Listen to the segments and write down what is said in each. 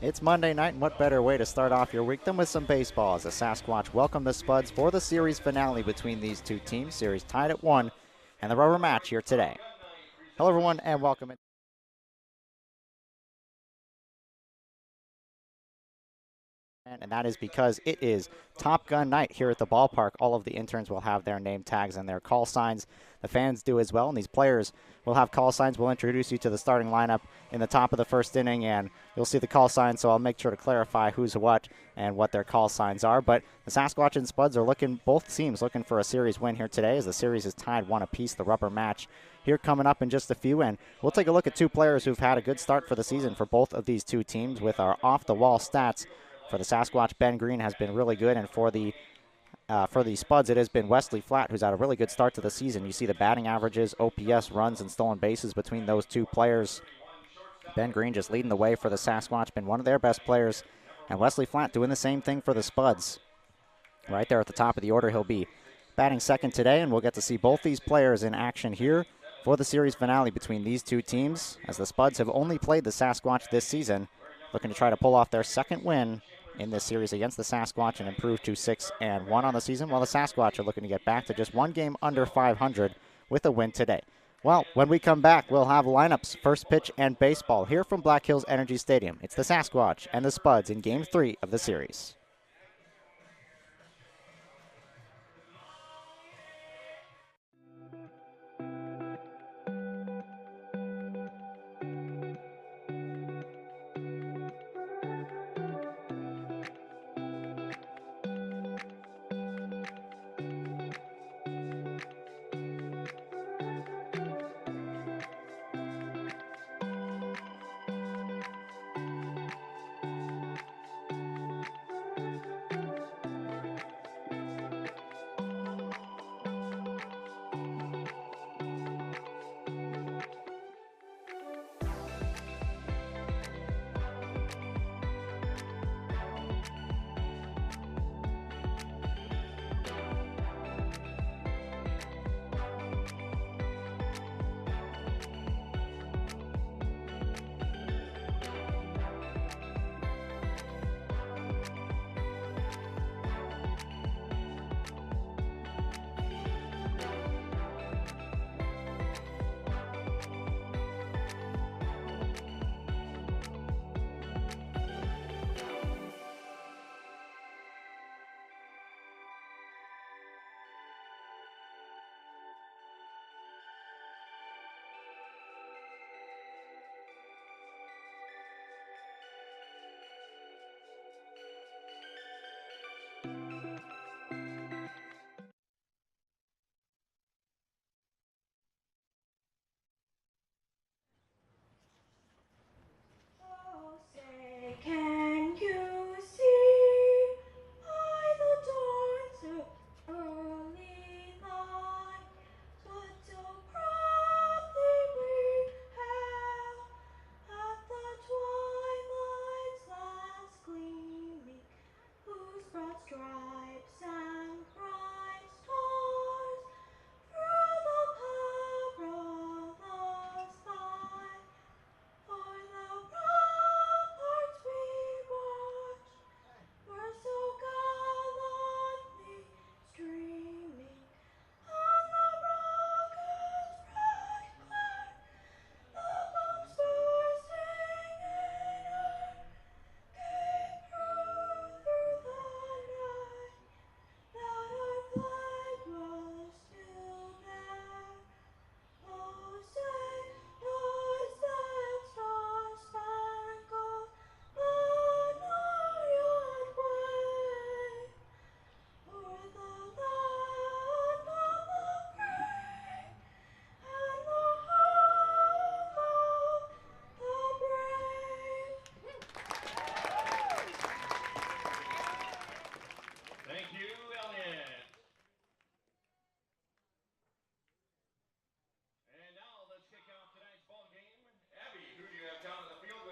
It's Monday night, and what better way to start off your week than with some baseball as the Sasquatch welcome the Spuds for the series finale between these two teams. Series tied at 1, and the rubber match here today. Hello, everyone, and welcome. And that is because it is Top Gun night here at the ballpark. All of the interns will have their name tags and their call signs. The fans do as well, and these players will have call signs. We'll introduce you to the starting lineup in the top of the first inning, and you'll see the call signs, so I'll make sure to clarify who's what and what their call signs are. But the Sasquatch and Spuds are both teams looking for a series win here today as the series is tied 1 apiece, the rubber match here coming up in just a few. And we'll take a look at two players who've had a good start for the season for both of these two teams with our off-the-wall stats. For the Sasquatch, Ben Green has been really good, and for the Spuds, it has been Wesley Flatt, who's had a really good start to the season. You see the batting averages, OPS, runs, and stolen bases between those two players. Ben Green just leading the way for the Sasquatch, been one of their best players, and Wesley Flatt doing the same thing for the Spuds. Right there at the top of the order, he'll be batting second today, and we'll get to see both these players in action here for the series finale between these two teams, as the Spuds have only played the Sasquatch this season, looking to try to pull off their second win in this series against the Sasquatch and improve to 6-1 on the season, while the Sasquatch are looking to get back to just one game under 500 with a win today. Well, when we come back, we'll have lineups, first pitch, and baseball here from Black Hills Energy Stadium. It's the Sasquatch and the Spuds in Game 3 of the series.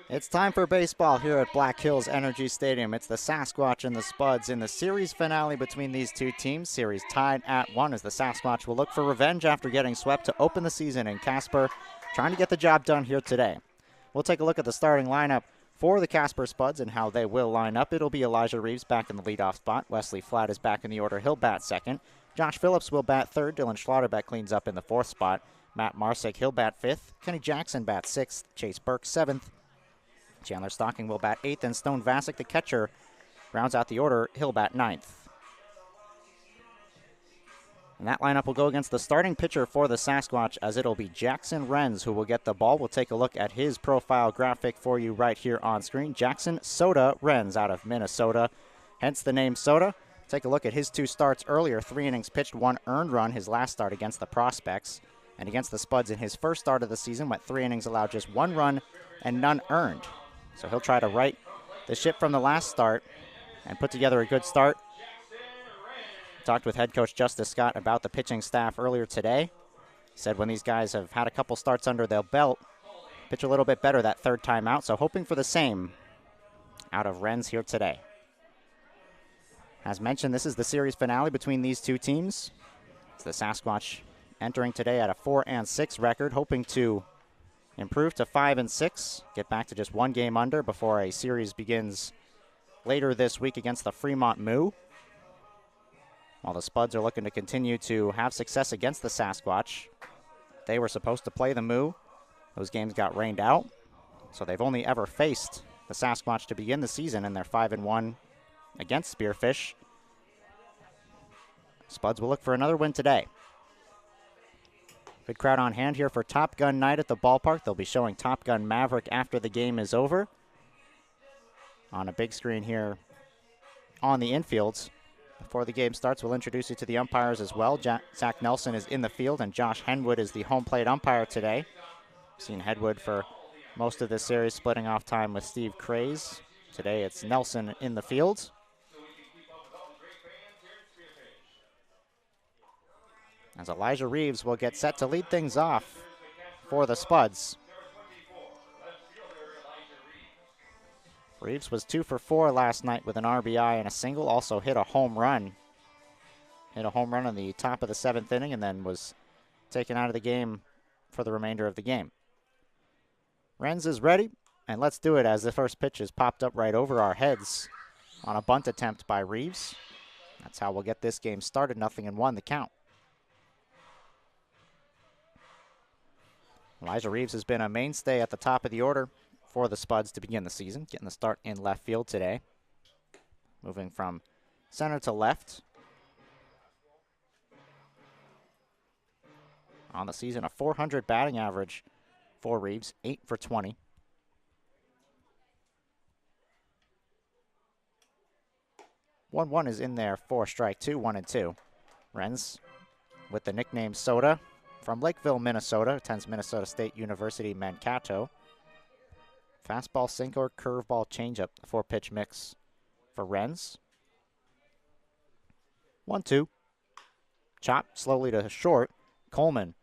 It's time for baseball here at Black Hills Energy Stadium. It's the Sasquatch and the Spuds in the series finale between these two teams. Series tied at 1 as the Sasquatch will look for revenge after getting swept to open the season in Casper, trying to get the job done here today. We'll take a look at the starting lineup For the Casper Spuds and how they will line up, it'll be Elijah Reeves back in the leadoff spot. Wesley Flatt is back in the order. He'll bat second. Josh Phillips will bat third. Dylan Schlotterbeck cleans up in the fourth spot. Matt Marsick, he'll bat fifth. Kenny Jackson bats sixth. Chase Burke seventh. Chandler Stocking will bat eighth. And Stone Vasic, the catcher, rounds out the order. He'll bat ninth. And that lineup will go against the starting pitcher for the Sasquatch, as it'll be Jackson Renz who will get the ball. We'll take a look at his profile graphic for you right here on screen. Jackson Soda Renz out of Minnesota, hence the name Soda. Take a look at his 2 starts earlier. 3 innings pitched, 1 earned run his last start against the Prospects. And against the Spuds in his first start of the season, went 3 innings, allowed just 1 run and none earned. So he'll try to right the ship from the last start and put together a good start. Talked with head coach Justice Scott about the pitching staff earlier today. He said when these guys have had a couple starts under their belt, pitch a little bit better that third time out. So hoping for the same out of Renz here today. As mentioned, this is the series finale between these two teams. It's the Sasquatch entering today at a 4-6 record, hoping to improve to 5-6, get back to just 1 game under before a series begins later this week against the Fremont Moo. While the Spuds are looking to continue to have success against the Sasquatch. They were supposed to play the Moo. Those games got rained out. So they've only ever faced the Sasquatch to begin the season, and they're 5-1 against Spearfish. Spuds will look for another win today. Good crowd on hand here for Top Gun night at the ballpark. They'll be showing Top Gun Maverick after the game is over. On a big screen here on the infields. Before the game starts, we'll introduce you to the umpires as well. Zach Nelson is in the field, and Josh Henwood is the home plate umpire today. We've seen Henwood for most of this series, splitting off time with Steve Craze. Today it's Nelson in the field. As Elijah Reeves will get set to lead things off for the Spuds. Reeves was 2 for 4 last night with an RBI and a single, also hit a home run. Hit a home run on the top of the 7th inning and then was taken out of the game for the remainder of the game. Renz is ready, and let's do it as the first pitch is popped up right over our heads on a bunt attempt by Reeves. That's how we'll get this game started, 0-1 the count. Elijah Reeves has been a mainstay at the top of the order for the Spuds to begin the season, getting the start in left field today. Moving from center to left. On the season, a .400 batting average for Reeves, 8 for 20. One is in there for strike 2, 1-2. Renz with the nickname Soda from Lakeville, Minnesota, attends Minnesota State University Mankato. Fastball, sinker, curveball, changeup, the 4-pitch mix for Renz. 1-2. Chop slowly to short. Coleman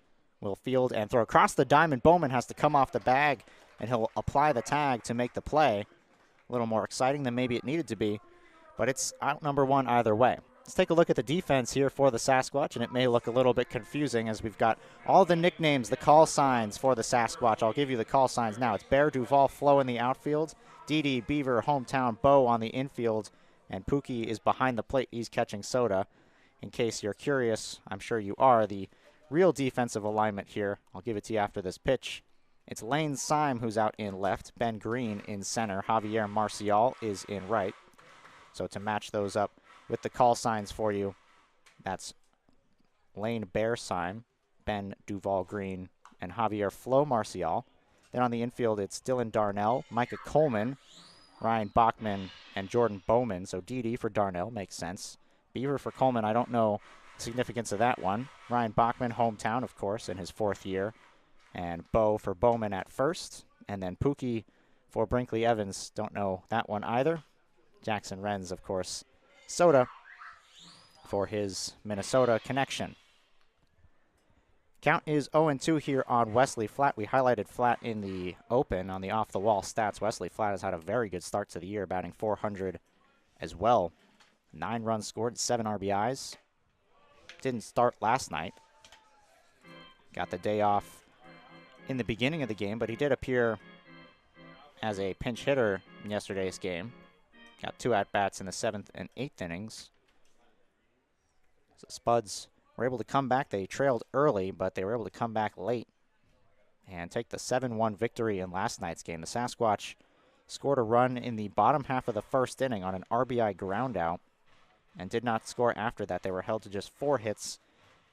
will field and throw across the diamond. Bowman has to come off the bag, and he'll apply the tag to make the play. A little more exciting than maybe it needed to be, but it's out number 1 either way. Let's take a look at the defense here for the Sasquatch, and it may look a little bit confusing as we've got all the nicknames, the call signs for the Sasquatch. I'll give you the call signs now. It's Bear, Duval, Flo in the outfield, Didi, Beaver, Hometown, Bo on the infield, and Pookie is behind the plate. He's catching Soda. In case you're curious, I'm sure you are, the real defensive alignment here, I'll give it to you after this pitch. It's Lane Syme who's out in left, Ben Green in center, Javier Marcial is in right. So to match those up with the call signs for you, that's Lane Bear Syme, Ben Duval Green, and Javier Flo Marcial. Then on the infield, it's Dylan Darnell, Micah Coleman, Ryan Bachman, and Jordan Bowman. So Didi for Darnell makes sense. Beaver for Coleman, I don't know the significance of that one. Ryan Bachman, Hometown, of course, in his 4th year. And Bo for Bowman at first. And then Pookie for Brinkley Evans, don't know that one either. Jackson Renz, of course, Soda for his Minnesota connection. Count is 0-2 here on Wesley Flatt. We highlighted Flatt in the open on the off-the-wall stats. Wesley Flatt has had a very good start to the year, batting .400 as well. 9 runs scored, 7 RBIs. Didn't start last night. Got the day off in the beginning of the game, but he did appear as a pinch hitter in yesterday's game. Got 2 at-bats in the 7th and 8th innings. So Spuds were able to come back. They trailed early, but they were able to come back late and take the 7-1 victory in last night's game. The Sasquatch scored a run in the bottom half of the 1st inning on an RBI groundout and did not score after that. They were held to just 4 hits,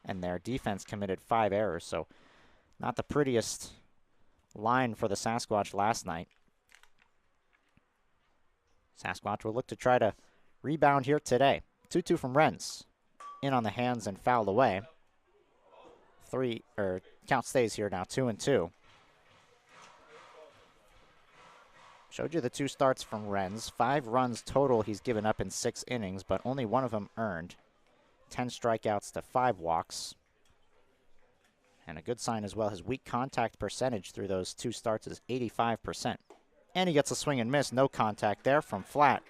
and their defense committed 5 errors. So not the prettiest line for the Sasquatch last night. Sasquatch will look to try to rebound here today. 2-2 from Renz. In on the hands and fouled away. Count stays here now, 2-2. Showed you the 2 starts from Renz. 5 runs total he's given up in 6 innings, but only 1 of them earned. 10 strikeouts to 5 walks. And a good sign as well, his weak contact percentage through those 2 starts is 85%. And he gets a swing and miss, no contact there from flat.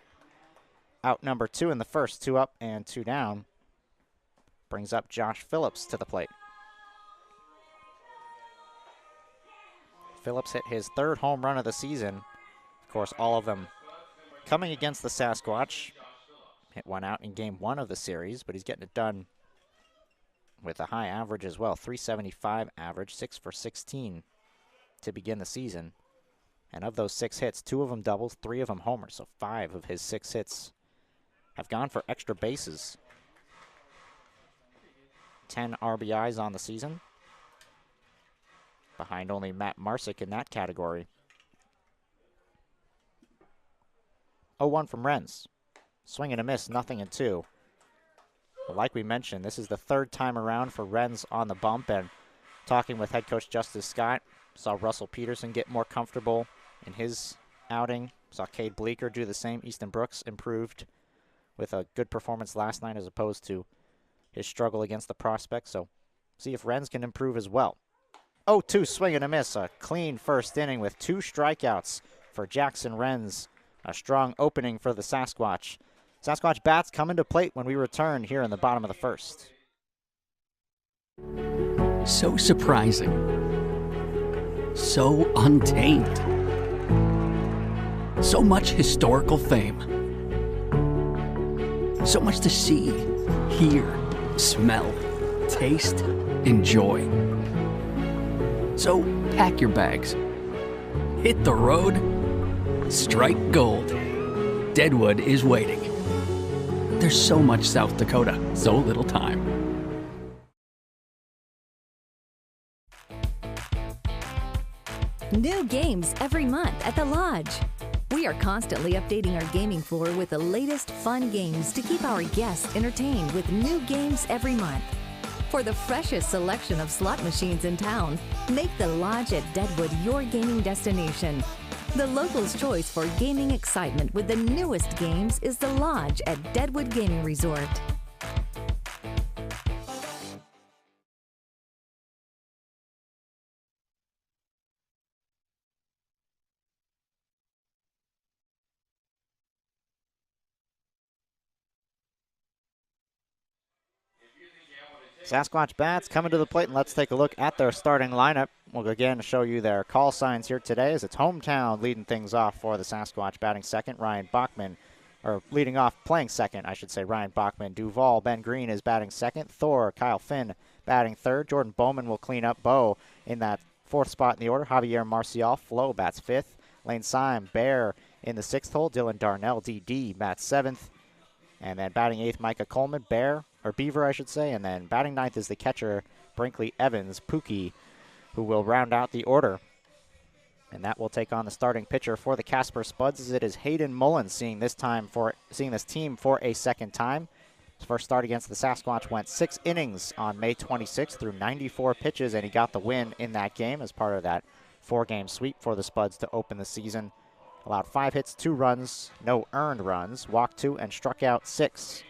Out number 2 in the first, 2 up and 2 down. Brings up Josh Phillips to the plate. Phillips hit his 3rd home run of the season. Of course, all of them coming against the Sasquatch. Hit 1 out in game 1 of the series, but he's getting it done with a high average as well. 375 average, 6 for 16 to begin the season. And of those 6 hits, 2 of them doubles, 3 of them homers. So 5 of his 6 hits have gone for extra bases. 10 RBIs on the season. Behind only Matt Marsick in that category. 0-1 from Renz. Swing and a miss, 0-2. Like we mentioned, this is the 3rd time around for Renz on the bump, and talking with head coach Justice Scott, saw Russell Peterson get more comfortable in his outing. Saw Cade Bleeker do the same. Easton Brooks improved with a good performance last night as opposed to his struggle against the prospects. So see if Renz can improve as well. 0-2, swing and a miss. A clean first inning with 2 strikeouts for Jackson Renz. A strong opening for the Sasquatch. Sasquatch bats come into plate when we return here in the bottom of the 1st. So surprising. So untamed. So much historical fame. So much to see, hear, smell, taste, enjoy. So pack your bags. Hit the road. Strike gold. Deadwood is waiting. There's so much South Dakota, so little time. New games every month at the Lodge. We are constantly updating our gaming floor with the latest fun games to keep our guests entertained with new games every month. For the freshest selection of slot machines in town, make the Lodge at Deadwood your gaming destination. The locals' choice for gaming excitement with the newest games is the Lodge at Deadwood Gaming Resort. Sasquatch bats coming to the plate, and let's take a look at their starting lineup. We'll again show you their call signs here today as it's Hometown leading things off for the Sasquatch. Batting second, Ryan Bachman, or leading off, playing second, I should say, Ryan Bachman. Duval, Ben Green is batting second. Thor, Kyle Finn batting third. Jordan Bowman will clean up Bo in that 4th spot in the order. Javier Marcial, Flo bats 5th. Lane Syme, Bear in the 6th hole. Dylan Darnell, DD, bats 7th. And then batting 8th, Micah Coleman, Beaver, I should say. And then batting 9th is the catcher, Brinkley Evans, Pookie, who will round out the order. And that will take on the starting pitcher for the Casper Spuds, as it is Hayden Mullins seeing this team for a second time. His first start against the Sasquatch went 6 innings on May 26th through 94 pitches, and he got the win in that game as part of that 4-game sweep for the Spuds to open the season. Allowed 5 hits, 2 runs, no earned runs, walked 2, and struck out 6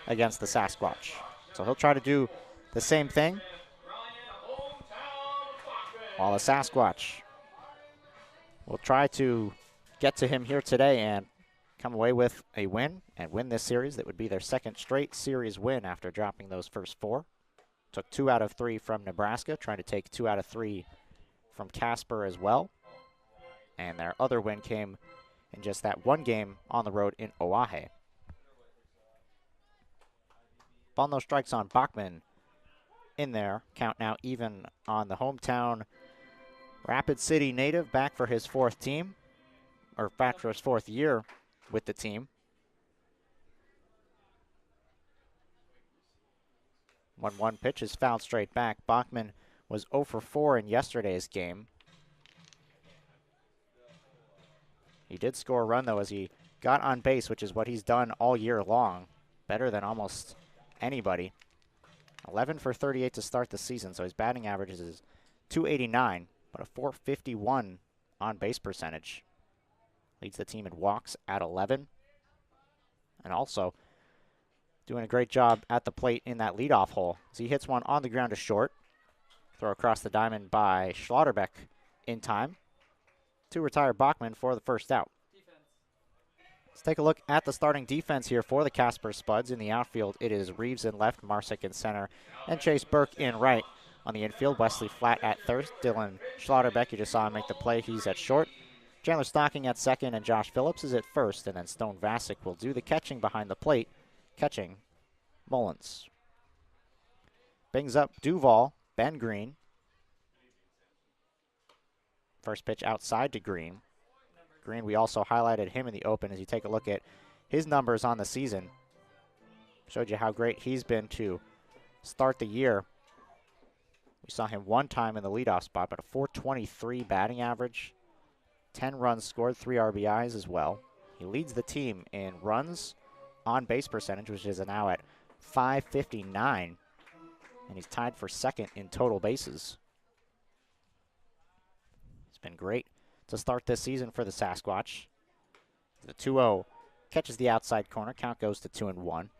against the Sasquatch. So he'll try to do the same thing, while the Sasquatch will try to get to him here today and come away with a win and win this series. That would be their 2nd straight series win after dropping those first 4. Took 2 out of 3 from Nebraska, trying to take 2 out of 3 from Casper as well. And their other win came in just that one game on the road in Oahe. Ball no strikes on Bachman in there. Count now even on the hometown Rapid City native, back for his fourth team, or back for his fourth year with the team. 1-1 pitch is fouled straight back. Bachman was 0 for 4 in yesterday's game. He did score a run, though, as he got on base, which is what he's done all year long. Better than almost anybody. 11 for 38 to start the season, so his batting average is .289, but a .451 on base percentage. Leads the team in walks at 11. And also doing a great job at the plate in that leadoff hole, as he hits one on the ground to short. Throw across the diamond by Schlotterbeck in time to retire Bachman for the first out. Let's take a look at the starting defense here for the Casper Spuds. In the outfield, it is Reeves in left, Marsick in center, and Chase Burke in right. On the infield, Wesley Flatt at third, Dylan Schlotterbeck, you just saw him make the play, he's at short. Chandler Stocking at second, and Josh Phillips is at first, and then Stone Vasic will do the catching behind the plate, catching Mullins. Brings up Duval, Ben Green. First pitch outside to Green. Green, we also highlighted him in the open as you take a look at his numbers on the season. Showed you how great he's been to start the year. We saw him one time in the leadoff spot, but a .423 batting average. 10 runs scored, 3 RBIs as well. He leads the team in runs on base percentage, which is now at .559. And he's tied for second in total bases. It's been great to start this season for the Sasquatch. The 2-0 catches the outside corner. Count goes to 2-1.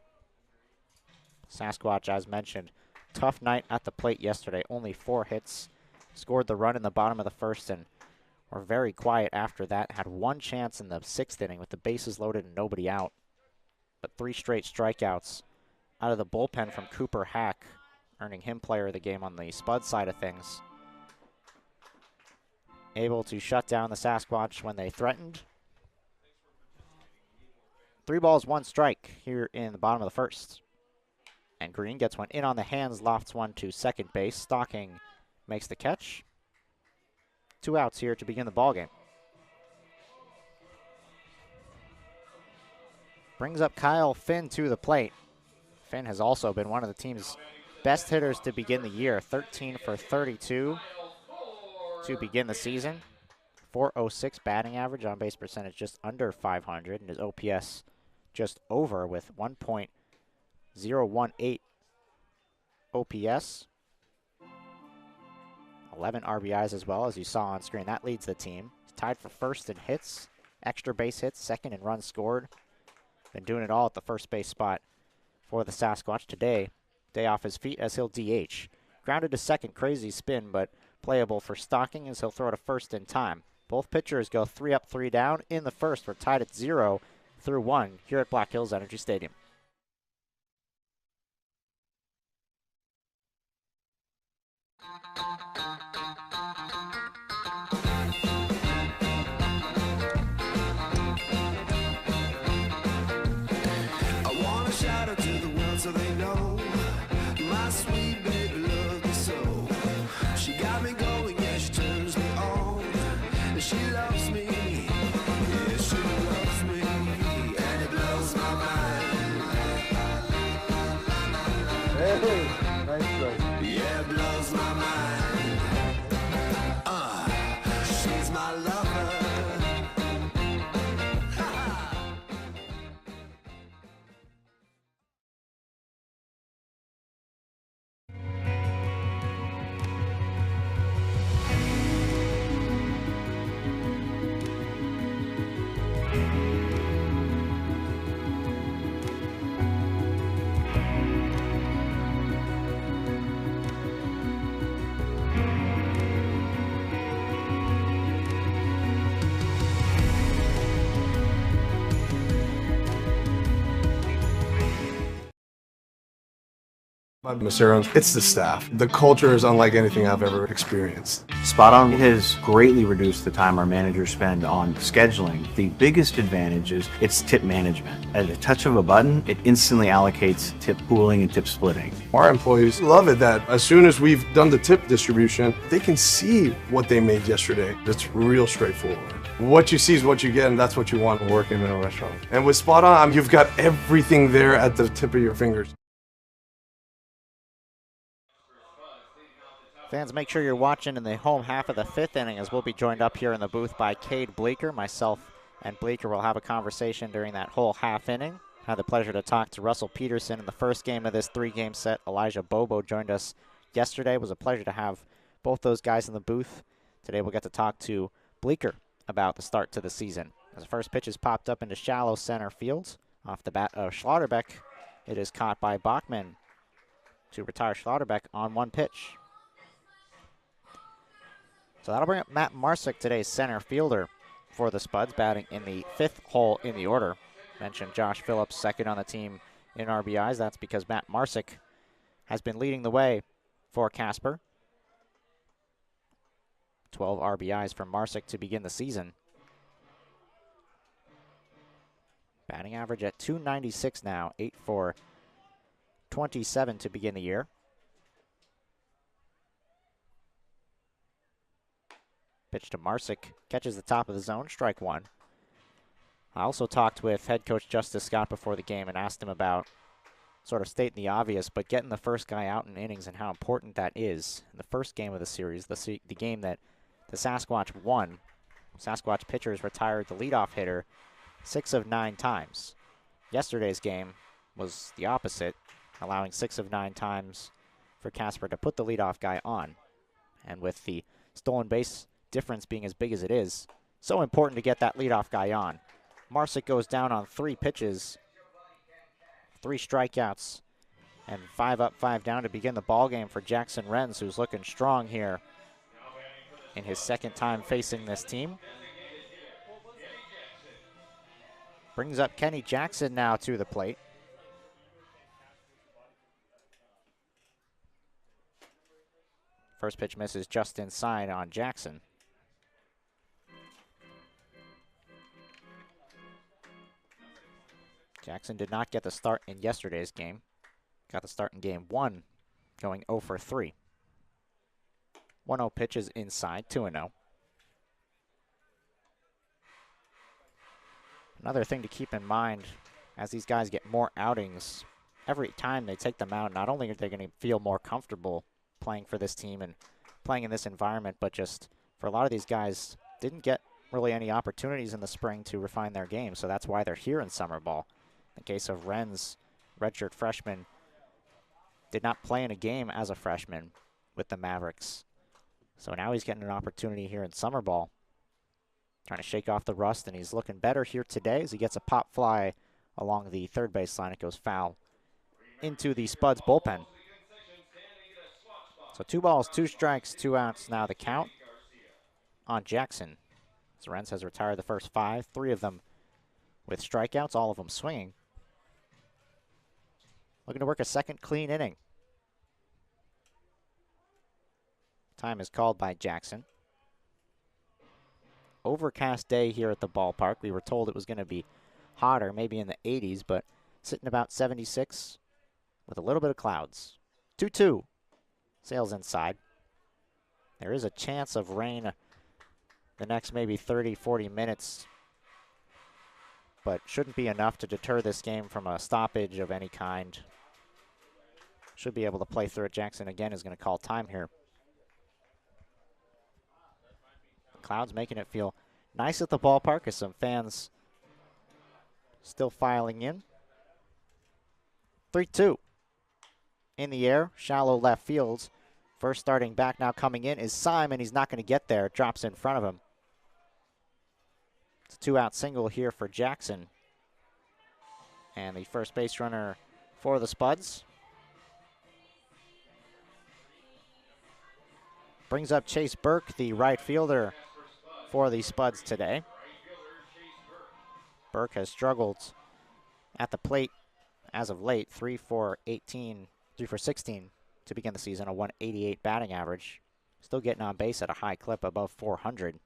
Sasquatch, as mentioned, tough night at the plate yesterday. Only 4 hits. Scored the run in the bottom of the first and were very quiet after that. Had one chance in the 6th inning with the bases loaded and nobody out. But 3 straight strikeouts out of the bullpen from Cooper Hack, earning him player of the game on the Spud side of things. Able to shut down the Sasquatch when they threatened. 3 balls, 1 strike here in the bottom of the first. And Green gets one in on the hands, lofts one to second base. Stocking makes the catch. 2 outs here to begin the ballgame. Brings up Kyle Finn to the plate. Finn has also been one of the team's best hitters to begin the year. 13 for 32 to begin the season. .406 batting average, on base percentage just under 500, and his OPS just over with 1.018 OPS. 11 RBIs as well, as you saw on screen. That leads the team. He's tied for first in hits, extra base hits, second in runs scored. Been doing it all at the first base spot for the Sasquatch today. Day off his feet as he'll DH. Grounded to second, crazy spin, but playable for Stocking as he'll throw to first in time. Both pitchers go 3 up, 3 down in the first. We're tied at 0 through 1 here at Black Hills Energy Stadium. I want to shout out to the world so they know my sweet baby loves me so. She got me going, yeah, she turns me on. She loves me, yeah, she loves me, and it blows my mind. Hey, nice try. Yeah, it blows my mind. She's my lover. It's the staff. The culture is unlike anything I've ever experienced. Spot On has greatly reduced the time our managers spend on scheduling. The biggest advantage is its tip management. At a touch of a button, it instantly allocates tip pooling and tip splitting. Our employees love it that as soon as we've done the tip distribution, they can see what they made yesterday. It's real straightforward. What you see is what you get, and that's what you want working in a restaurant. And with Spot On, you've got everything there at the tip of your fingers. Fans, make sure you're watching in the home half of the 5th inning, as we'll be joined up here in the booth by Cade Bleeker. Myself and Bleeker will have a conversation during that whole half inning. Had the pleasure to talk to Russell Peterson in the first game of this 3-game set. Elijah Bobo joined us yesterday. It was a pleasure to have both those guys in the booth. Today we'll get to talk to Bleeker about the start to the season. As the first pitch is popped up into shallow center field. Off the bat of Schlotterbeck, it is caught by Bachman to retire Schlotterbeck on 1 pitch. So that'll bring up Matt Marsick, today's center fielder for the Spuds, batting in the 5th hole in the order. Mentioned Josh Phillips, second on the team in RBIs. That's because Matt Marsick has been leading the way for Casper. 12 RBIs for Marsick to begin the season. Batting average at .296 now, 8 for 27 to begin the year. Pitch to Marsick, catches the top of the zone, strike 1. I also talked with head coach Justice Scott before the game and asked him about, sort of stating the obvious, but getting the first guy out in innings and how important that is. In the first game of the series, the game that the Sasquatch won, Sasquatch pitchers retired the leadoff hitter 6 of 9 times. Yesterday's game was the opposite, allowing 6 of 9 times for Casper to put the leadoff guy on. And with the stolen base difference being as big as it is, so important to get that leadoff guy on. Marsick goes down on 3 pitches, 3 strikeouts, and 5 up, 5 down to begin the ball game for Jackson Renz, who's looking strong here in his second time facing this team. Brings up Kenny Jackson now to the plate. First pitch misses just inside on Jackson. Jackson did not get the start in yesterday's game. Got the start in game 1, going 0 for 3. 1-0 pitch is inside, 2-0. Another thing to keep in mind as these guys get more outings, every time they take them out, not only are they going to feel more comfortable playing for this team and playing in this environment, but just for a lot of these guys, didn't get really any opportunities in the spring to refine their game, so that's why they're here in summer ball. In the case of Renz, redshirt freshman, did not play in a game as a freshman with the Mavericks. So now he's getting an opportunity here in summer ball. Trying to shake off the rust, and he's looking better here today as he gets a pop fly along the third base line. It goes foul into the Spuds bullpen. So 2 balls, 2 strikes, 2 outs now the count on Jackson. So Renz has retired the first 5, 3 of them with strikeouts, all of them swinging. Looking to work a second clean inning. Time is called by Jackson. Overcast day here at the ballpark. We were told it was going to be hotter, maybe in the 80s, but sitting about 76 with a little bit of clouds. 2-2. Sails inside. There is a chance of rain the next maybe 30, 40 minutes, but shouldn't be enough to deter this game from a stoppage of any kind. Should be able to play through it. Jackson again is going to call time here. Clouds making it feel nice at the ballpark as some fans still filing in. 3-2. In the air, shallow left field. First starting back now coming in is Simon. He's not going to get there. Drops in front of him. It's a 2-out single here for Jackson. And the first base runner for the Spuds. Brings up Chase Burke, the right fielder for the Spuds today. Burke has struggled at the plate as of late, 3 for 18 3 for 16 to begin the season, a 188 batting average. Still getting on base at a high clip above 400.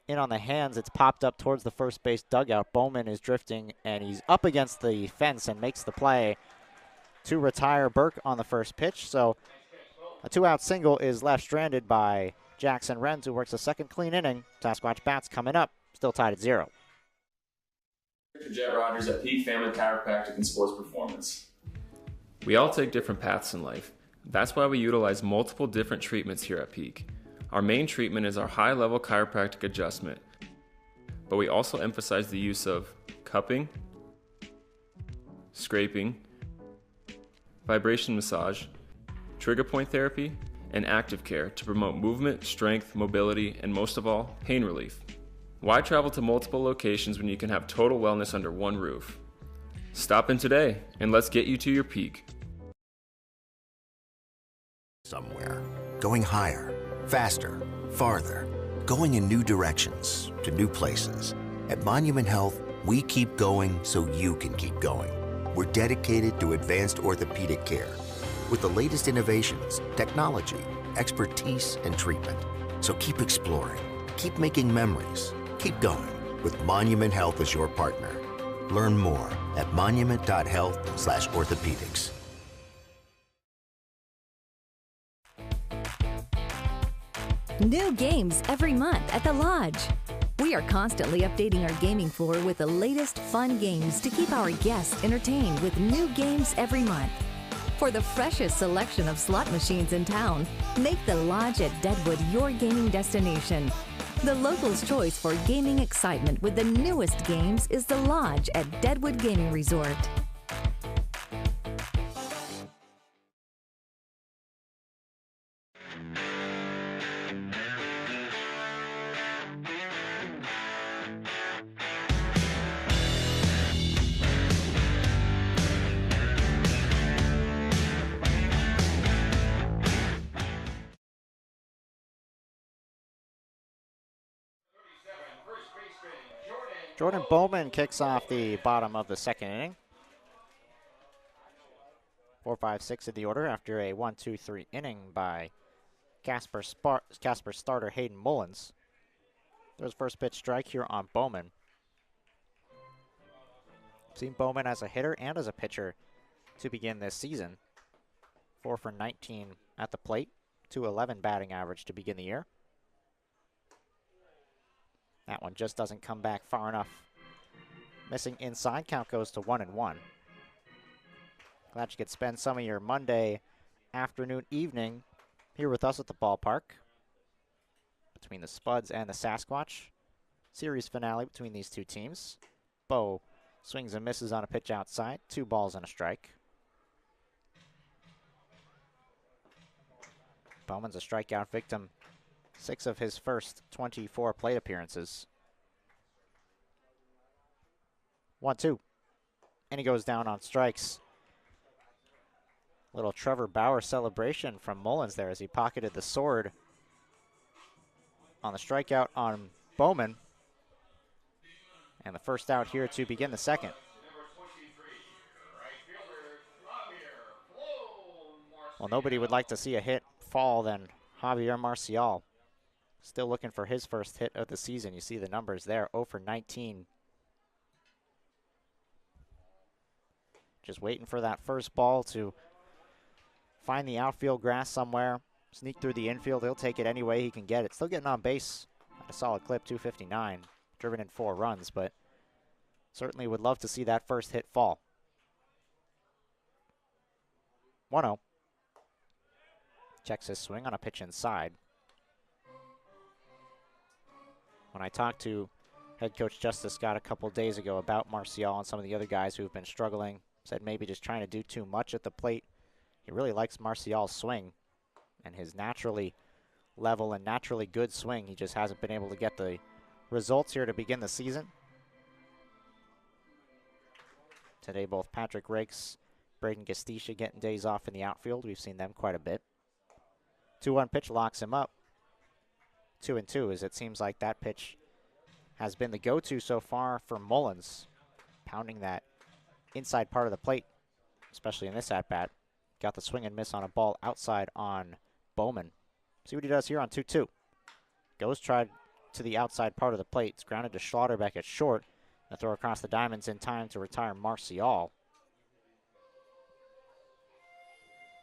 In on the hands, it's popped up towards the first base dugout. Bowman is drifting, and he's up against the fence and makes the play to retire Burke on the first pitch. So a 2-out single is left stranded by Jackson Renz, who works a second clean inning. Sasquatch bats coming up, still tied at 0. Jet Rogers at Peak Family Chiropractic and Sports Performance. We all take different paths in life. That's why we utilize multiple different treatments here at Peak. Our main treatment is our high-level chiropractic adjustment, but we also emphasize the use of cupping, scraping, vibration massage, trigger point therapy, and active care to promote movement, strength, mobility, and most of all, pain relief. Why travel to multiple locations when you can have total wellness under one roof? Stop in today and let's get you to your peak. Somewhere, going higher, faster, farther, going in new directions, to new places. At Monument Health, we keep going so you can keep going. We're dedicated to advanced orthopedic care with the latest innovations, technology, expertise, and treatment. So keep exploring, keep making memories, keep going with Monument Health as your partner. Learn more at monument.health/orthopedics. New games every month at the Lodge. We are constantly updating our gaming floor with the latest fun games to keep our guests entertained with new games every month. For the freshest selection of slot machines in town, make the Lodge at Deadwood your gaming destination. The locals' choice for gaming excitement with the newest games is the Lodge at Deadwood Gaming Resort. Jordan Bowman kicks off the bottom of the second inning. 4, 5, 6 in the order after a 1-2-3 inning by Casper starter Hayden Mullins. There's first pitch strike here on Bowman. Seen Bowman as a hitter and as a pitcher to begin this season. 4 for 19 at the plate, 211 batting average to begin the year. That one just doesn't come back far enough. Missing inside, count goes to 1-1. Glad you could spend some of your Monday afternoon, evening here with us at the ballpark. Between the Spuds and the Sasquatch. Series finale between these two teams. Bo swings and misses on a pitch outside. 2 balls and a strike. Bowman's a strikeout victim. 6 of his first 24 plate appearances. 1-2. And he goes down on strikes. Little Trevor Bauer celebration from Mullins there as he pocketed the sword on the strikeout on Bowman. And the first out here to begin the second. Well, nobody would like to see a hit fall than Javier Marcial. Still looking for his first hit of the season. You see the numbers there, 0 for 19. Just waiting for that first ball to find the outfield grass somewhere, sneak through the infield. He'll take it any way he can get it. Still getting on base at a solid clip, 259. Driven in 4 runs, but certainly would love to see that first hit fall. 1-0. Checks his swing on a pitch inside. When I talked to head coach Justice Scott a couple days ago about Marcial and some of the other guys who've been struggling, said maybe just trying to do too much at the plate. He really likes Marcial's swing and his naturally level and naturally good swing. He just hasn't been able to get the results here to begin the season. Today, both Patrick Rakes, Braden Gastisha getting days off in the outfield. We've seen them quite a bit. 2-1 pitch locks him up. 2-2, as it seems like that pitch has been the go-to so far for Mullins, pounding that inside part of the plate especially in this at-bat. Got the swing and miss on a ball outside on Bowman. See what he does here on 2-2. Goes tried to the outside part of the plate. It's grounded to Schlotterbeck at short. The throw across the diamonds in time to retire Marcial.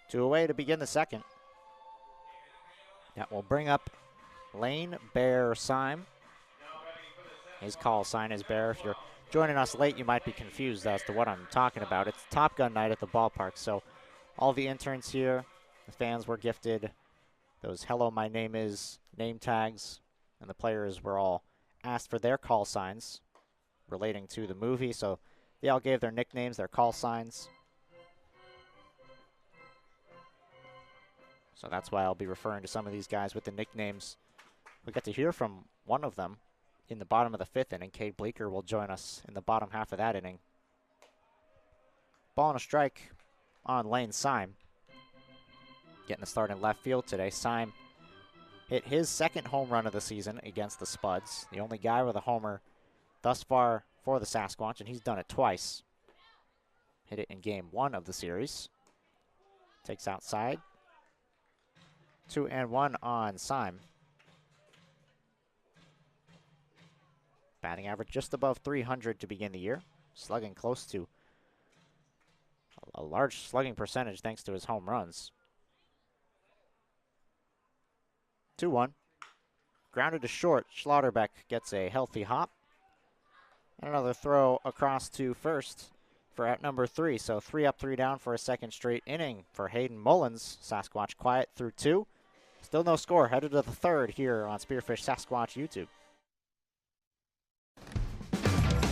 2 away to begin the second. That will bring up Lane Bear Syme. His call sign is Bear. If you're joining us late, you might be confused as to what I'm talking about. It's Top Gun night at the ballpark, so all the interns here, the fans were gifted those "Hello, my name is" name tags, and the players were all asked for their call signs relating to the movie, so they all gave their nicknames, their call signs. So that's why I'll be referring to some of these guys with the nicknames. We got to hear from one of them in the bottom of the 5th inning. Cade Bleeker will join us in the bottom half of that inning. Ball and a strike on Lane Syme. Getting the start in left field today. Syme hit his 2nd home run of the season against the Spuds. The only guy with a homer thus far for the Sasquatch, and he's done it twice. Hit it in game 1 of the series. Takes outside. 2-1 on Syme. Batting average just above 300 to begin the year. Slugging close to a large slugging percentage thanks to his home runs. 2-1. Grounded to short. Schlotterbeck gets a healthy hop. And another throw across to first for out number 3. So 3 up, 3 down for a second straight inning for Hayden Mullins. Sasquatch quiet through 2. Still no score. Headed to the 3rd here on Spearfish Sasquatch YouTube.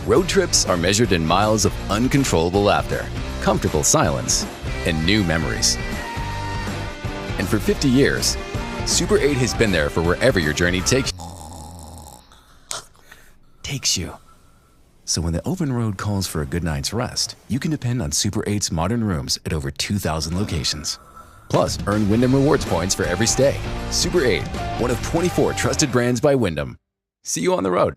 Road trips are measured in miles of uncontrollable laughter, comfortable silence, and new memories. And for 50 years, Super 8 has been there for wherever your journey takes you. So when the open road calls for a good night's rest, you can depend on Super 8's modern rooms at over 2,000 locations. Plus, earn Wyndham Rewards points for every stay. Super 8, one of 24 trusted brands by Wyndham. See you on the road.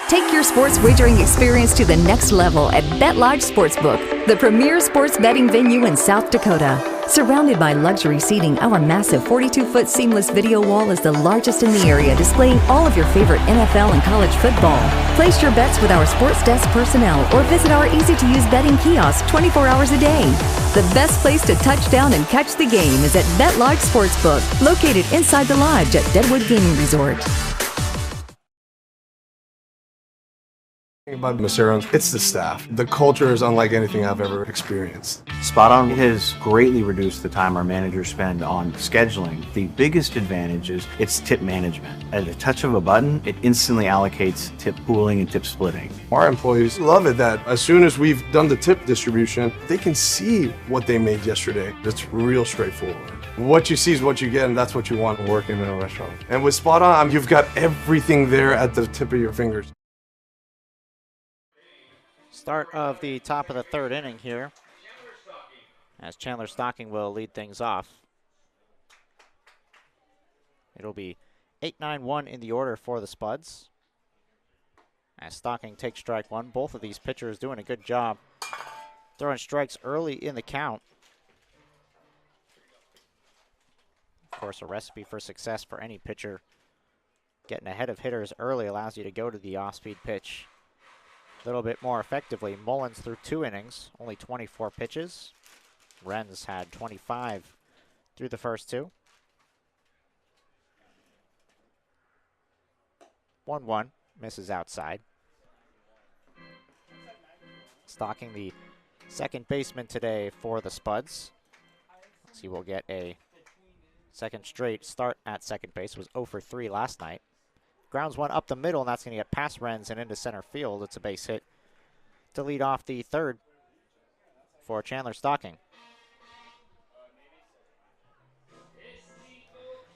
Take your sports wagering experience to the next level at BetLodge Sportsbook, the premier sports betting venue in South Dakota. Surrounded by luxury seating, our massive 42-foot seamless video wall is the largest in the area, displaying all of your favorite NFL and college football. Place your bets with our sports desk personnel or visit our easy-to-use betting kiosk 24 hours a day. The best place to touch down and catch the game is at BetLodge Sportsbook, located inside the lodge at Deadwood Gaming Resort. About Macero's, it's the staff. The culture is unlike anything I've ever experienced. Spot on. It has greatly reduced the time our managers spend on scheduling. The biggest advantage is its tip management. At a touch of a button, it instantly allocates tip pooling and tip splitting. Our employees love it that as soon as we've done the tip distribution, they can see what they made yesterday. It's real straightforward. What you see is what you get, and that's what you want working in a restaurant. And with Spot On, you've got everything there at the tip of your fingers. Start of the top of the 3rd inning here, as Chandler Stocking will lead things off. It'll be 8-9-1 in the order for the Spuds, as Stocking takes strike 1. Both of these pitchers doing a good job throwing strikes early in the count. Of course, a recipe for success for any pitcher. Getting ahead of hitters early allows you to go to the off-speed pitch a little bit more effectively. Mullins threw 2 innings, only 24 pitches. Renz had 25 through the first 2. 1-1, misses outside. Stocking, the second baseman today for the Spuds. He will get a second straight start at second base. Was 0 for 3 last night. Grounds 1 up the middle, and that's going to get past Renz and into center field. It's a base hit to lead off the 3rd for Chandler Stocking.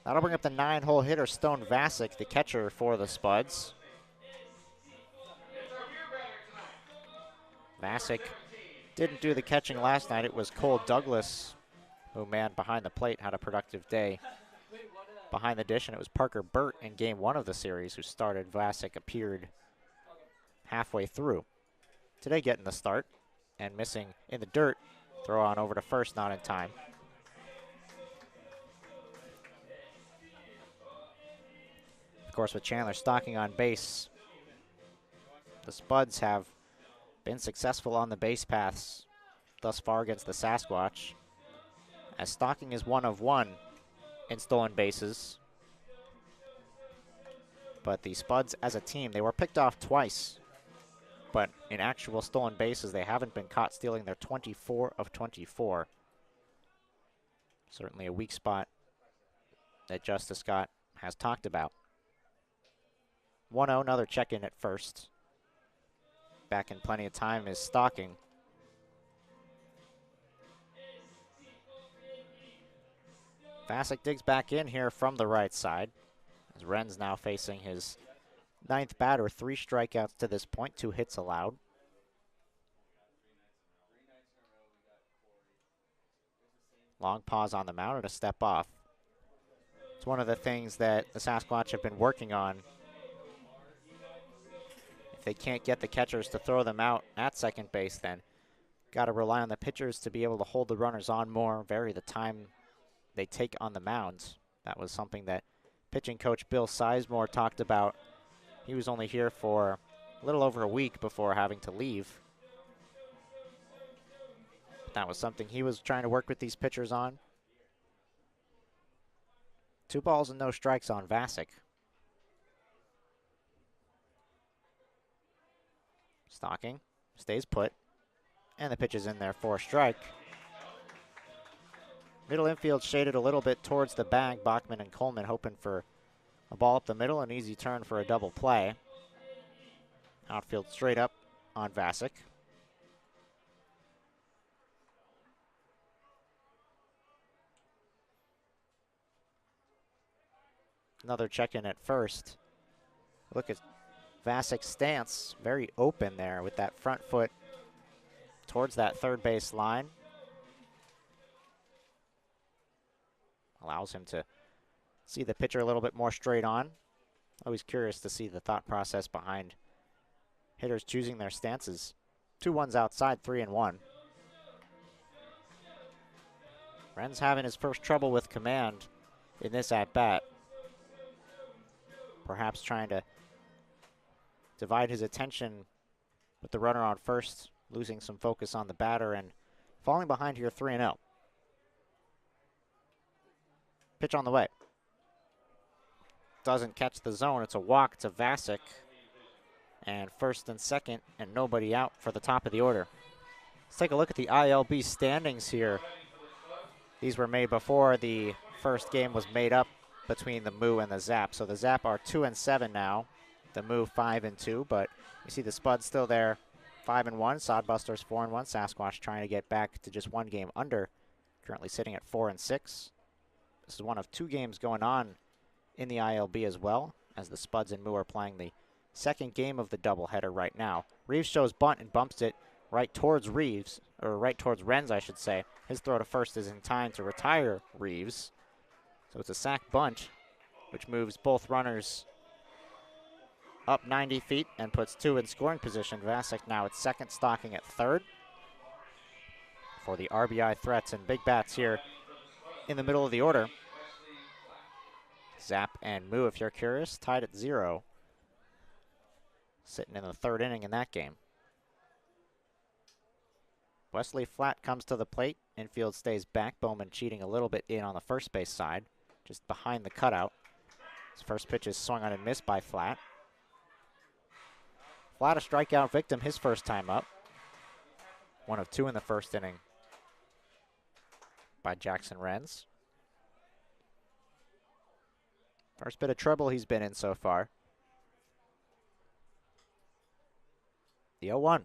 That'll bring up the 9-hole hitter, Stone Vasic, the catcher for the Spuds. Vasic didn't do the catching last night. It was Cole Douglas who manned behind the plate, had a productive day behind the dish, and it was Parker Burt in game 1 of the series who started. Vasic appeared halfway through. Today getting the start. and missing in the dirt. Throw on over to first, not in time. Of course, with Chandler Stocking on base, the Spuds have been successful on the base paths thus far against the Sasquatch, as Stocking is 1 of 1 in stolen bases. But the Spuds as a team, they were picked off twice, but in actual stolen bases, they haven't been caught stealing. They're 24 of 24. Certainly a weak spot that Justice Scott has talked about. 1-0, another check-in at first. Back in plenty of time is Stocking. Vasic digs back in here from the right side, as Ren's now facing his 9th batter. 3 strikeouts to this point, 2 hits allowed. Long pause on the mound and a step off. It's one of the things that the Sasquatch have been working on. If they can't get the catchers to throw them out at second base, then got to rely on the pitchers to be able to hold the runners on more, vary the time they take on the mounds. That was something that pitching coach Bill Sizemore talked about. He was only here for a little over a week before having to leave. That was something he was trying to work with these pitchers on. 2 balls and no strikes on Vasic. Stocking stays put, and the pitch is in there for a strike. Middle infield shaded a little bit towards the bag. Bachman and Coleman hoping for a ball up the middle, an easy turn for a double play. Outfield straight up on Vasic. Another check-in at first. Look at Vasic's stance, very open there with that front foot towards that third base line. Allows him to see the pitcher a little bit more straight on. Always curious to see the thought process behind hitters choosing their stances. 2-1s outside, 3-1. Ren's having his first trouble with command in this at-bat. Perhaps trying to divide his attention with the runner on first, losing some focus on the batter and falling behind here 3-0. Pitch on the way. Doesn't catch the zone. It's a walk to Vasic. And first and second, and nobody out for the top of the order. Let's take a look at the ILB standings here. These were made before the first game was made up between the Moo and the Zap. So the Zap are 2-7 now. The Moo 5-2, but you see the Spuds still there, 5-1. Sodbusters 4-1. Sasquatch trying to get back to just 1 game under. Currently sitting at 4-6. This is one of 2 games going on in the ILB as well, as the Spuds and Moo are playing the second game of the doubleheader right now. Reeves shows bunt and bumps it right towards Reeves, or right towards Renz, I should say. His throw to first is in time to retire Reeves. So it's a sac bunt, which moves both runners up 90 feet and puts 2 in scoring position. Vasic now at second, Stocking at third for the RBI threats and big bats here in the middle of the order. Zap and Moo, if you're curious, tied at 0. Sitting in the 3rd inning in that game. Wesley Flatt comes to the plate. Infield stays back. Bowman cheating a little bit in on the first base side, just behind the cutout. His first pitch is swung on and missed by Flatt. Flatt a strikeout victim his first time up. 1 of 2 in the first inning by Jackson Renz. First bit of trouble he's been in so far. The 0-1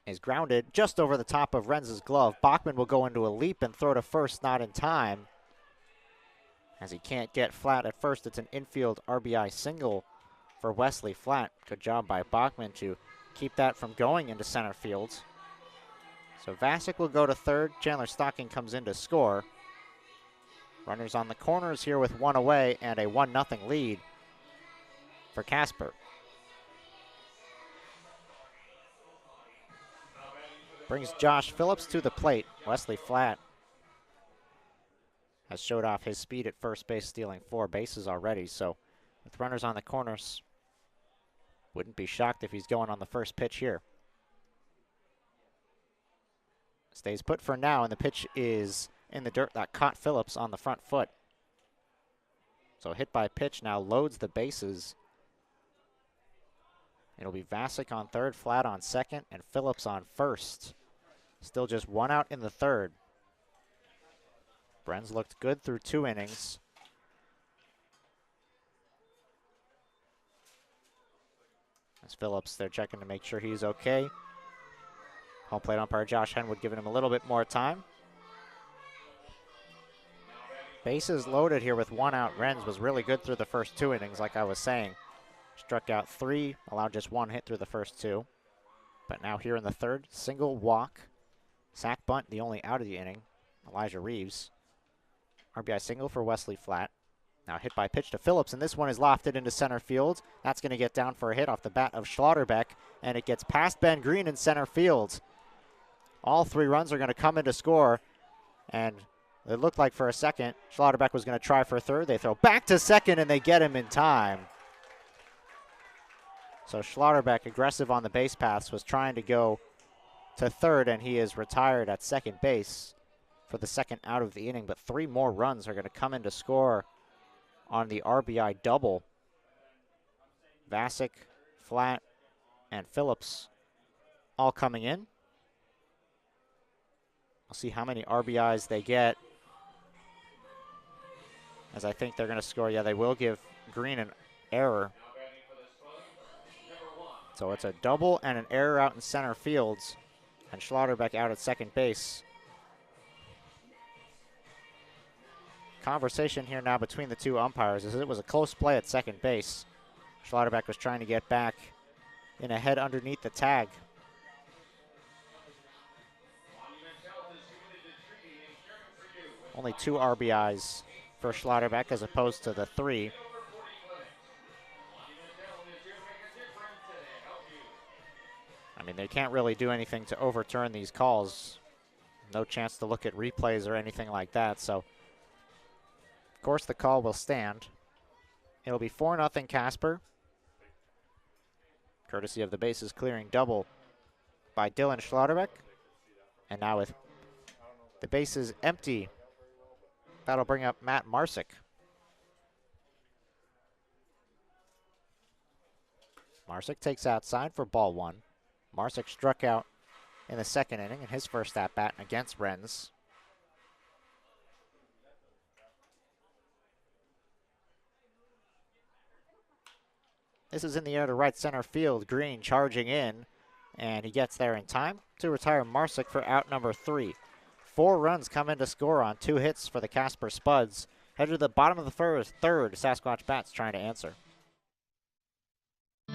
is grounded just over the top of Renz's glove. Bachman will go into a leap and throw to first, not in time. As he can't get Flatt at first, it's an infield RBI single for Wesley Flatt. Good job by Bachman to keep that from going into center field. So Vasic will go to third. Chandler Stocking comes in to score. Runners on the corners here with 1 away and a 1-0 lead for Casper. Brings Josh Phillips to the plate. Wesley Flatt has showed off his speed at first base, stealing 4 bases already. So with runners on the corners, wouldn't be shocked if he's going on the first pitch here. Stays put for now, and the pitch is in the dirt. That caught Phillips on the front foot. So hit by pitch now loads the bases. It'll be Vasic on third, Flatt on second, and Phillips on first. Still just 1 out in the third. Brenz looked good through 2 innings. As Phillips, they're checking to make sure he's okay. Home plate umpire Josh Henwood giving him a little bit more time. Bases loaded here with 1 out. Renz was really good through the first 2 innings, like I was saying. Struck out 3, allowed just 1 hit through the first 2. But now here in the third, single walk. Sack bunt, the only out of the inning. Elijah Reeves. RBI single for Wesley Flatt. Now hit by pitch to Phillips, and this one is lofted into center field. That's going to get down for a hit off the bat of Schlotterbeck, and it gets past Ben Green in center field. All 3 runs are going to come in to score, and it looked like for a second Schlotterbeck was going to try for third. They throw back to second, and they get him in time. So Schlotterbeck, aggressive on the base paths, was trying to go to third, and he is retired at second base for the second out of the inning. But 3 more runs are going to come in to score on the RBI double. Vasic, Flatt, and Phillips all coming in. We'll see how many RBIs they get, as I think they're going to score. Yeah, they will give Green an error. So it's a double and an error out in center fields, and Schlotterbeck out at second base. Conversation here now between the 2 umpires, as it was a close play at second base. Schlotterbeck was trying to get back in ahead underneath the tag. Only 2 RBIs for Schlotterbeck as opposed to the 3. I mean, they can't really do anything to overturn these calls. No chance to look at replays or anything like that. So, of course, the call will stand. It'll be 4-0 Casper, courtesy of the bases clearing double by Dylan Schlotterbeck. And now with the bases empty, that'll bring up Matt Marsick. Marsick takes outside for ball 1. Marsick struck out in the second inning in his first at-bat against Renz. This is in the air to right center field. Green charging in, and he gets there in time to retire Marsick for out number 3. 4 runs come in to score on 2 hits for the Casper Spuds. Head to the bottom of the third. Sasquatch bats trying to answer.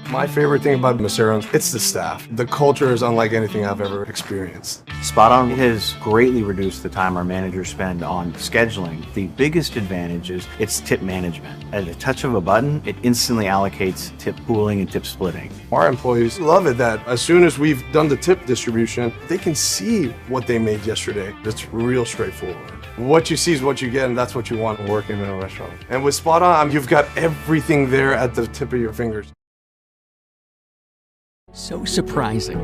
My favorite thing about Macero's, it's the staff. The culture is unlike anything I've ever experienced. Spot On has greatly reduced the time our managers spend on scheduling. The biggest advantage is its tip management. At a touch of a button, it instantly allocates tip pooling and tip splitting. Our employees love it that as soon as we've done the tip distribution, they can see what they made yesterday. It's real straightforward. What you see is what you get, and that's what you want working in a restaurant. And with Spot On, you've got everything there at the tip of your fingers. So surprising.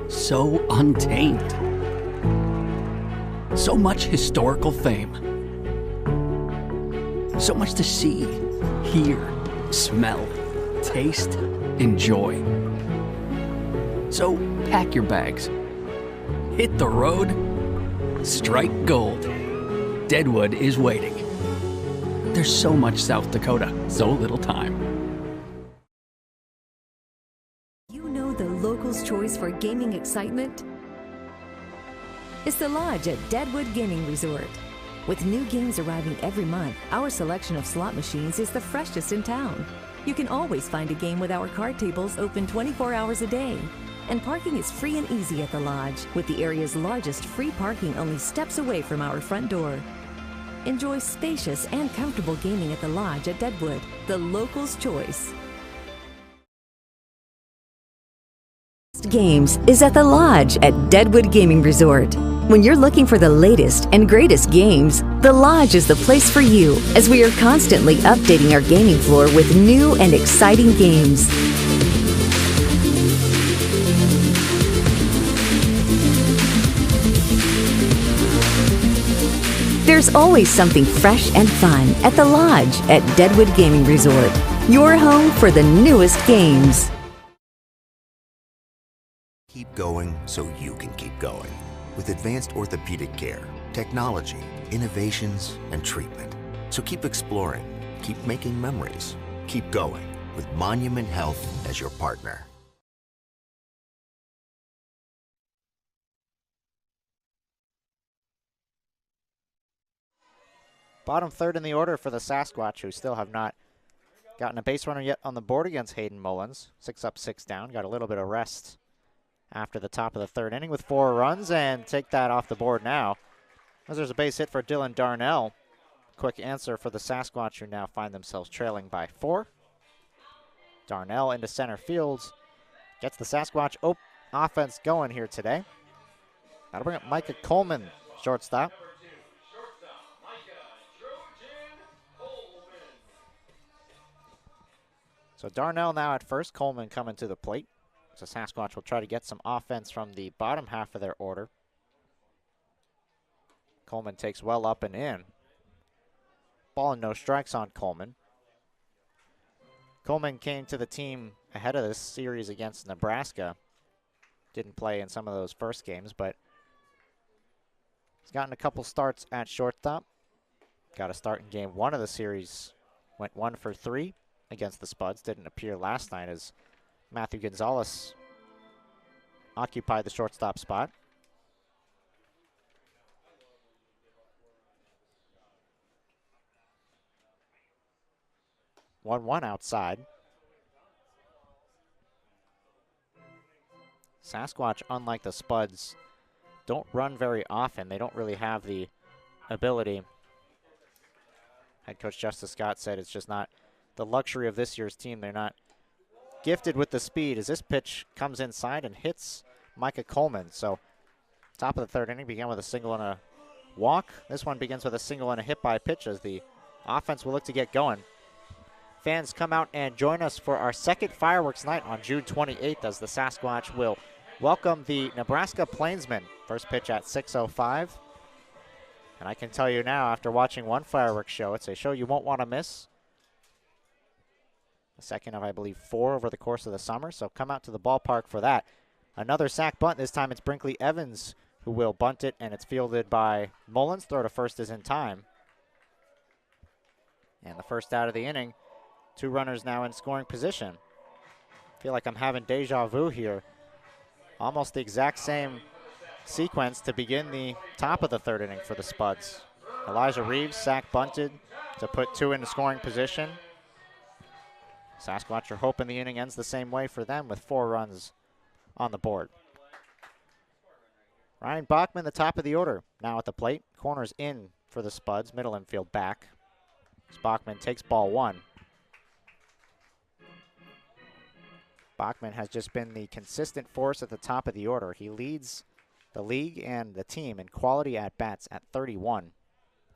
So untamed. So much historical fame. So much to see, hear, smell, taste, enjoy. So pack your bags. Hit the road. Strike gold. Deadwood is waiting. There's so much South Dakota, so little time. The locals' choice for gaming excitement is the Lodge at Deadwood Gaming Resort. With new games arriving every month, our selection of slot machines is the freshest in town. You can always find a game with our card tables open 24 hours a day. And parking is free and easy at the Lodge, with the area's largest free parking only steps away from our front door. Enjoy spacious and comfortable gaming at the Lodge at Deadwood, the locals' choice. newest games is at the Lodge at Deadwood Gaming Resort. When you're looking for the latest and greatest games, the Lodge is the place for you, as we are constantly updating our gaming floor with new and exciting games. There's always something fresh and fun at the Lodge at Deadwood Gaming Resort, your home for the newest games. Keep going so you can keep going. With advanced orthopedic care, technology, innovations, and treatment. So keep exploring, keep making memories, keep going with Monument Health as your partner. Bottom third in the order for the Sasquatch, who still have not gotten a base runner yet on the board against Hayden Mullins. 6 up, 6 down. Got a little bit of rest after the top of the third inning with 4 runs, and take that off the board now, as there's a base hit for Dylan Darnell. Quick answer for the Sasquatch, who now find themselves trailing by 4. Darnell into center field. Gets the Sasquatch offense going here today. That'll bring up Micah Coleman, shortstop. So Darnell now at first, Coleman coming to the plate. So Sasquatch will try to get some offense from the bottom half of their order. Coleman takes well up and in. Ball and no strikes on Coleman. Coleman came to the team ahead of this series against Nebraska. Didn't play in some of those first games, but he's gotten a couple starts at shortstop. Got a start in game 1 of the series. Went 1 for 3 against the Spuds. Didn't appear last night as Matthew Gonzalez occupied the shortstop spot. One outside. Sasquatch, unlike the Spuds, don't run very often. They don't really have the ability. Head coach Justice Scott said it's just not the luxury of this year's team. They're not gifted with the speed, as this pitch comes inside and hits Micah Coleman. So top of the third inning began with a single and a walk. This one begins with a single and a hit by pitch, as the offense will look to get going. Fans, come out and join us for our second fireworks night on June 28th, as the Sasquatch will welcome the Nebraska Plainsmen. First pitch at 6:05. And I can tell you now, after watching one fireworks show, it's a show you won't want to miss. The second of, I believe, 4 over the course of the summer, so come out to the ballpark for that. Another sack bunt. This time it's Brinkley Evans who will bunt it, and it's fielded by Mullins. Throw to first is in time. And the first out of the inning. 2 runners now in scoring position. Feel like I'm having deja vu here. Almost the exact same sequence to begin the top of the third inning for the Spuds. Elijah Reeves sack bunted to put 2 into scoring position. Sasquatch are hoping the inning ends the same way for them, with 4 runs on the board. Ryan Bachman, the top of the order, now at the plate. Corners in for the Spuds, middle infield back. As Bachman takes ball 1. Bachman has just been the consistent force at the top of the order. He leads the league and the team in quality at-bats at 31.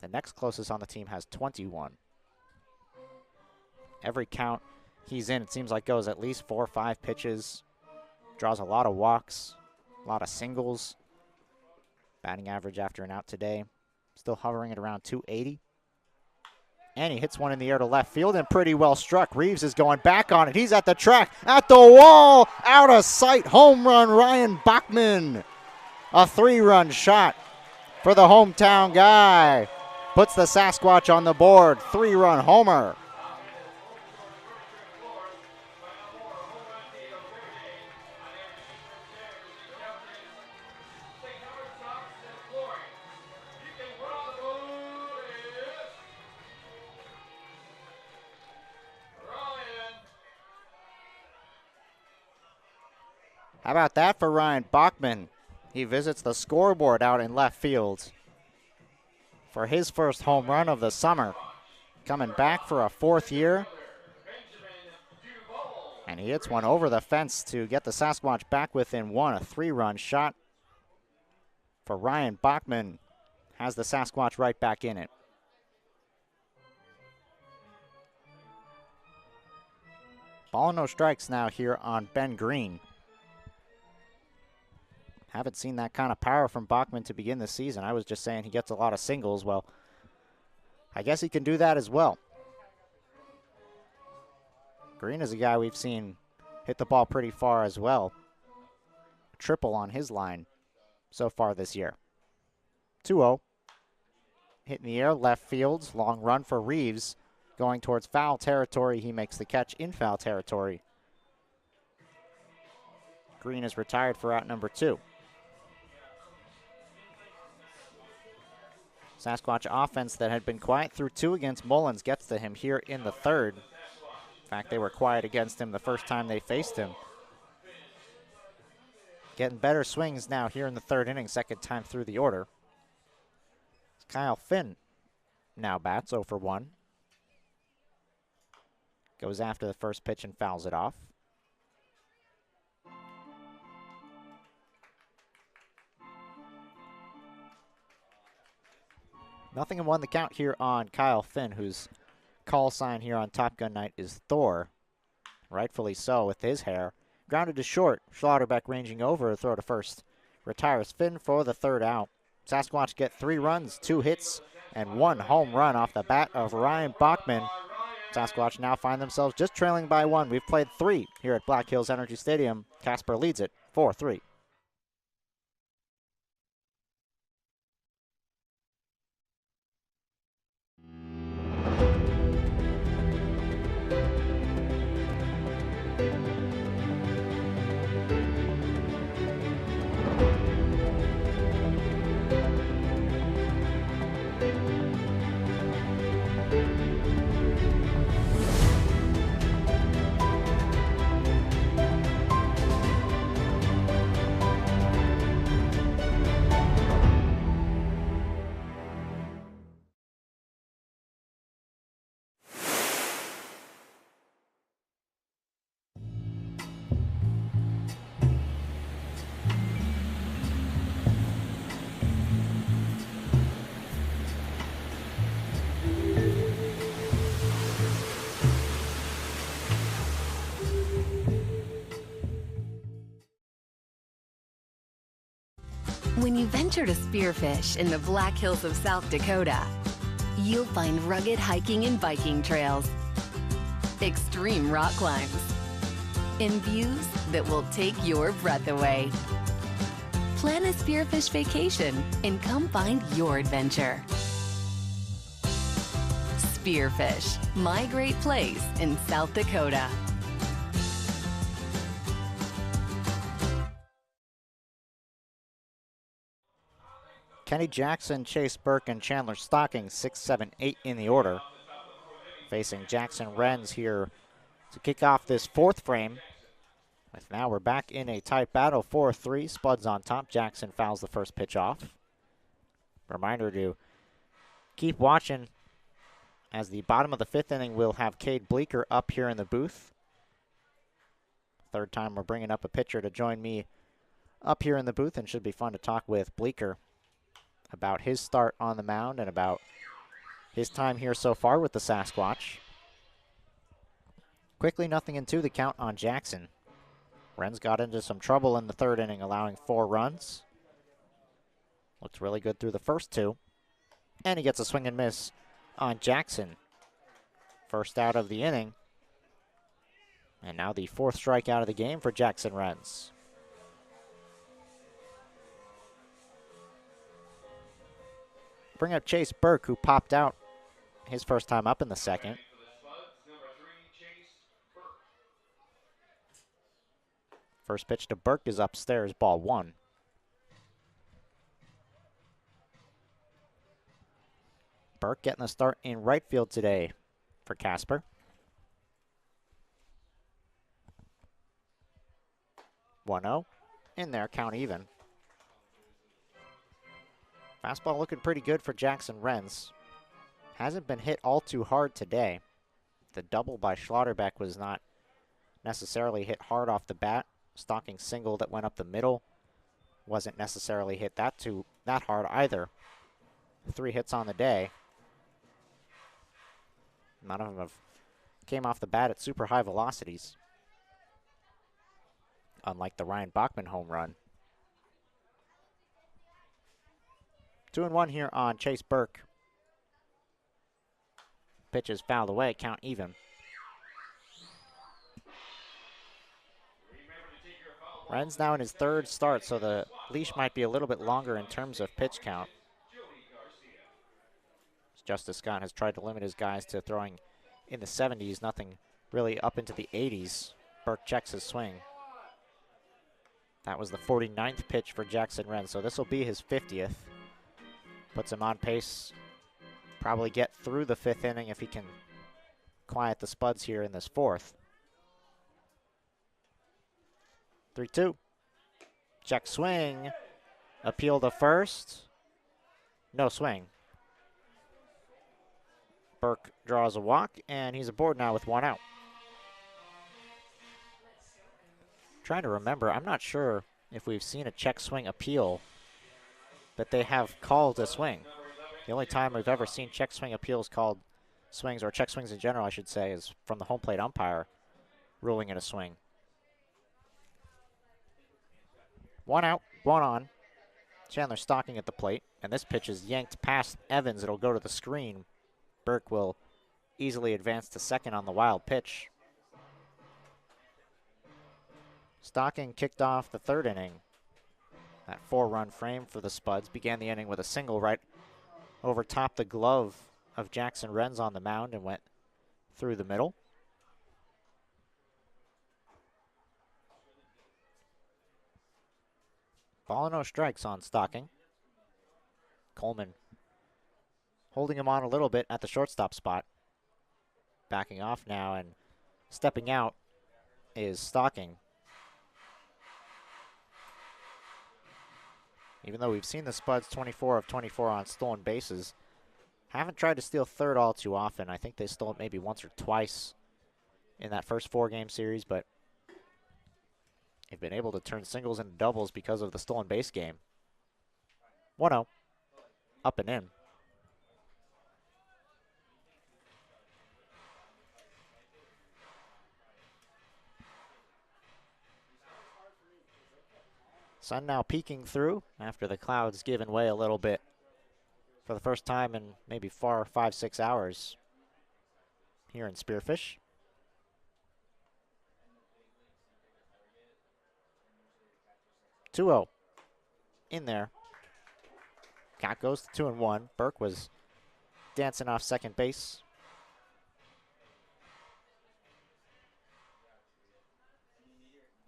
The next closest on the team has 21. Every count he's in, it seems like, goes at least 4 or 5 pitches. Draws a lot of walks, a lot of singles. Batting average after an out today, still hovering at around 280. And he hits one in the air to left field, and pretty well struck. Reeves is going back on it. He's at the track, at the wall, out of sight. Home run, Ryan Bachman. A 3-run shot for the hometown guy. Puts the Sasquatch on the board. 3-run homer. How about that for Ryan Bachman? He visits the scoreboard out in left field for his first home run of the summer. Coming back for a 4th year. And he hits one over the fence to get the Sasquatch back within one. A 3-run shot for Ryan Bachman has the Sasquatch right back in it. Ball and no strikes now here on Ben Green. Haven't seen that kind of power from Bachman to begin the season. I was just saying he gets a lot of singles. Well, I guess he can do that as well. Green is a guy we've seen hit the ball pretty far as well. Triple on his line so far this year. 2-0. Hit in the air, left field. Long run for Reeves. Going towards foul territory. He makes the catch in foul territory. Green is retired for out number 2. Sasquatch offense that had been quiet through 2 against Mullins gets to him here in the 3rd. In fact, they were quiet against him the first time they faced him. Getting better swings now here in the 3rd inning, 2nd time through the order. Kyle Finn now bats 0 for 1. Goes after the first pitch and fouls it off. Nothing in 1 the count here on Kyle Finn, whose call sign here on Top Gun Night is Thor. Rightfully so with his hair. Grounded to short. Schlotterbeck ranging over, throw to first. Retires Finn for the 3rd out. Sasquatch get 3 runs, 2 hits, and 1 home run off the bat of Ryan Bachman. Sasquatch now find themselves just trailing by 1. We've played 3 here at Black Hills Energy Stadium. Casper leads it 4-3. When you venture to Spearfish in the Black Hills of South Dakota, you'll find rugged hiking and biking trails, extreme rock climbs, and views that will take your breath away. Plan a Spearfish vacation and come find your adventure. Spearfish, my great place in South Dakota. Kenny Jackson, Chase Burke, and Chandler Stocking, 6, 7, 8 in the order. Facing Jackson Renz here to kick off this 4th frame. With now we're back in a tight battle, 4-3. Spuds on top. Jackson fouls the first pitch off. Reminder to keep watching as the bottom of the 5th inning will have Cade Bleeker up here in the booth. 3rd time we're bringing up a pitcher to join me up here in the booth, and should be fun to talk with Bleeker about his start on the mound and about his time here so far with the Sasquatch. Quickly, 0-2 the count on Jackson. Renz got into some trouble in the 3rd inning, allowing 4 runs. Looked really good through the first 2. And he gets a swing and miss on Jackson. First out of the inning. And now the 4th strikeout of the game for Jackson Renz. Bring up Chase Burke, who popped out his first time up in the 2nd. First pitch to Burke is upstairs, ball 1. Burke getting the start in right field today for Casper. 1-0. In there, count even. Fastball looking pretty good for Jackson Renz. Hasn't been hit all too hard today. The double by Schlotterbeck was not necessarily hit hard off the bat. Stalking single that went up the middle wasn't necessarily hit that hard either. 3 hits on the day. None of them came off the bat at super high velocities, unlike the Ryan Bachman home run. 2-1 here on Chase Burke. Pitch is fouled away, count even. Ren's now in his 3rd start, so the leash might be a little bit longer in terms of pitch count. Justice Scott has tried to limit his guys to throwing in the 70s, nothing really up into the 80s. Burke checks his swing. That was the 49th pitch for Jackson Wren, so this will be his 50th. Puts him on pace, probably get through the 5th inning if he can quiet the Spuds here in this 4th. 3-2. Check swing. Appeal to first. No swing. Burke draws a walk, and he's aboard now with 1 out. Trying to remember, I'm not sure if we've seen a check swing appeal that they have called a swing. The only time we've ever seen check swing appeals called swings, or check swings in general, I should say, is from the home plate umpire ruling in a swing. 1 out, 1 on. Chandler Stocking at the plate, and this pitch is yanked past Evans. It'll go to the screen. Burke will easily advance to second on the wild pitch. Stocking kicked off the 3rd inning. That 4-run frame for the Spuds began the inning with a single right over top the glove of Jackson Wren's on the mound and went through the middle. Ball and no strikes on Stocking. Coleman holding him on a little bit at the shortstop spot. Backing off now, and stepping out is Stocking. Even though we've seen the Spuds 24 of 24 on stolen bases, haven't tried to steal third all too often. I think they stole it maybe once or twice in that first 4-game series, but they've been able to turn singles into doubles because of the stolen base game. 1-0, up and in. Sun now peeking through after the clouds giving way a little bit for the first time in maybe 5-6 hours here in Spearfish. (2-0) in there. Count goes to 2-1. Burke was dancing off second base.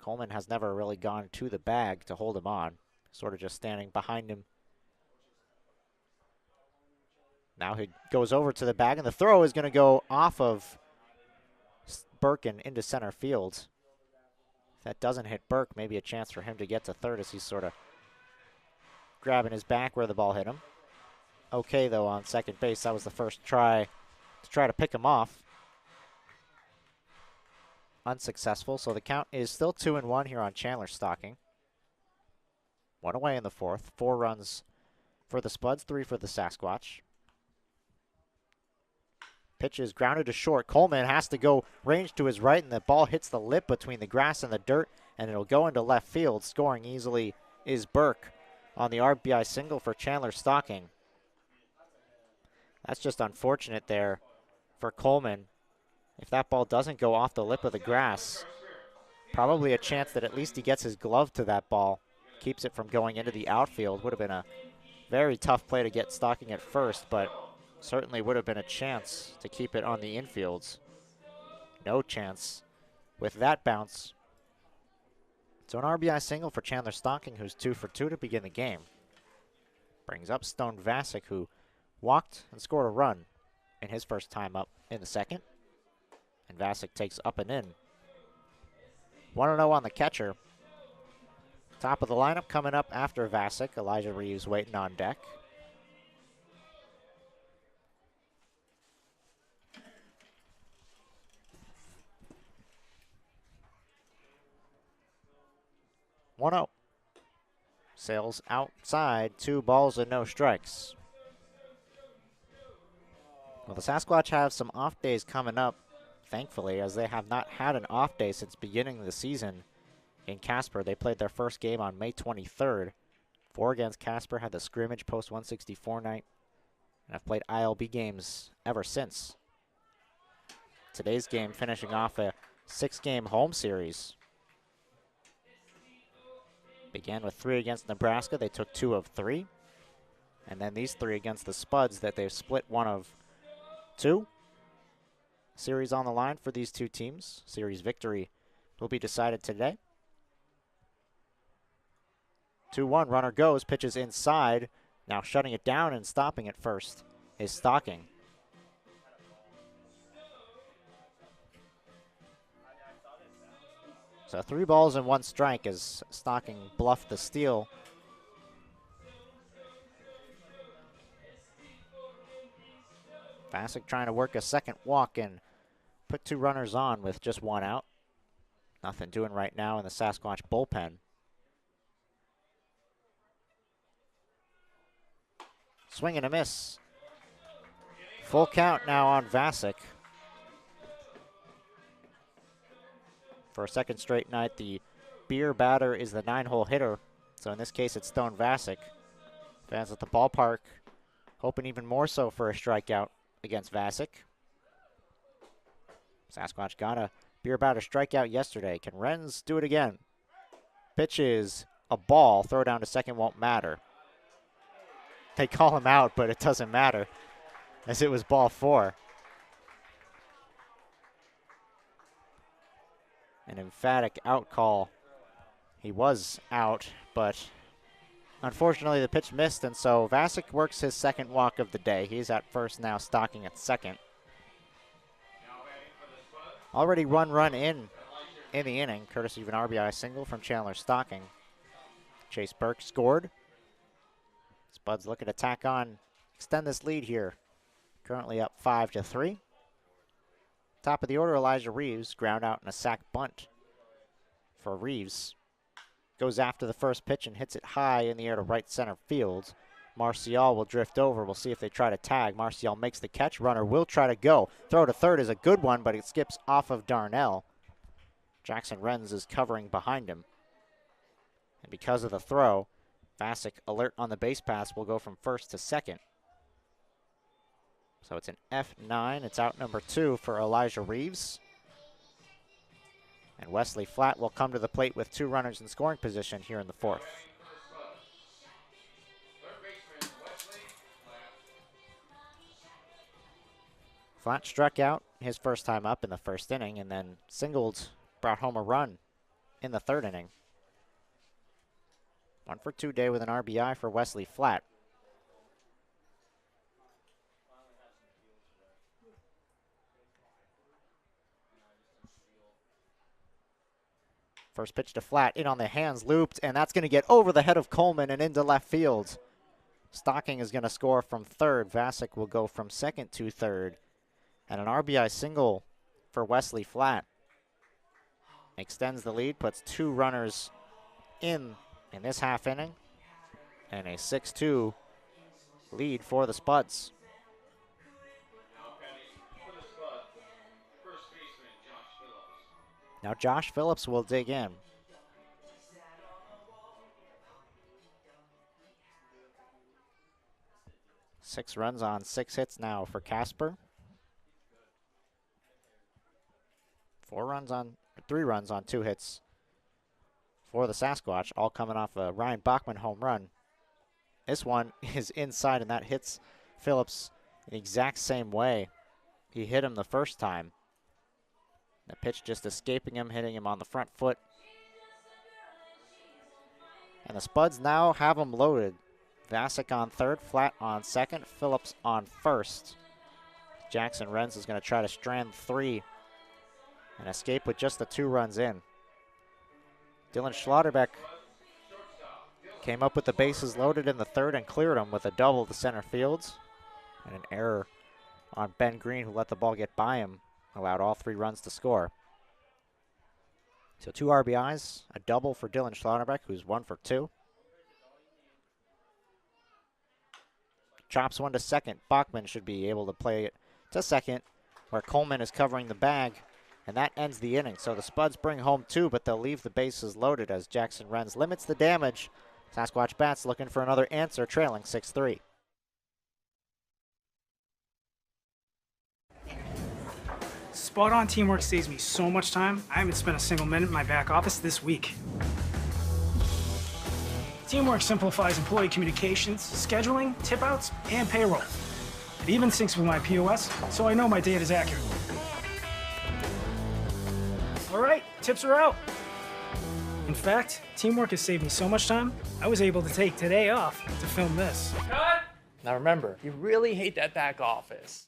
Coleman has never really gone to the bag to hold him on, sort of just standing behind him. Now he goes over to the bag, and the throw is going to go off of Burke and into center field. If that doesn't hit Burke, maybe a chance for him to get to third as he's sort of grabbing his back where the ball hit him. Okay, though, on second base. That was the first try to pick him off. Unsuccessful, so the count is still 2-1 here on Chandler Stocking. 1 away in the 4th. 4 runs for the Spuds, 3 for the Sasquatch. Pitch is grounded to short. Coleman has to go range to his right, and the ball hits the lip between the grass and the dirt, and it'll go into left field. Scoring easily is Burke on the RBI single for Chandler Stocking. That's just unfortunate there for Coleman. If that ball doesn't go off the lip of the grass, probably a chance that at least he gets his glove to that ball, keeps it from going into the outfield. Would have been a very tough play to get Stocking at first, but certainly would have been a chance to keep it on the infields. No chance with that bounce. So an RBI single for Chandler Stocking, who's 2 for 2 to begin the game. Brings up Stone Vasic, who walked and scored a run in his first time up in the 2nd. And Vasic takes up and in. 1-0 on the catcher. Top of the lineup coming up after Vasic. Elijah Reeves waiting on deck. 1-0. Sails outside, 2 balls and no strikes. Well, the Sasquatch have some off days coming up, thankfully, as they have not had an off day since beginning of the season in Casper. They played their first game on May 23rd. 4 against Casper, had the scrimmage post 164 night, and have played ILB games ever since. Today's game finishing off a 6-game home series. Began with 3 against Nebraska. They took 2 of 3. And then these 3 against the Spuds that they've split 1 of 2. Series on the line for these two teams. Series victory will be decided today. 2-1, runner goes, pitches inside. Now shutting it down and stopping it first is Stocking. So 3 balls and 1 strike as Stocking bluffed the steal. Vasic trying to work a second walk and put 2 runners on with just 1 out. Nothing doing right now in the Sasquatch bullpen. Swing and a miss. Full count now on Vasic. For a second straight night, the beer batter is the 9-hole hitter. So in this case, it's Stone Vasic. Fans at the ballpark hoping even more so for a strikeout against Vasic. Sasquatch got a beer batter strikeout yesterday. Can Renz do it again? Pitch is a ball. Throw down to second won't matter. They call him out, but it doesn't matter as it was ball 4. An emphatic out call. He was out, but unfortunately the pitch missed, and so Vasic works his second walk of the day. He's at first now, Stocking at second. Already run in the inning, courtesy of an RBI single from Chandler Stocking. Chase Burke scored. Spuds looking to tack on, extend this lead here. Currently up 5-3. Top of the order, Elijah Reeves, ground out in a sac bunt for Reeves. Goes after the first pitch and hits it high in the air to right center field. Marcial will drift over. We'll see if they try to tag. Marcial makes the catch. Runner will try to go. Throw to third is a good one, but it skips off of Darnell. Jackson Renz is covering behind him. And because of the throw, Vasic, alert on the base pass, will go from first to second. So it's an F9. It's out number 2 for Elijah Reeves. And Wesley Flatt will come to the plate with 2 runners in scoring position here in the 4th. Flatt struck out his first time up in the first inning and then singled, brought home a run in the 3rd inning. 1 for 2 day with an RBI for Wesley Flatt. First pitch to Flatt, in on the hands, looped, and that's going to get over the head of Coleman and into left field. Stocking is going to score from third. Vasic will go from second to third. And an RBI single for Wesley Flatt. Extends the lead, puts 2 runners in this half inning, and a 6-2 lead for the Spuds. Now Josh Phillips will dig in. Six runs on 6 hits now for Casper. 3 runs on 2 hits for the Sasquatch, all coming off a Ryan Bachman home run. This one is inside, and that hits Phillips the exact same way he hit him the first time. The pitch just escaping him, hitting him on the front foot. And the Spuds now have him loaded. Vasic on third, Flatt on second, Phillips on first. Jackson Renz is going to try to strand 3 and escape with just the 2 runs in. Dylan Schlotterbeck came up with the bases loaded in the 3rd and cleared them with a double to center field. And an error on Ben Green, who let the ball get by him, allowed all 3 runs to score. So 2 RBIs, a double for Dylan Schlotterbeck, who's 1 for 2. Chops one to second. Bachman should be able to play it to second, where Coleman is covering the bag, and that ends the inning. So the Spuds bring home 2, but they'll leave the bases loaded as Jackson Renz limits the damage. Sasquatch bats looking for another answer, trailing 6-3. Spot-on teamwork saves me so much time. I haven't spent a single minute in my back office this week. Teamwork simplifies employee communications, scheduling, tip-outs, and payroll. It even syncs with my POS, so I know my data is accurate. All right, tips are out. In fact, teamwork has saved me so much time, I was able to take today off to film this. Cut! Now remember, you really hate that back office.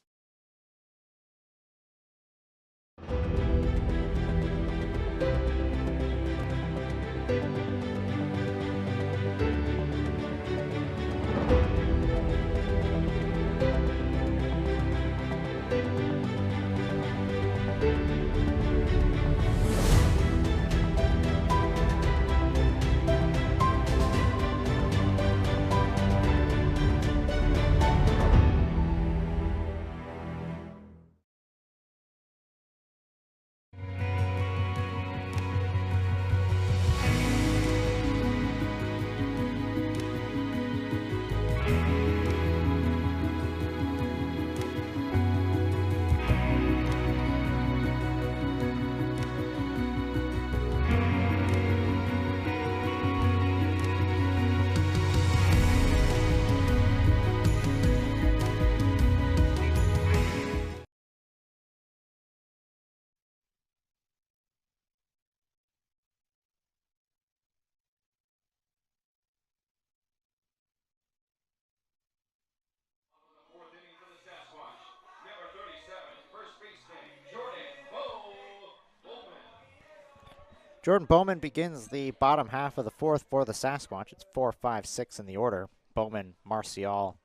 Jordan Bowman begins the bottom half of the 4th for the Sasquatch. It's 4, 5, 6 in the order. Bowman, Marcial,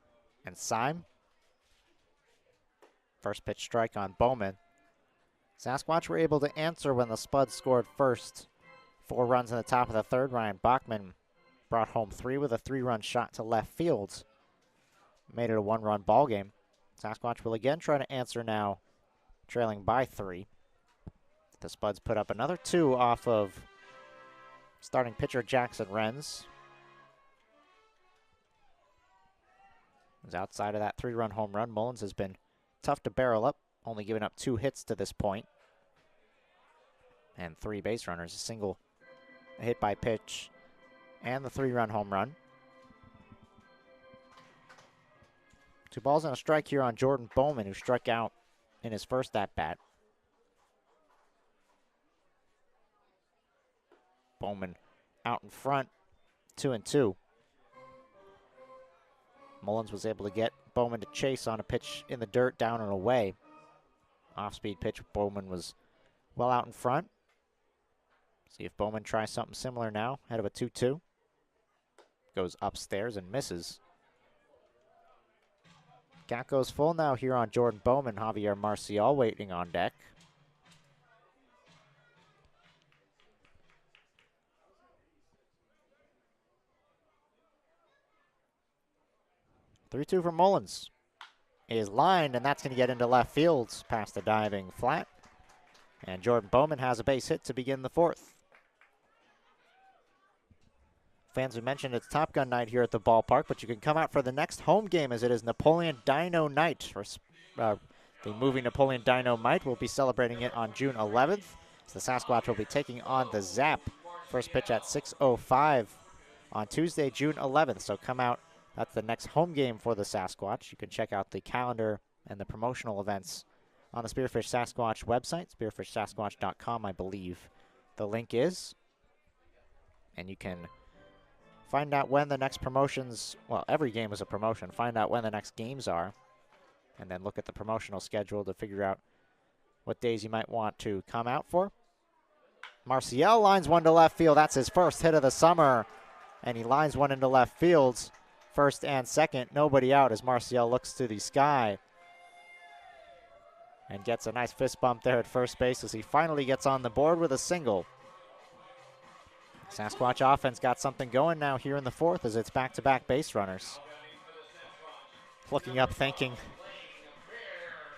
and Syme. First pitch strike on Bowman. Sasquatch were able to answer when the Spuds scored first. 4 runs in the top of the 3rd. Ryan Bachman brought home 3 with a 3-run shot to left field. Made it a 1-run ball game. Sasquatch will again try to answer now, trailing by 3. The Spuds put up another 2 off of starting pitcher Jackson Renz. It was outside of that 3-run home run. Mullins has been tough to barrel up, only giving up 2 hits to this point. And 3 base runners, a single, a hit by pitch, and the 3-run home run. 2 balls and a strike here on Jordan Bowman, who struck out in his first at-bat. Bowman out in front, 2-2. Mullins was able to get Bowman to chase on a pitch in the dirt, down and away. Off-speed pitch, Bowman was well out in front. See if Bowman tries something similar now, ahead of a 2-2. Goes upstairs and misses. Gap goes full now here on Jordan Bowman. Javier Marcial waiting on deck. 3-2 for Mullins is lined, and that's going to get into left field past the diving flat. And Jordan Bowman has a base hit to begin the 4th. Fans, we mentioned it's Top Gun night here at the ballpark, but you can come out for the next home game as it is Napoleon Dino night. The movie Napoleon Dynamite will be celebrating it on June 11th. So the Sasquatch will be taking on the Zap. First pitch at 6:05 on Tuesday, June 11th. So come out. That's the next home game for the Sasquatch. You can check out the calendar and the promotional events on the Spearfish Sasquatch website, spearfishsasquatch.com, I believe the link is. And you can find out when the next promotions, well, every game is a promotion. Find out when the next games are, and then look at the promotional schedule to figure out what days you might want to come out for. Marcial lines one to left field. That's his first hit of the summer, and he lines one into left field. First and second, nobody out as Marcial looks to the sky and gets a nice fist bump there at first base as he finally gets on the board with a single. Sasquatch offense got something going now here in the fourth as it's back-to-back base runners. Looking up, thanking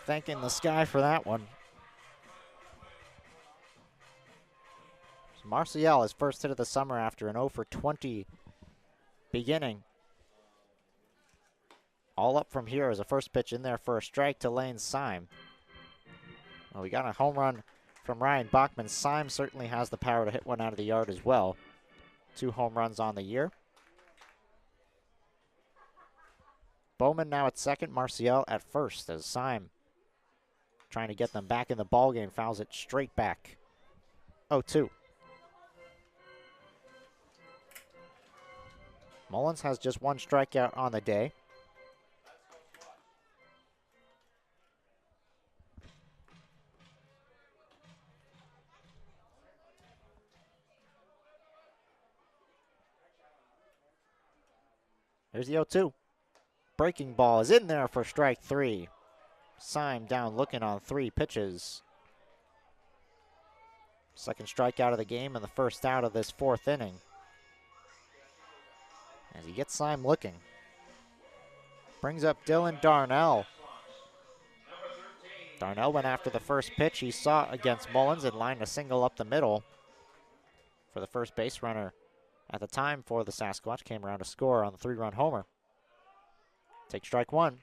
the sky for that one. So Marcial, his first hit of the summer after an 0 for 20 beginning. All up from here as a first pitch in there for a strike to Lane Syme. Well, we got a home run from Ryan Bachman. Syme certainly has the power to hit one out of the yard as well. 2 home runs on the year. Bowman now at second, Marcial at first as Syme trying to get them back in the ballgame, fouls it straight back. 0-2. Mullins has just 1 strikeout on the day. Here's the 0-2. Breaking ball is in there for strike 3. Syme down looking on 3 pitches. Second strikeout of the game and the first out of this 4th inning. As he gets Syme looking. Brings up Dylan Darnell. Darnell went after the first pitch he saw against Mullins and lined a single up the middle for the first base runner. At the time for the Sasquatch, came around to score on the 3-run homer. Take strike 1.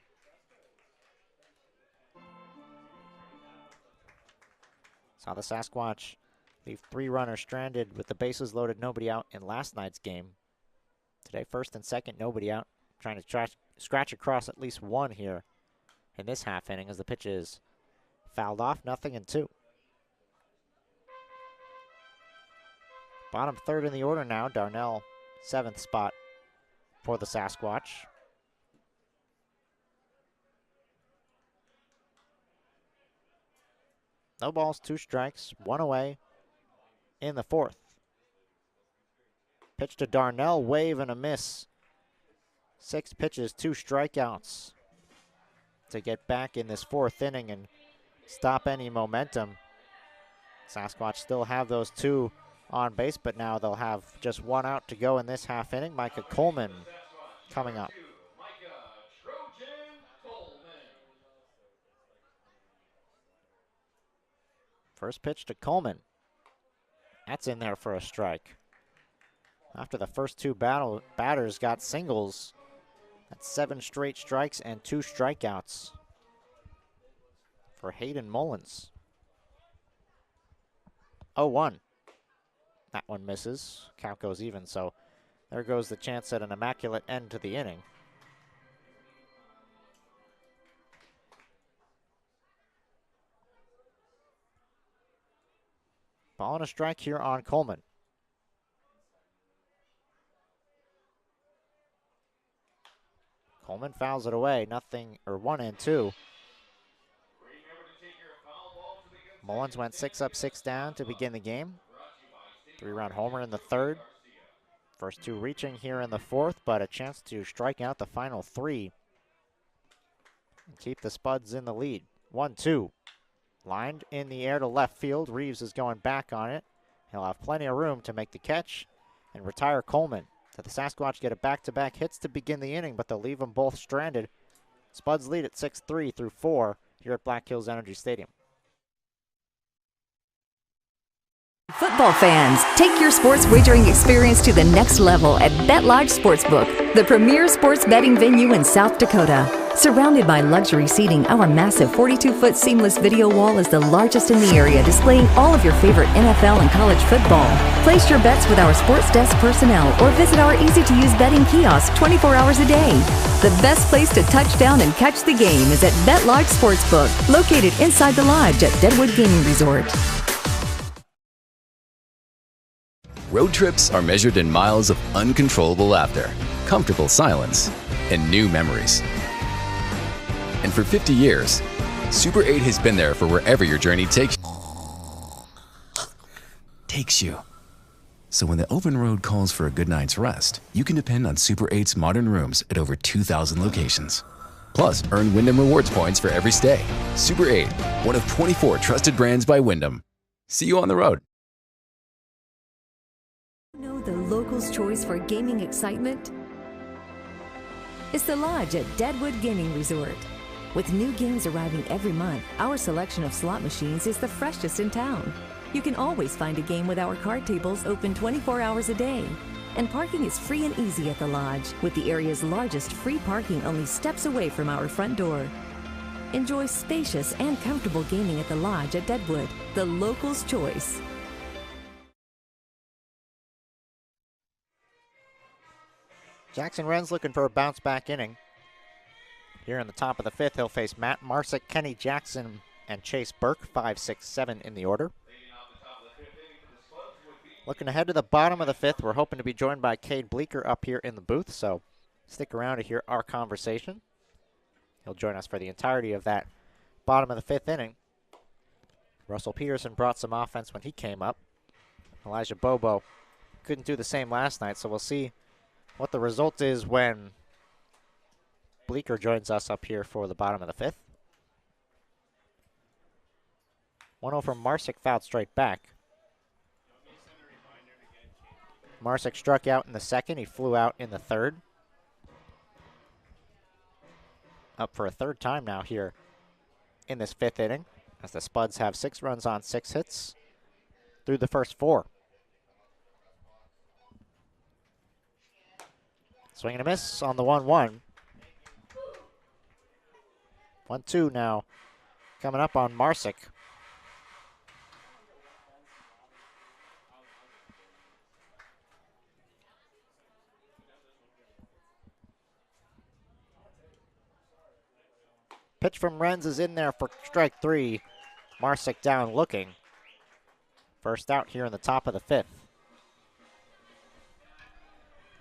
Saw the Sasquatch leave 3 runners stranded with the bases loaded, nobody out in last night's game. Today, first and second, nobody out. Trying to scratch across at least 1 here in this half inning as the pitch is fouled off, 0-2. Bottom 3rd in the order now. Darnell, 7th spot for the Sasquatch. No balls, 2 strikes, 1 away in the 4th. Pitch to Darnell, wave and a miss. 6 pitches, 2 strikeouts to get back in this 4th inning and stop any momentum. Sasquatch still have those 2 on base, but now they'll have just 1 out to go in this half inning. Micah Coleman coming up. First pitch to Coleman. That's in there for a strike. After the first 2 batters got singles, that's 7 straight strikes and 2 strikeouts for Hayden Mullins. 0-1. That one misses. Count goes even, so there goes the chance at an immaculate end to the inning. Ball and a strike here on Coleman. Coleman fouls it away, 1-2. Mullins went 6 up, 6 down to begin the game. 3-run homer in the 3rd. First 2 reaching here in the 4th, but a chance to strike out the final 3 and keep the Spuds in the lead. 1-2. Lined in the air to left field. Reeves is going back on it. He'll have plenty of room to make the catch and retire Coleman. So the Sasquatch get a back-to-back hits to begin the inning, but they'll leave them both stranded. Spuds lead at 6-3 through 4 here at Black Hills Energy Stadium. Football fans, take your sports wagering experience to the next level at Bet Lodge Sportsbook, the premier sports betting venue in South Dakota. Surrounded by luxury seating, our massive 42-foot seamless video wall is the largest in the area, displaying all of your favorite NFL and college football. Place your bets with our sports desk personnel or visit our easy-to-use betting kiosk 24 hours a day. The best place to touch down and catch the game is at Bet Lodge Sportsbook, located inside the lodge at Deadwood Gaming Resort. Road trips are measured in miles of uncontrollable laughter, comfortable silence, and new memories. And for 50 years, Super 8 has been there for wherever your journey takes you. So when the open road calls for a good night's rest, you can depend on Super 8's modern rooms at over 2,000 locations. Plus, earn Wyndham Rewards points for every stay. Super 8, one of 24 trusted brands by Wyndham. See you on the road. locals' choice for gaming excitement? It's the Lodge at Deadwood Gaming Resort. With new games arriving every month, our selection of slot machines is the freshest in town. You can always find a game with our card tables open 24 hours a day. And parking is free and easy at the Lodge, with the area's largest free parking only steps away from our front door. Enjoy spacious and comfortable gaming at the Lodge at Deadwood, the locals' choice. Jackson Wren's looking for a bounce-back inning. Here in the top of the fifth, he'll face Matt Marsick, Kenny Jackson, and Chase Burke, 5, 6, 7 in the order. Looking ahead to the bottom of the fifth, we're hoping to be joined by Cade Bleeker up here in the booth, so stick around to hear our conversation. He'll join us for the entirety of that bottom of the fifth inning. Russell Peterson brought some offense when he came up. Elijah Bobo couldn't do the same last night, so we'll see what the result is when Bleeker joins us up here for the bottom of the fifth. 1-0 from Marsick, fouled straight back. Marsick struck out in the second. He flew out in the third. Up for a third time now here in this fifth inning, as the Spuds have 6 runs on 6 hits through the first 4. Swing and a miss on the 1-1. 1-2 now coming up on Marsick. Pitch from Renz is in there for strike 3. Marsick down looking. First out here in the top of the fifth.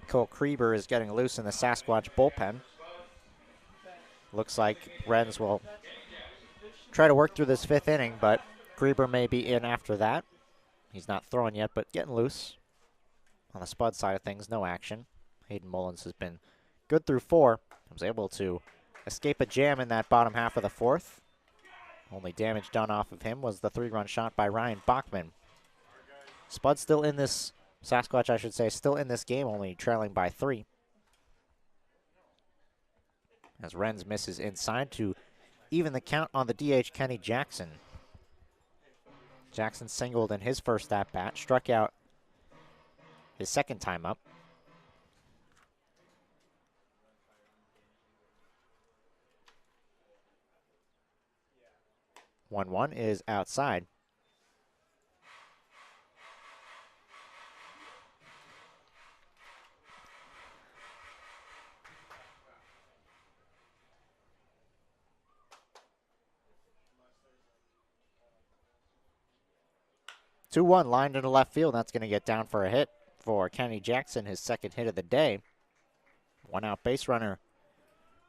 Cole Krieber is getting loose in the Sasquatch bullpen. Looks like Renz will try to work through this fifth inning, but Krieber may be in after that. He's not throwing yet, but getting loose. On the Spud side of things, no action. Hayden Mullins has been good through 4. Was able to escape a jam in that bottom half of the fourth. Only damage done off of him was the 3-run shot by Ryan Bachman. Spud still in this, Sasquatch I should say, still in this game, only trailing by 3. As Renz misses inside to even the count on the DH Kenny Jackson. Jackson singled in his first at-bat, struck out his second time up. 1-1 is outside. Two-1 lined into left field. That's going to get down for a hit for Kenny Jackson, his second hit of the day. 1-out base runner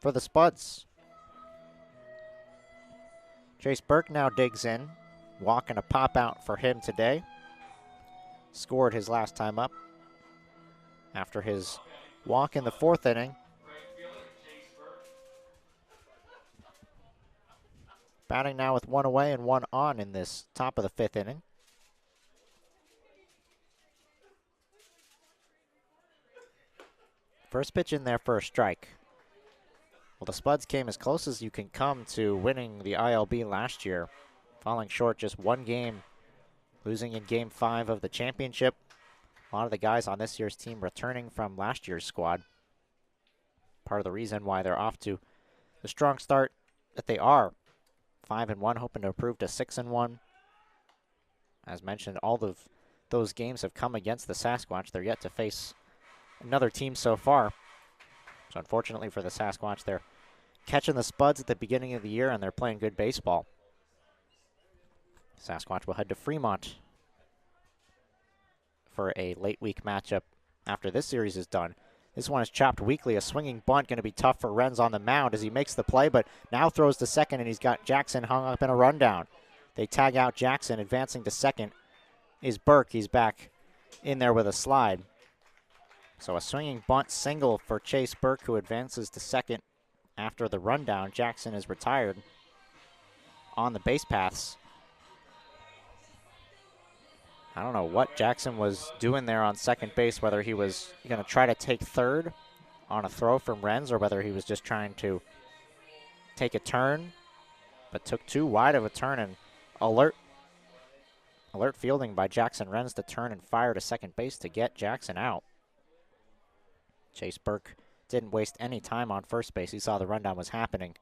for the Spuds. Chase Burke now digs in. Walk and a pop out for him today. Scored his last time up after his walk in the 4th inning. Batting now with 1 away and 1 on in this top of the 5th inning. First pitch in there for a strike. Well, the Spuds came as close as you can come to winning the ILB last year, falling short just 1 game, losing in Game 5 of the championship. A lot of the guys on this year's team returning from last year's squad. Part of the reason why they're off to the strong start that they are. 5-1, hoping to improve to 6-1. As mentioned, all of those games have come against the Sasquatch. They're yet to face another team so far. So unfortunately for the Sasquatch, they're catching the Spuds at the beginning of the year, and they're playing good baseball. Sasquatch will head to Fremont for a late week matchup after this series is done. This one is chopped weakly. A swinging bunt going to be tough for Renz on the mound as he makes the play, but now throws to second, and he's got Jackson hung up in a rundown. They tag out Jackson. Advancing to second is Burke. He's back in there with a slide. So a swinging bunt single for Chase Burke, who advances to second after the rundown. Jackson is retired on the base paths. I don't know what Jackson was doing there on second base, whether he was going to try to take third on a throw from Renz or whether he was just trying to take a turn, but took too wide of a turn, and alert fielding by Jackson Renz to turn and fire to second base to get Jackson out. Chase Burke didn't waste any time on first base. He saw the rundown was happening.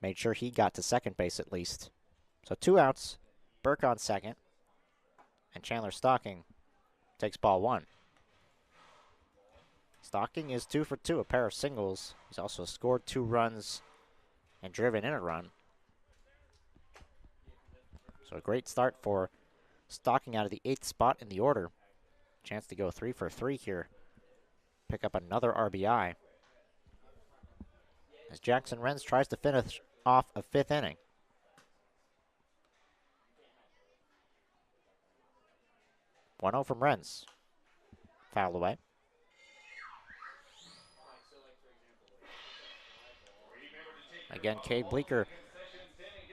Made sure he got to second base at least. So 2 outs, Burke on second, and Chandler Stocking takes ball 1. Stocking is 2 for 2, a pair of singles. He's also scored 2 runs and driven in a run. So a great start for Stocking out of the 8th spot in the order. Chance to go 3 for 3 here. Pick up another RBI. As Jackson Renz tries to finish off a 5th inning. One-0 from Renz. Foul away. Again, Cade Bleeker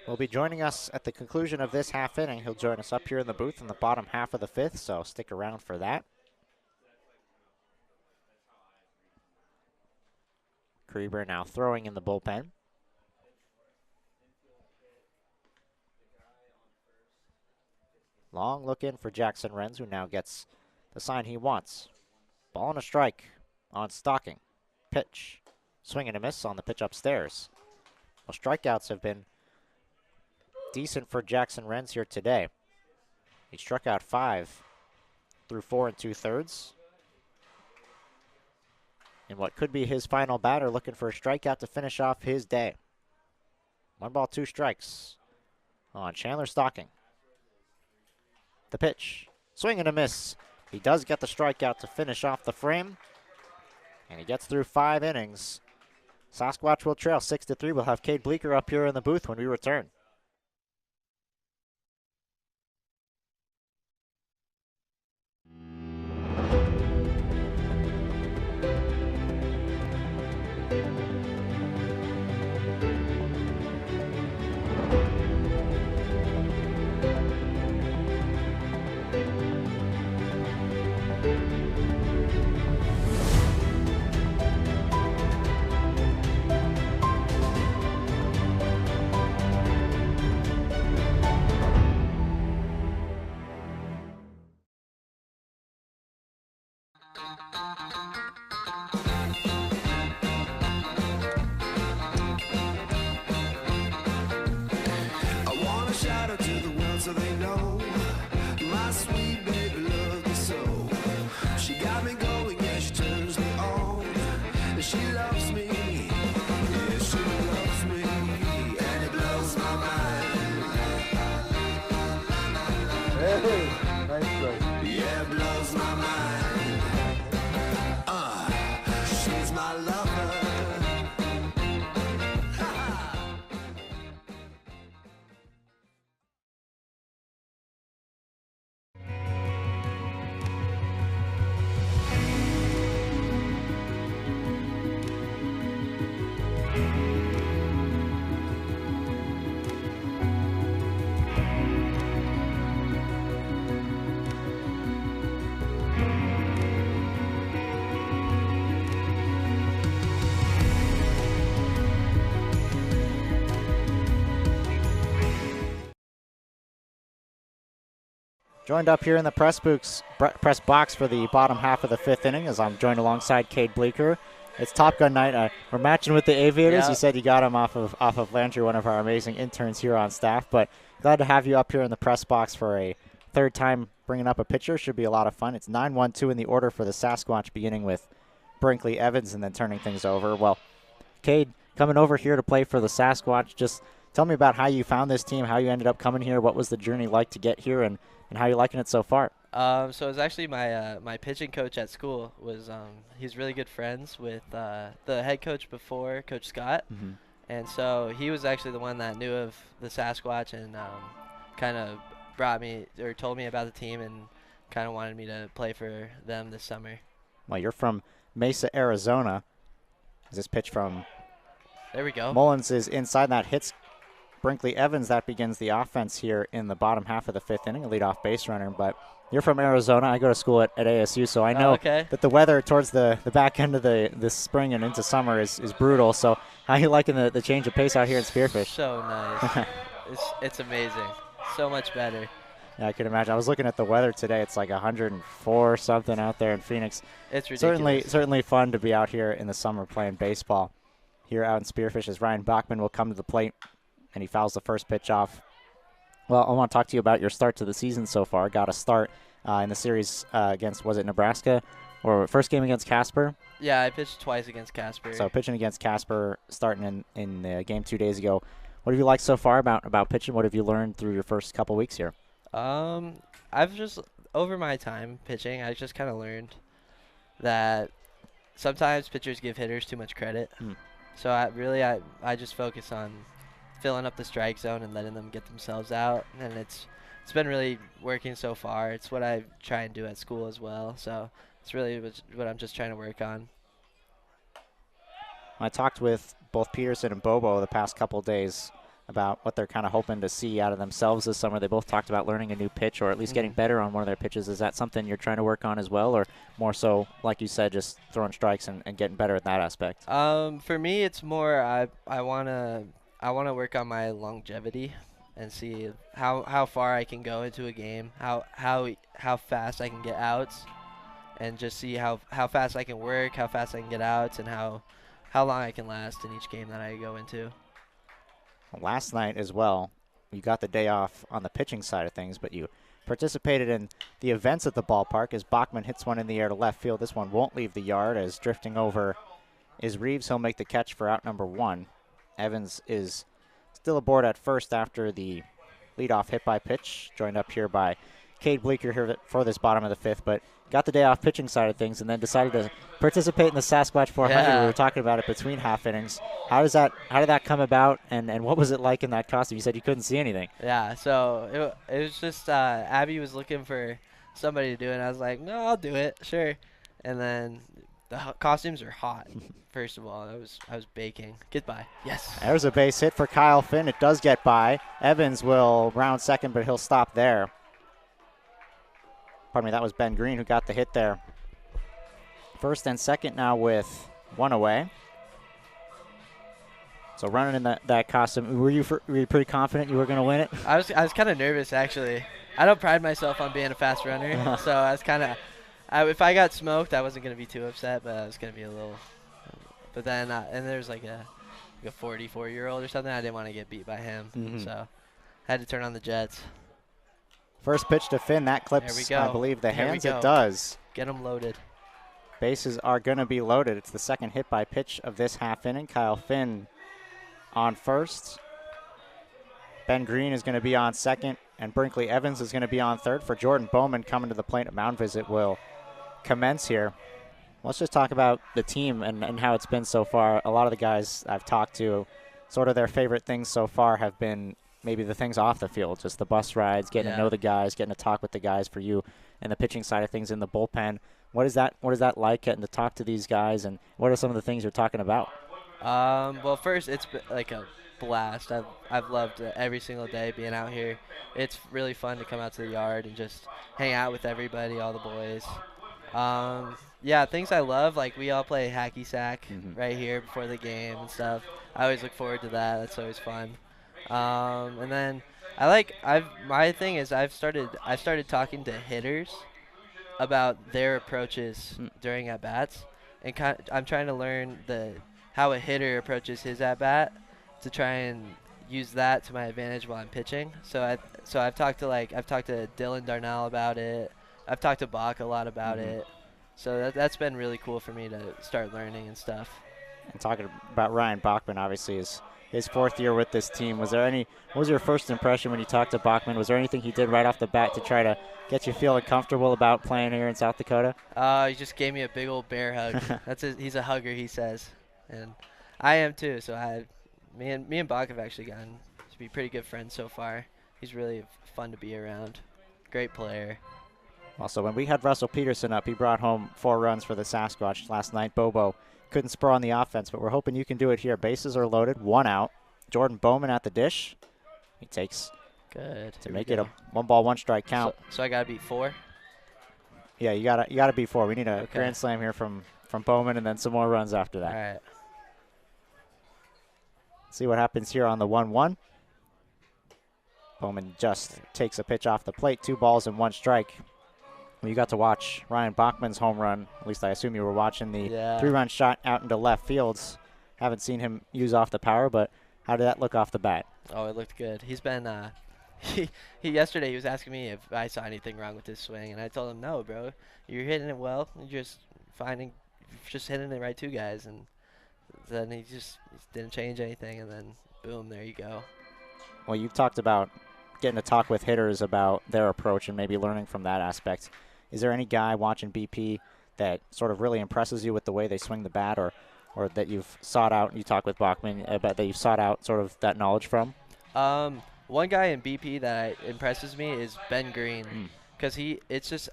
will be joining us at the conclusion of this half inning. He'll join us up here in the booth in the bottom half of the 5th, so stick around for that. Krieber now throwing in the bullpen. Long look in for Jackson Renz, who now gets the sign he wants. Ball and a strike on Stocking. Pitch. Swing and a miss on the pitch upstairs. Well, strikeouts have been decent for Jackson Renz here today. He struck out 5 through 4 2/3. In what could be his final batter, looking for a strikeout to finish off his day. 1 ball, 2 strikes on Chandler Stocking. The pitch. Swing and a miss. He does get the strikeout to finish off the frame. And he gets through 5 innings. Sasquatch will trail 6-3. We'll have Cade Bleeker up here in the booth when we return. So they know my sweet baby loves me so. She got me going, yeah, she turns me on. And she loves me, yeah, she loves me, and it blows my mind. Hey, nice strike. Yeah, it blows my mind. She's my lover. Joined up here in the press box for the bottom half of the 5th inning as I'm joined alongside Cade Bleeker. It's Top Gun night. We're matching with the Aviators. Yeah. You said you got him off of Landry, one of our amazing interns here on staff. But glad to have you up here in the press box for a 3rd time bringing up a pitcher. Should be a lot of fun. It's 9-1-2 in the order for the Sasquatch, beginning with Brinkley Evans and then turning things over. Well, Cade, coming over here to play for the Sasquatch, just tell me about how you found this team, how you ended up coming here, what was the journey like to get here, and how you're liking it so far. So it was actually my pitching coach at school. He's really good friends with the head coach before, Coach Scott. Mm-hmm. And so he was actually the one that knew of the Sasquatch and kind of brought me or told me about the team and kind of wanted me to play for them this summer. Well, you're from Mesa, Arizona. Is this pitch from There we go. Mullins is inside, that hits Brinkley Evans. That begins the offense here in the bottom half of the 5th inning, a leadoff base runner. But You're from Arizona. I go to school at ASU, so I know that the weather towards the back end of the spring and into summer is brutal. So how are you liking the change of pace out here in Spearfish? So nice. it's amazing. So much better. Yeah, I can imagine. I was looking at the weather today. It's like 104 something out there in Phoenix. It's ridiculous. Certainly fun to be out here in the summer playing baseball. Here out in Spearfish as Ryan Bachman will come to the plate, and he fouls the first pitch off. Well, I want to talk to you about your start to the season so far. Got a start in the series against, was it Nebraska? Or first game against Casper? Yeah, I pitched twice against Casper. So pitching against Casper, starting in the game 2 days ago. What have you liked so far about pitching? What have you learned through your first couple weeks here? I've just, over my time pitching, I just kind of learned that sometimes pitchers give hitters too much credit. So I just focus on filling up the strike zone and letting them get themselves out, and it's been really working so far. It's what I try and do at school as well, so it's really what I'm just trying to work on. I talked with both Peterson and Bobo the past couple days about what they're kind of hoping to see out of themselves this summer. They both talked about learning a new pitch or at least getting better on one of their pitches. Is that something you're trying to work on as well, or more so, like you said, just throwing strikes and getting better at that aspect? For me, it's more I want to work on my longevity and see how far I can go into a game, how fast I can get outs, and just see how fast I can work, how fast I can get outs, and how long I can last in each game that I go into. Last night as well, you got the day off on the pitching side of things, but you participated in the events at the ballpark as Bachman hits one in the air to left field. This one won't leave the yard as drifting over is Reeves. He'll make the catch for out number 1. Evans is still aboard at first after the leadoff hit by pitch, joined up here by Cade Bleeker here for this bottom of the 5th, but got the day off pitching side of things and then decided to participate in the Sasquatch 400. Yeah. We were talking about it between half innings. How did that come about, and what was it like in that costume? You said you couldn't see anything. Yeah, so it was just Abby was looking for somebody to do it, and I was like, no, I'll do it, sure. And then the costumes are hot. First of all, I was baking. Get by. Yes. There's a base hit for Kyle Finn. It does get by. Evans will round second, but he'll stop there. Pardon me, that was Ben Green who got the hit there. First and second now with 1 away. So running in that costume, were you pretty confident you were going to win it? I was kind of nervous, actually. I don't pride myself on being a fast runner, so I was kind of if I got smoked, I wasn't going to be too upset, but I was going to be a little. But then, and there's like a 44-year-old or something. I didn't want to get beat by him, so I had to turn on the jets. First pitch to Finn. That clips, I believe, the hands. It does. Get them loaded. Bases are going to be loaded. It's the second hit by pitch of this half inning. Kyle Finn on first. Ben Green is going to be on second, and Brinkley Evans is going to be on third. For Jordan Bowman coming to the plate at mound visit will commence here. Let's just talk about the team and how it's been so far. A lot of the guys I've talked to, sort of their favorite things so far have been maybe the things off the field, just the bus rides, getting to know the guys, getting to talk with the guys. For you and the pitching side of things in the bullpen, what is that like, getting to talk to these guys, and what are some of the things you're talking about? Well, first, it's been like a blast. I've loved every single day being out here. It's really fun to come out to the yard and just hang out with everybody, all the boys. Yeah, things I love, like we all play hacky sack right here before the game and stuff. I always look forward to that. That's always fun. And then my thing is I've started talking to hitters about their approaches during at bats, and I'm trying to learn how a hitter approaches his at bat to try and use that to my advantage while I'm pitching. So I've talked to Dylan Darnell about it. I've talked to Bach a lot about it. So that's been really cool for me to start learning and stuff. And talking about Ryan Bachman, obviously is his 4th year with this team. What was your first impression when you talked to Bachman? Was there anything he did right off the bat to try to get you feeling comfortable about playing here in South Dakota? He just gave me a big old bear hug. He's a hugger, he says, and I am too. So me and Bach have actually gotten to be pretty good friends so far. He's really fun to be around. Great player. Also, when we had Russell Peterson up, he brought home 4 runs for the Sasquatch last night. Bobo couldn't spur on the offense, but we're hoping you can do it here. Bases are loaded, 1 out. Jordan Bowman at the dish. He takes good to make it a 1-ball, 1-strike count. So I got to beat 4? Yeah, you gotta beat 4. We need a grand slam here from Bowman, and then some more runs after that. All right. See what happens here on the 1-1. Bowman just takes a pitch off the plate. 2 balls and 1 strike. Well, you got to watch Ryan Bachman's home run. At least I assume you were watching the 3-run shot out into left fields. Haven't seen him use off the power, but how did that look off the bat? Oh, it looked good. He's been he yesterday he was asking me if I saw anything wrong with his swing, and I told him, no, bro, you're hitting it well. You're just hitting it right to guys, and then he didn't change anything, and then boom, there you go. Well, you've talked about getting to talk with hitters about their approach and maybe learning from that aspect. Is there any guy watching BP that sort of really impresses you with the way they swing the bat, or that you've sought out? You talk with Bachman about that you've sought out sort of that knowledge from. One guy in BP that impresses me is Ben Green, because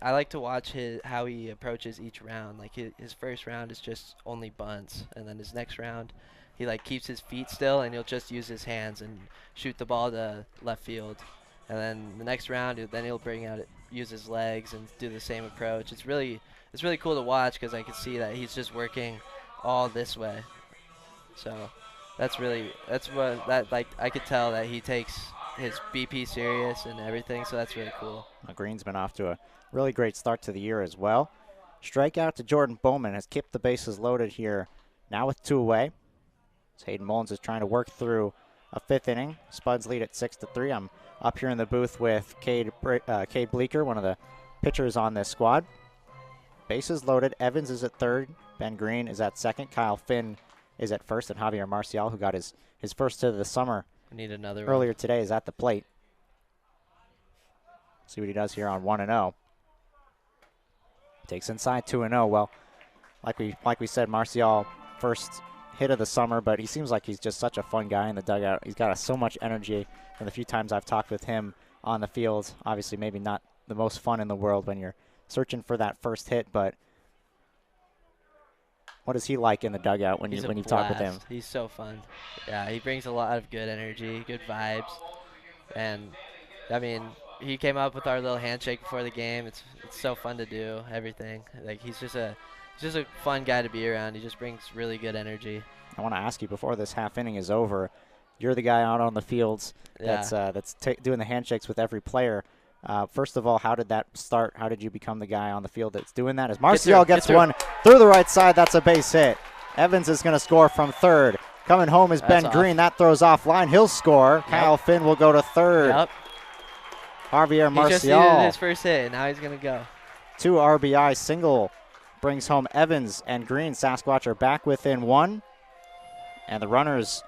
I like to watch how he approaches each round. Like his first round is just only bunts, and then his next round, he like keeps his feet still and he'll just use his hands and shoot the ball to left field. And then the next round, then he'll use his legs and do the same approach. It's really cool to watch because I can see that he's just working all this way. So I could tell that he takes his BP serious and everything, so that's really cool. Green's been off to a really great start to the year as well. Strikeout to Jordan Bowman has kept the bases loaded here, now with 2 away. So Hayden Mullins is trying to work through a 5th inning. Spuds lead at 6-3. I'm up here in the booth with Cade Bleeker, one of the pitchers on this squad. Bases loaded. Evans is at 3rd. Ben Green is at 2nd. Kyle Finn is at 1st, and Javier Marcial, who got his first hit of the summer need another earlier today, is at the plate. See what he does here on 1-0. Takes inside 2-0. Well, like we said, Marcial first hit of the summer, but he seems like he's just such a fun guy in the dugout. He's got so much energy, and the few times I've talked with him on the field, obviously maybe not the most fun in the world when you're searching for that first hit, but what is he like in the dugout when you talk with him? He's so fun. Yeah, he brings a lot of good energy, good vibes, and I mean, he came up with our little handshake before the game. It's so fun to do everything. Like he's just a fun guy to be around. He just brings really good energy. I want to ask you before this half inning is over. You're the guy out on the fields that's doing the handshakes with every player. First of all, how did that start? How did you become the guy on the field that's doing that? As Marcial gets one through the right side, that's a base hit. Evans is going to score from 3rd. Coming home is Ben Green. That throws offline. He'll score. Yep. Kyle Finn will go to 3rd. Yep. Javier Marcial. He just needed his first hit, and now he's going to go. 2 RBI single brings home Evans and Green. Sasquatch are back within 1. And the runners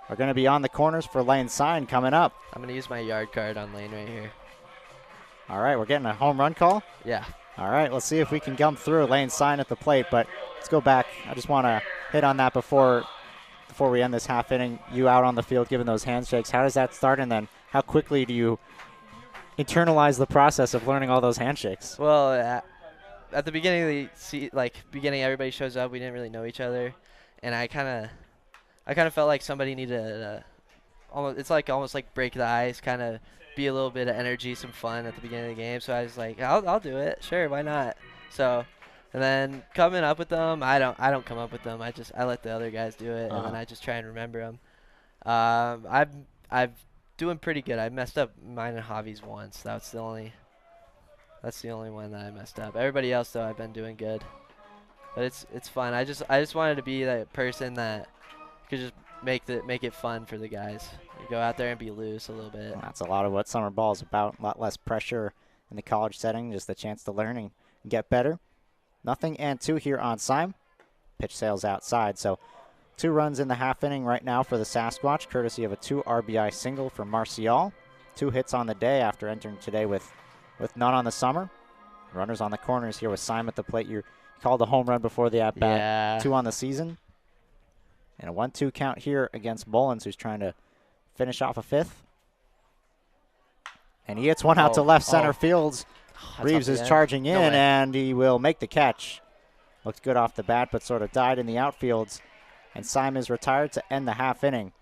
are going to be on the corners for Lane Sign coming up. I'm going to use my yard card on Lane right here. All right, we're getting a home run call? Yeah. All right, let's see if we can come through. Lane Sign at the plate, but let's go back. I just want to hit on that before we end this half inning. You out on the field giving those handshakes. How does that start, and then how quickly do you internalize the process of learning all those handshakes? Well, at the beginning everybody shows up. We didn't really know each other, and I kind of felt like somebody needed almost like break the ice, kind of be a little bit of energy, some fun at the beginning of the game. So I was like, I'll do it. Sure, why not? So, and then coming up with them, I don't come up with them. I let the other guys do it, and then I just try and remember them. I'm doing pretty good. I messed up mine and Javi's once. That's the only one that I messed up. Everybody else though, I've been doing good. But it's fun. I just wanted to be that person that could just make it fun for the guys. You go out there and be loose a little bit. That's a lot of what summer ball is about. A lot less pressure in the college setting, just a chance to learn and get better. 0-2 here on Sime. Pitch sails outside, so 2 runs in the half inning right now for the Sasquatch, courtesy of a 2 RBI single for Marcial. 2 hits on the day after entering today with none on the summer. Runners on the corners here with Sime at the plate. You called a home run before the at-bat. Yeah. 2 on the season. And a 1-2 count here against Mullins, who's trying to finish off a 5th. And he hits one out to left center field. Reeves is charging in, and he will make the catch. Looked good off the bat, but sort of died in the outfields. And Sime is retired to end the half inning.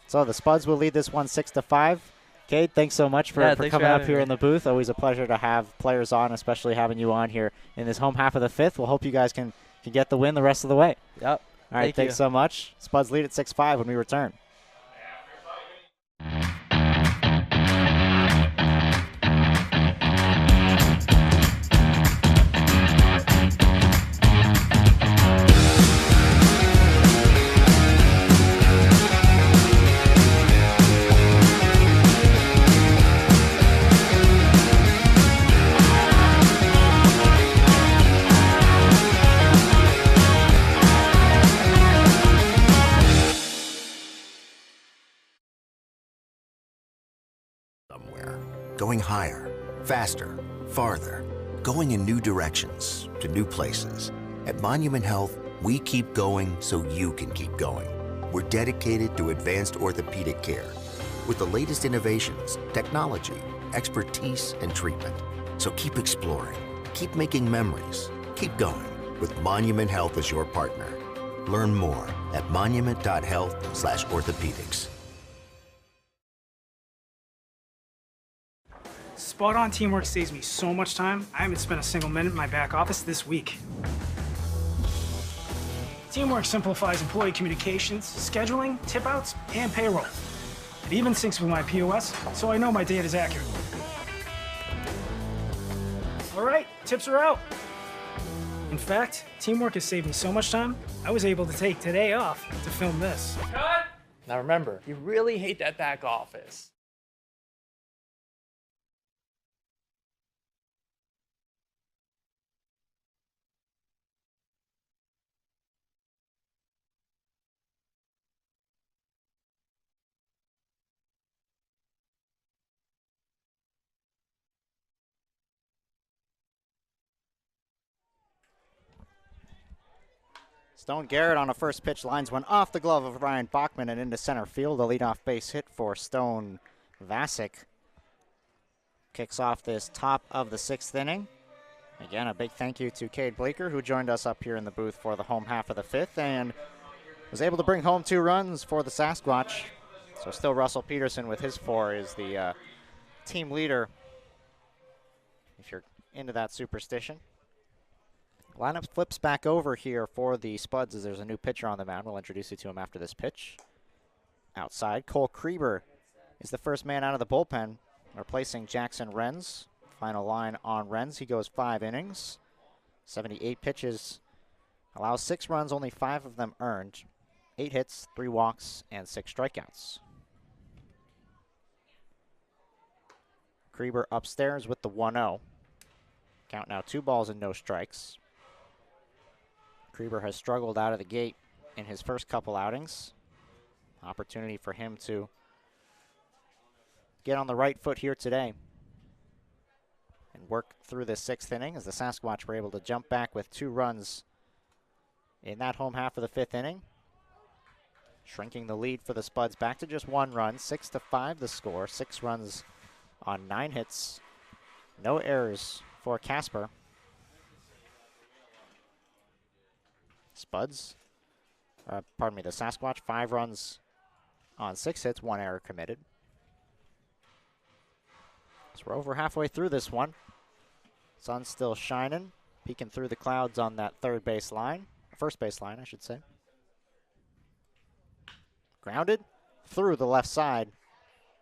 So the Spuds will lead this one 6-5. Cade, thanks so much for thanks coming for up having here me. in the booth. Always a pleasure to have players on, especially having you on here in this home half of the fifth. We'll hope you guys can get the win the rest of the way. Yep. All right, thanks so much. Spuds lead at 6-5 when we return. Somewhere. Going higher, faster, farther. Going in new directions, to new places. At Monument Health, we keep going so you can keep going. We're dedicated to advanced orthopedic care with the latest innovations, technology, expertise, and treatment. So keep exploring, keep making memories, keep going with Monument Health as your partner. Learn more at monument.health/orthopedics. Spot-on teamwork saves me so much time, I haven't spent a single minute in my back office this week. Teamwork simplifies employee communications, scheduling, tip-outs, and payroll. It even syncs with my POS, so I know my data is accurate. All right, tips are out. In fact, teamwork has saved me so much time, I was able to take today off to film this. Cut! Now remember, you really hate that back office. Stone Garrett on a first pitch lines one off the glove of Ryan Bachman and into center field. A leadoff base hit for Stone Vasic. Kicks off this top of the sixth inning. Again, a big thank you to Cade Bleeker, who joined us up here in the booth for the home half of the fifth and was able to bring home 2 runs for the Sasquatch. So still Russell Peterson with his 4 is the team leader, if you're into that superstition. Lineup flips back over here for the Spuds as there's a new pitcher on the mound. We'll introduce you to him after this pitch. Outside, Cole Krieber is the first man out of the bullpen, replacing Jackson Renz. Final line on Renz. He goes 5 innings, 78 pitches, allows 6 runs, only 5 of them earned, 8 hits, 3 walks, and 6 strikeouts. Krieber upstairs with the 1-0. Count now 2 balls and no strikes. Krieber has struggled out of the gate in his first couple outings. Opportunity for him to get on the right foot here today and work through the 6th inning as the Sasquatch were able to jump back with 2 runs in that home half of the 5th inning. Shrinking the lead for the Spuds back to just 1 run, 6-5 the score, 6 runs on 9 hits, no errors for Casper. The Sasquatch, 5 runs on 6 hits, 1 error committed. So we're over halfway through this one. Sun's still shining, peeking through the clouds on that first base line, I should say. Grounded through the left side,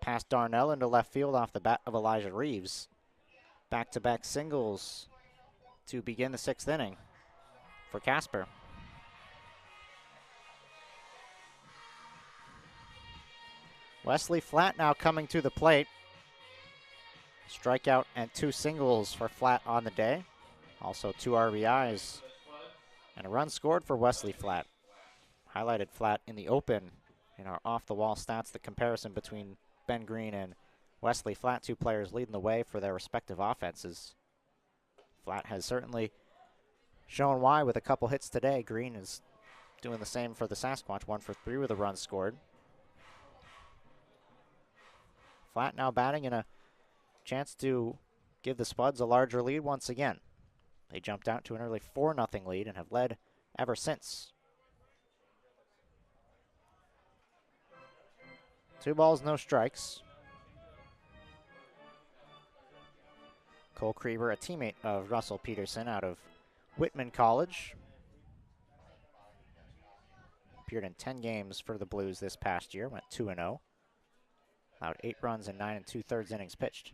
past Darnell into left field off the bat of Elijah Reeves. Back-to-back singles to begin the 6th inning for Casper. Wesley Flatt now coming to the plate. Strikeout and 2 singles for Flatt on the day. Also 2 RBIs and a run scored for Wesley Flatt. Highlighted Flatt in the open in our off-the-wall stats, the comparison between Ben Green and Wesley Flatt, 2 players leading the way for their respective offenses. Flatt has certainly shown why with a couple hits today. Green is doing the same for the Sasquatch, 1 for 3 with a run scored. Flatt now batting in a chance to give the Spuds a larger lead once again. They jumped out to an early 4-0 lead and have led ever since. 2 balls, no strikes. Cole Krieber, a teammate of Russell Peterson out of Whitman College. Appeared in 10 games for the Blues this past year, went 2-0. Allowed 8 runs in 9 2/3 innings pitched.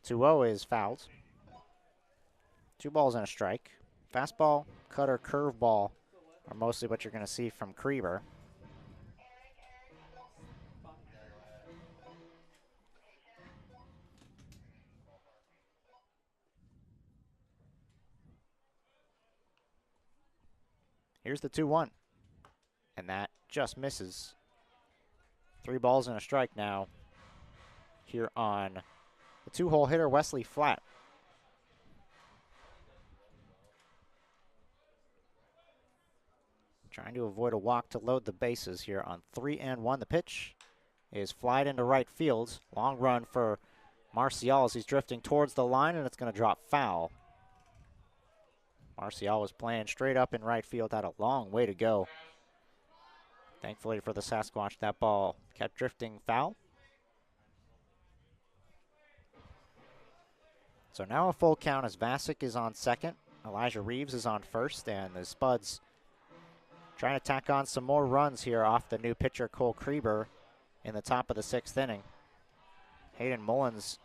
2-0 is fouled. 2 balls and a strike. Fastball, cutter, curveball are mostly what you're going to see from Krieber. Here's the 2-1. And that just misses. 3 balls and a strike now here on the 2-hole hitter, Wesley Flatt. Trying to avoid a walk to load the bases here on 3-1. The pitch is flied into right field. Long run for Marcial as he's drifting towards the line, and it's going to drop foul. Marcial was playing straight up in right field, had a long way to go. Thankfully for the Sasquatch, that ball kept drifting foul. So now a full count as Vasic is on second, Elijah Reeves is on first, and the Spuds trying to tack on some more runs here off the new pitcher Cole Krieber in the top of the 6th inning. Hayden Mullins,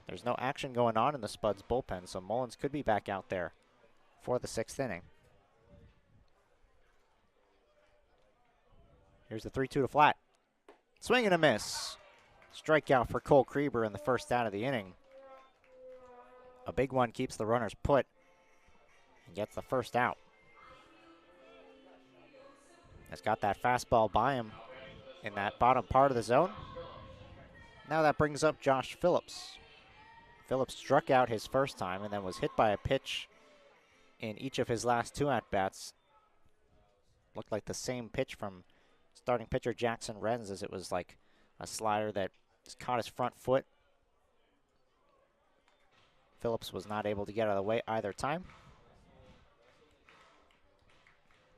there's no action going on in the Spuds bullpen, so Mullins could be back out there for the 6th inning. Here's the 3-2 to Flatt. Swing and a miss. Strikeout for Cole Krieber in the first out of the inning. A big one keeps the runners put and gets the first out. Has got that fastball by him in that bottom part of the zone. Now that brings up Josh Phillips. Phillips struck out his first time and then was hit by a pitch in each of his last 2 at-bats. Looked like the same pitch from starting pitcher Jackson Renz, as it was like a slider that just caught his front foot. Phillips was not able to get out of the way either time.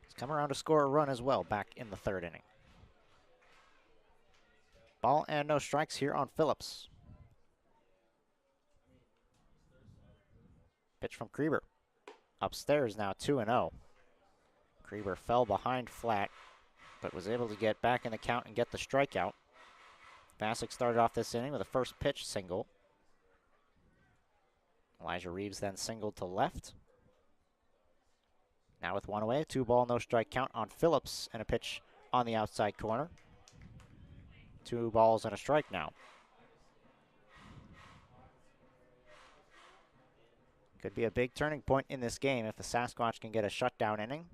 He's come around to score a run as well back in the 3rd inning. Ball and no strikes here on Phillips. Pitch from Krieber. Upstairs now 2-0. Krieber fell behind Flatt, but was able to get back in the count and get the strikeout. Vasic started off this inning with a first pitch single. Elijah Reeves then singled to left. Now with 1 away, 2 ball, no strike count on Phillips and a pitch on the outside corner. 2 balls and a strike now. Could be a big turning point in this game if the Sasquatch can get a shutdown inning.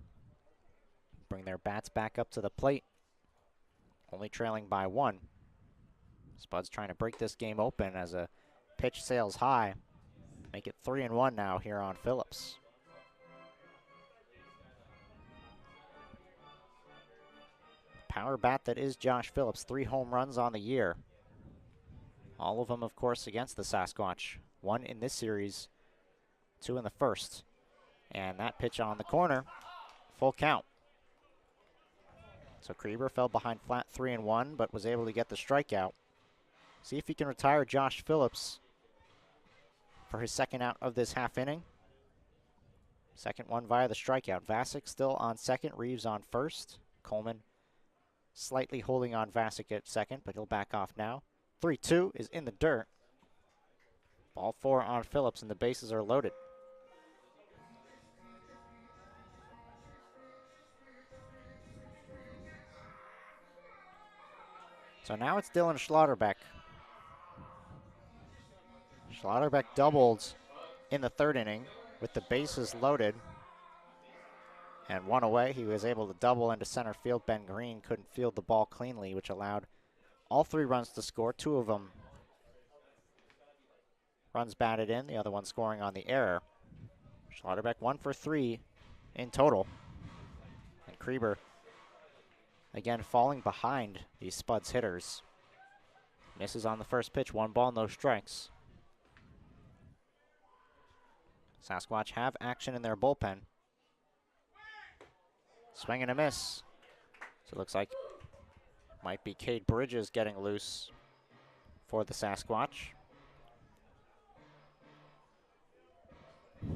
Bring their bats back up to the plate. Only trailing by 1. Spuds trying to break this game open as a pitch sails high. Make it 3-1 now here on Phillips. Power bat that is Josh Phillips. 3 home runs on the year. All of them, of course, against the Sasquatch. 1 in this series, 2 in the first. And that pitch on the corner, full count. So Krieber fell behind Flatt 3-1, but was able to get the strikeout. See if he can retire Josh Phillips for his 2nd out of this half inning. 2nd one via the strikeout. Vasic still on 2nd, Reeves on 1st. Coleman slightly holding on Vasic at 2nd, but he'll back off now. 3-2 is in the dirt. Ball 4 on Phillips, and the bases are loaded. So now it's Dylan Schlotterbeck. Schlotterbeck doubled in the 3rd inning with the bases loaded. And 1 away, he was able to double into center field. Ben Green couldn't field the ball cleanly, which allowed all 3 runs to score. 2 of them runs batted in, the other one scoring on the error. Schlotterbeck 1 for 3 in total. And Krieber again falling behind these Spuds hitters. Misses on the first pitch, 1 ball, no strikes. Sasquatch have action in their bullpen. Swing and a miss. So it looks like might be Cade Bridges getting loose for the Sasquatch.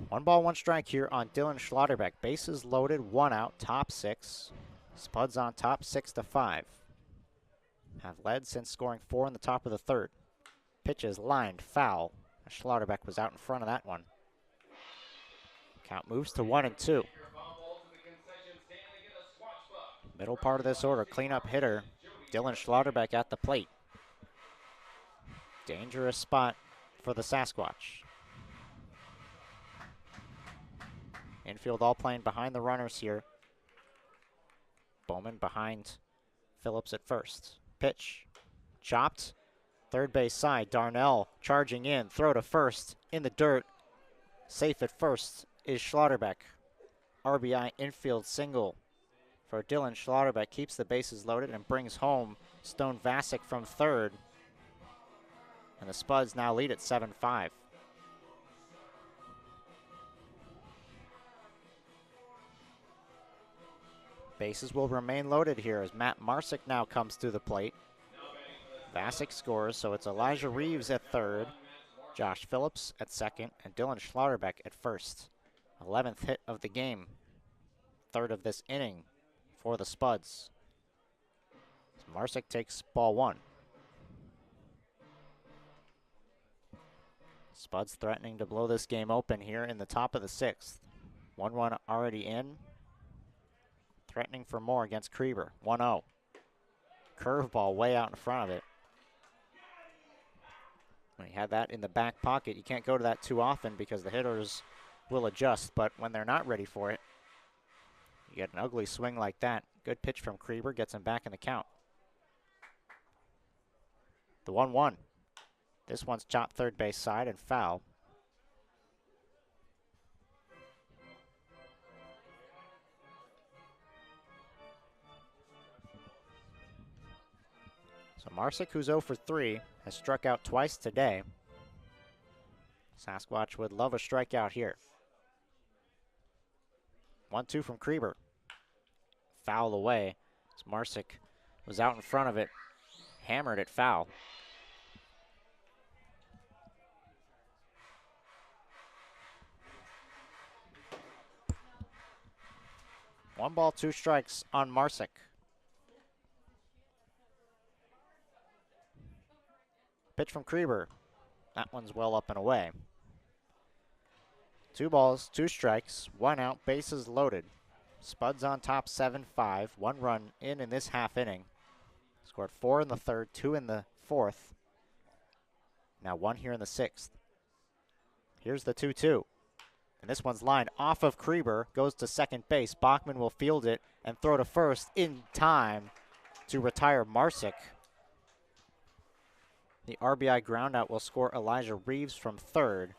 1 ball, 1 strike here on Dylan Schlotterbeck. Bases loaded, 1 out, top 6. Spuds on top, 6-5. Have led since scoring 4 in the top of the 3rd. Pitch is lined, foul. Schlotterbeck was out in front of that one. Count moves to 1-2. Middle part of this order, cleanup hitter, Dylan Schlotterbeck at the plate. Dangerous spot for the Sasquatch. Infield all playing behind the runners here. Bowman behind Phillips at first. Pitch, chopped, third base side. Darnell charging in, throw to first, in the dirt. Safe at first is Schlotterbeck. RBI infield single for Dylan Schlotterbeck. Keeps the bases loaded and brings home Stone Vasic from third. And the Spuds now lead at 7-5. Bases will remain loaded here as Matt Marsick now comes to the plate. Vasic scores, so it's Elijah Reeves at third, Josh Phillips at second, and Dylan Schlotterbeck at first. 11th hit of the game, third of this inning for the Spuds. Marsick takes ball 1. Spuds threatening to blow this game open here in the top of the 6th. 1-1 already in. Threatening for more against Krieber. 1-0. Curveball way out in front of it. When you have that in the back pocket, you can't go to that too often because the hitters will adjust, but when they're not ready for it, you get an ugly swing like that. Good pitch from Krieber, gets him back in the count. The 1-1. This one's chopped third base side and foul. So Marsick, who's 0 for 3, has struck out twice today. Sasquatch would love a strikeout here. 1-2 from Krieber. Foul away. As Marsick was out in front of it, hammered it foul. One ball, 2 strikes on Marsick. Pitch from Krieber. That one's well up and away. 2 balls, 2 strikes, 1 out, bases loaded. Spuds on top 7-5. 1 run in this half inning. Scored 4 in the 3rd, 2 in the 4th. Now 1 here in the 6th. Here's the 2-2. And this one's lined off of Krieber, goes to second base. Bachman will field it and throw to first in time to retire Marsick. The RBI groundout will score Elijah Reeves from third.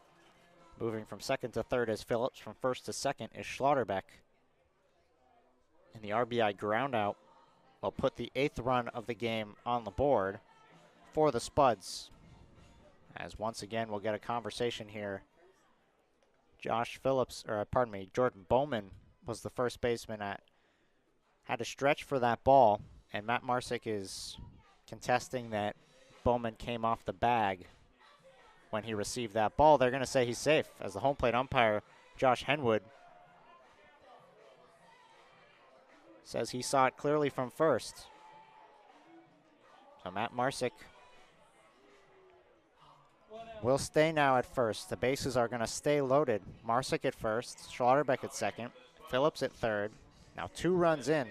Moving from second to third is Phillips. From first to second is Schlotterbeck. And the RBI groundout will put the 8th run of the game on the board for the Spuds. As once again, we'll get a conversation here. Jordan Bowman was the first baseman had to stretch for that ball, and Matt Marsick is contesting that Bowman came off the bag when he received that ball. They're going to say he's safe, as the home plate umpire, Josh Henwood, says he saw it clearly from first. So Matt Marsick will stay now at first. The bases are going to stay loaded. Marsick at first, Schlotterbeck at second, Phillips at third. Now 2 runs in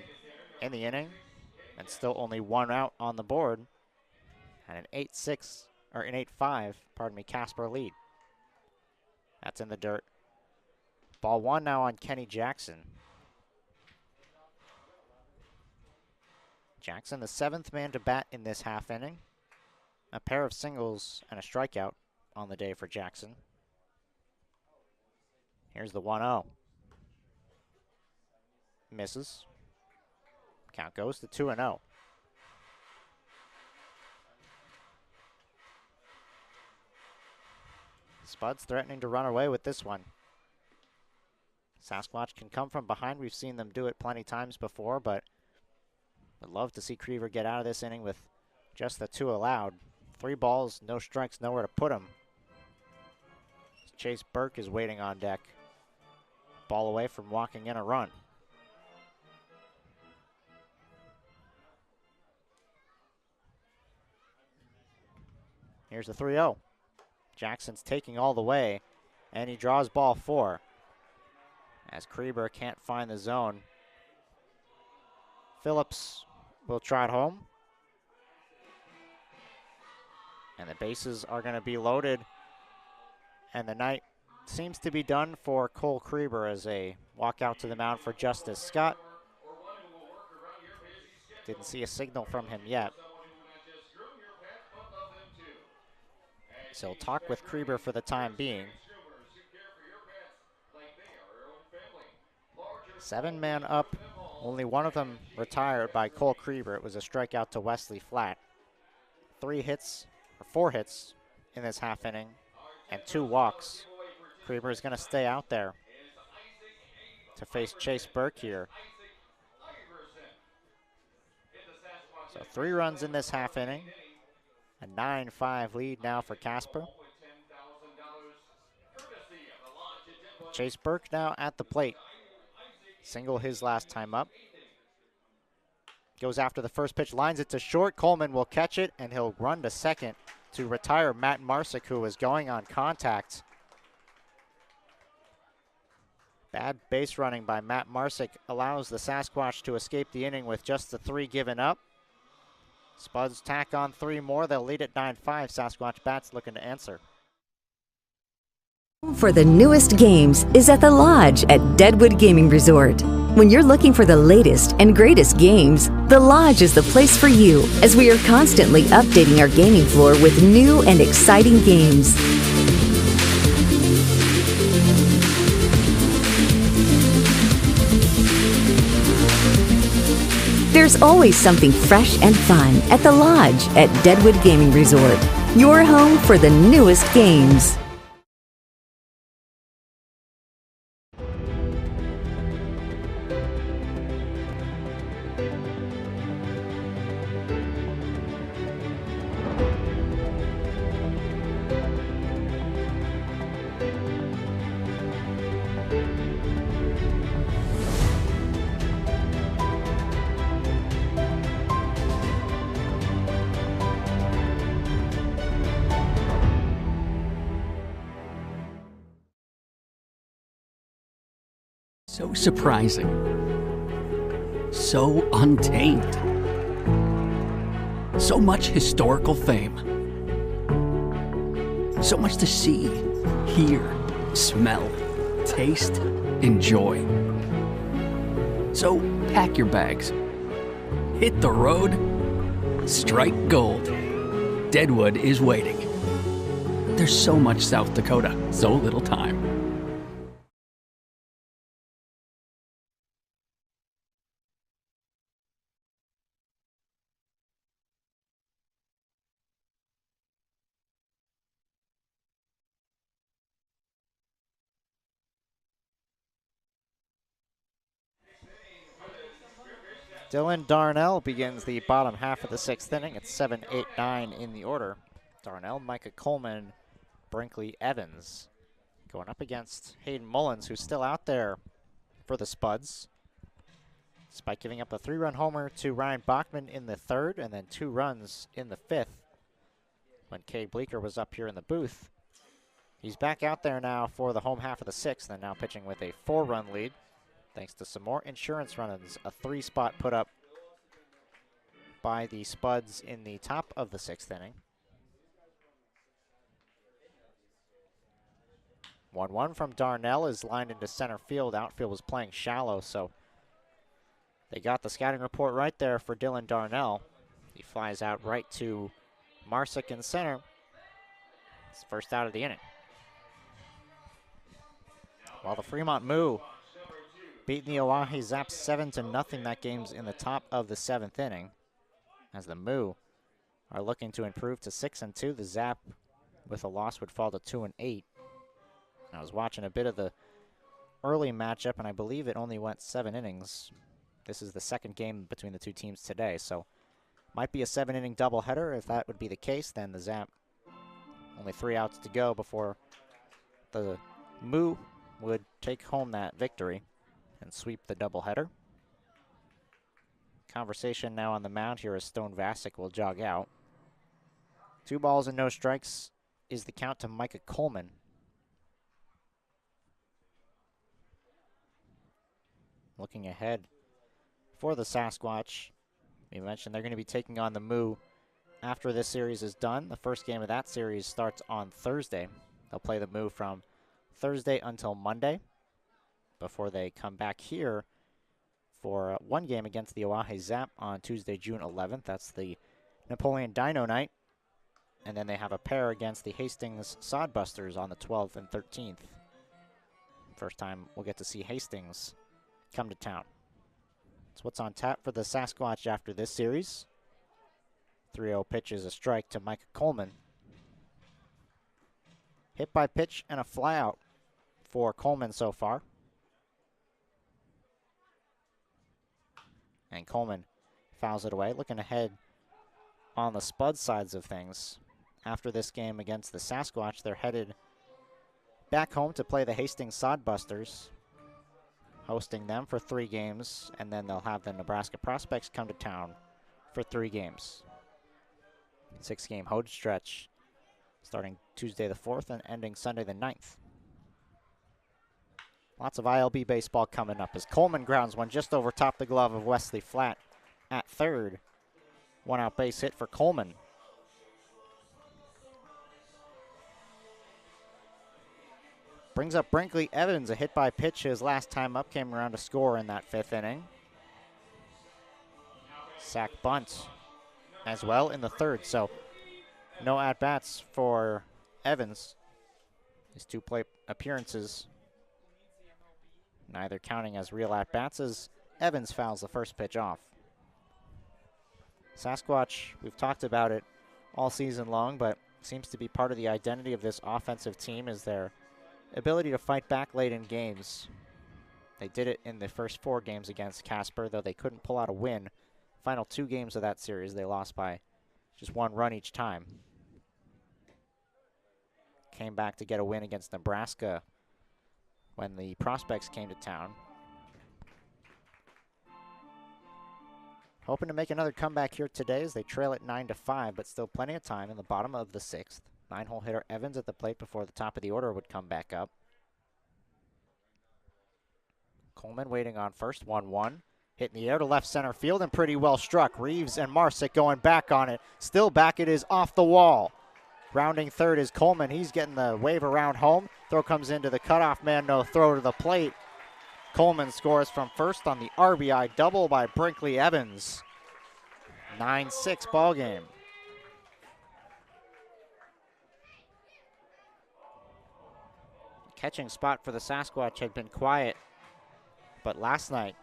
the inning, and still only 1 out on the board. And an 8-5, Casper lead. That's in the dirt. Ball 1 now on Kenny Jackson. Jackson, the 7th man to bat in this half inning. A pair of singles and a strikeout on the day for Jackson. Here's the 1-0. Misses. Count goes to 2-0. Spuds threatening to run away with this one. Sasquatch can come from behind. We've seen them do it plenty times before, but would love to see Krieber get out of this inning with just the 2 allowed. 3 balls, no strikes, nowhere to put him. Chase Burke is waiting on deck. Ball away from walking in a run. Here's the 3-0. Jackson's taking all the way, and he draws ball 4. As Krieber can't find the zone. Phillips will try it home. And the bases are going to be loaded. And the night seems to be done for Cole Krieber as a walk out to the mound for Justice Scott. Didn't see a signal from him yet. So talk with Krieber for the time being. 7 men up, only one of them retired by Cole Krieber. It was a strikeout to Wesley Flatt. 4 hits in this half inning and 2 walks. Krieber is going to stay out there to face Chase Burke here. So 3 runs in this half inning. A 9-5 lead now for Casper. Chase Burke now at the plate. Single his last time up. Goes after the first pitch, lines it to short. Coleman will catch it, and he'll run to second to retire Matt Marsick, who was going on contact. Bad base running by Matt Marsick allows the Sasquatch to escape the inning with just the 3 given up. Spuds tack on 3 more. They'll lead at 9-5. Sasquatch bats looking to answer. For the newest games is at the Lodge at Deadwood Gaming Resort. When you're looking for the latest and greatest games, the Lodge is the place for you, as we are constantly updating our gaming floor with new and exciting games. There's always something fresh and fun at the Lodge at Deadwood Gaming Resort, your home for the newest games. So surprising. So untamed. So much historical fame. So much to see, hear, smell, taste, enjoy. So pack your bags. Hit the road. Strike gold. Deadwood is waiting. There's so much South Dakota, so little time. Dylan Darnell begins the bottom half of the 6th inning. It's 7, 8, 9 in the order. Darnell, Micah Coleman, Brinkley Evans going up against Hayden Mullins, who's still out there for the Spuds, despite giving up a 3-run homer to Ryan Bachman in the 3rd and then 2 runs in the 5th when Cade Bleeker was up here in the booth. He's back out there now for the home half of the 6th and now pitching with a 4-run lead. Thanks to some more insurance run-ins, a 3-spot put up by the Spuds in the top of the 6th inning. 1-1 from Darnell is lined into center field. Outfield was playing shallow, so they got the scouting report right there for Dylan Darnell. He flies out right to Marsick in center. It's first out of the inning. While the Fremont Moo beating the Oahe Zaps 7-0. That game's in the top of the 7th inning. As the Moo are looking to improve to 6-2. The Zap with a loss would fall to 2-8. I was watching a bit of the early matchup, and I believe it only went 7 innings. This is the second game between the two teams today, so Might be a 7-inning doubleheader. If that would be the case, then the Zap, only 3 outs to go before the Moo would take home that victory and sweep the doubleheader. Conversation now on the mound here as Stone Vasic will jog out. 2 balls and no strikes is the count to Micah Coleman. Looking ahead for the Sasquatch, we mentioned they're going to be taking on the Moo after this series is done. The first game of that series starts on Thursday. They'll play the Moo from Thursday until Monday before they come back here for one game against the Oahe Zap on Tuesday, June 11th. That's the Napoleon Dino night. And then they have a pair against the Hastings Sodbusters on the 12th and 13th. First time we'll get to see Hastings come to town. That's what's on tap for the Sasquatch after this series. 3-0 pitch is a strike to Micah Coleman. Hit by pitch and a flyout for Coleman so far. And Coleman fouls it away. Looking ahead on the Spuds sides of things. After this game against the Sasquatch, they're headed back home to play the Hastings Sodbusters, hosting them for 3 games, and then they'll have the Nebraska Prospects come to town for 3 games. 6-game home stretch starting Tuesday the 4th and ending Sunday the 9th. Lots of ILB baseball coming up as Coleman grounds one just over top the glove of Wesley Flatt at third. 1-out base hit for Coleman. Brings up Brinkley Evans, a hit by pitch his last time up, came around to score in that 5th inning. Sack bunt as well in the 3rd, so no at-bats for Evans. His 2 plate appearances, neither counting as real at-bats as Evans fouls the first pitch off. Sasquatch, we've talked about it all season long, but seems to be part of the identity of this offensive team is their ability to fight back late in games. They did it in the first 4 games against Casper, though they couldn't pull out a win. Final 2 games of that series, they lost by just 1 run each time. Came back to get a win against Nebraska when the Prospects came to town. Hoping to make another comeback here today as they trail at 9-5, but still plenty of time in the bottom of the 6th. 9-hole hitter Evans at the plate before the top of the order would come back up. Coleman waiting on first, 1-1. Hit in the air to left center field and pretty well struck. Reeves and Marsick going back on it. Still back, it is off the wall. Rounding third is Coleman. He's getting the wave around home. Throw comes into the cutoff man, no throw to the plate. Coleman scores from first on the RBI double by Brinkley Evans. 9-6 ball game. Catching spot for the Sasquatch had been quiet, but last night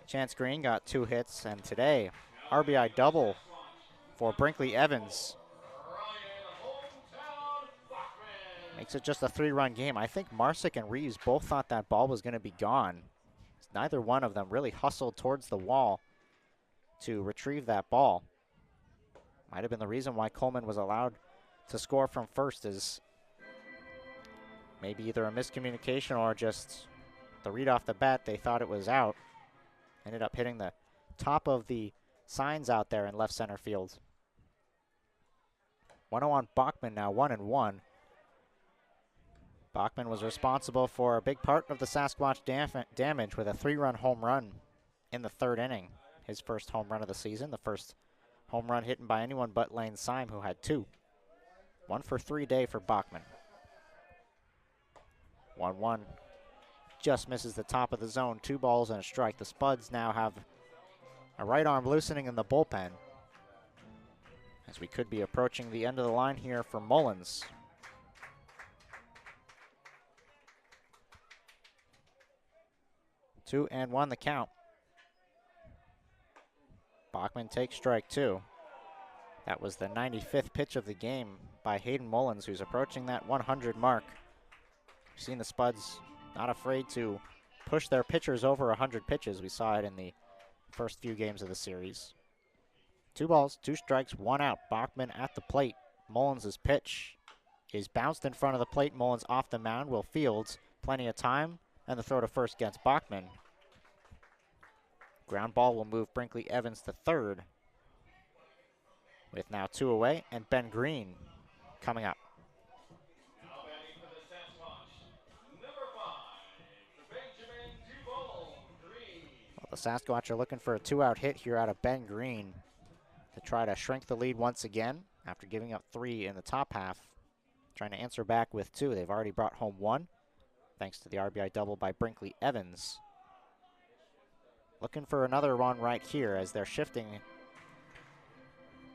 Chance Green got 2 hits, and today RBI double for Brinkley Evans. Makes it just a 3-run game. I think Marsick and Reeves both thought that ball was going to be gone. Neither one of them really hustled towards the wall to retrieve that ball. Might have been the reason why Coleman was allowed to score from first, is maybe either a miscommunication or just the read off the bat, they thought it was out. Ended up hitting the top of the signs out there in left center field. 1-0 on Bachman now, 1-1. Bachman was responsible for a big part of the Sasquatch damage with a 3-run home run in the 3rd inning. His first home run of the season, the first home run hit by anyone but Lane Syme, who had 2. 1 for 3 day for Bachman. 1-1. Just misses the top of the zone. 2 balls and a strike. The Spuds now have a right arm loosening in the bullpen, as we could be approaching the end of the line here for Mullins. Two and 1 the count. Bachman takes strike 2. That was the 95th pitch of the game by Hayden Mullins, who's approaching that 100 mark. We've seen the Spuds not afraid to push their pitchers over 100 pitches. We saw it in the first few games of the series. 2 balls, 2 strikes, 1 out. Bachman at the plate. Mullins' pitch is bounced in front of the plate. Mullins off the mound, will field. Plenty of time, and the throw to first gets Bachman. Ground ball will move Brinkley Evans to third. With now 2 away, and Ben Green coming up. Well, the Sasquatch are looking for a 2-out hit here out of Ben Green to try to shrink the lead once again after giving up 3 in the top half. Trying to answer back with 2. They've already brought home 1, thanks to the RBI double by Brinkley Evans. Looking for another run right here as they're shifting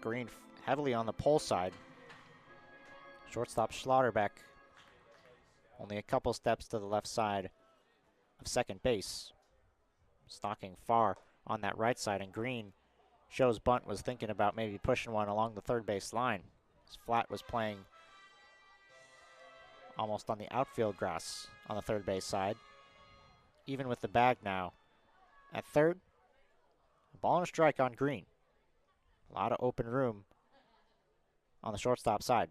Green heavily on the pole side. Shortstop Schlotterbeck only a couple steps to the left side of second base. Stalking far on that right side, and Green shows bunt was thinking about maybe pushing one along the third base line. Flat was playing almost on the outfield grass on the third base side. Even with the bag now at third, a ball and a strike on Green. A lot of open room on the shortstop side.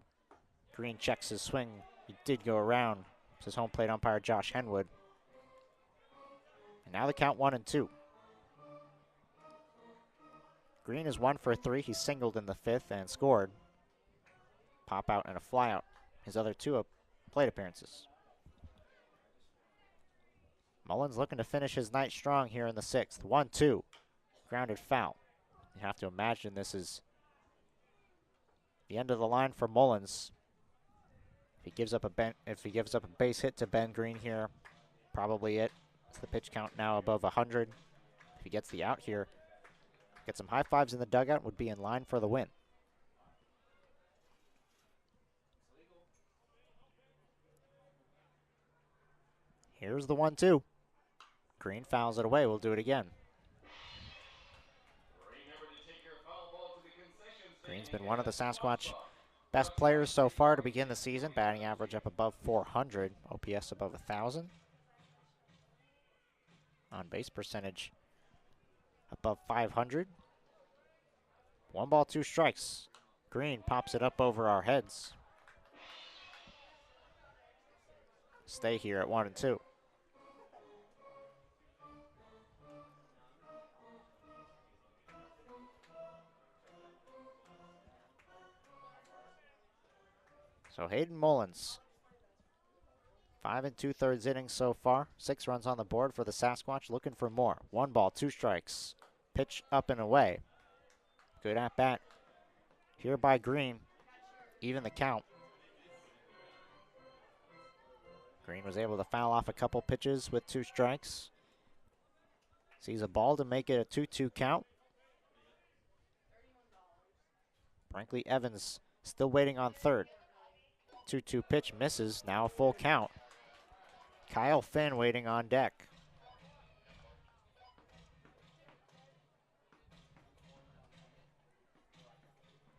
Green checks his swing. He did go around his home plate umpire Josh Henwood. And now the count 1-2. Green is 1 for 3. He singled in the 5th and scored. Pop out and a fly out. His other 2 plate appearances. Mullins looking to finish his night strong here in the 6th. 1-2. Grounded foul. You have to imagine this is the end of the line for Mullins. If he gives up a base hit to Ben Green here, probably it. It's the pitch count now above 100. If he gets the out here, get some high fives in the dugout, would be in line for the win. Here's the 1-2. Green fouls it away. We'll do it again. Green's been one of the Sasquatch best players so far to begin the season. Batting average up above 400. OPS above 1,000. On base percentage above 500. 1 ball, 2 strikes. Green pops it up over our heads. Stay here at 1-2. So Hayden Mullins, 5 2/3 innings so far. 6 runs on the board for the Sasquatch, looking for more. 1 ball, 2 strikes. Pitch up and away. Good at bat here by Green. Even the count. Green was able to foul off a couple pitches with 2 strikes. Sees a ball to make it a 2-2 count. Brinkley Evans still waiting on third. 2-2 pitch misses, now a full count. Kyle Finn waiting on deck.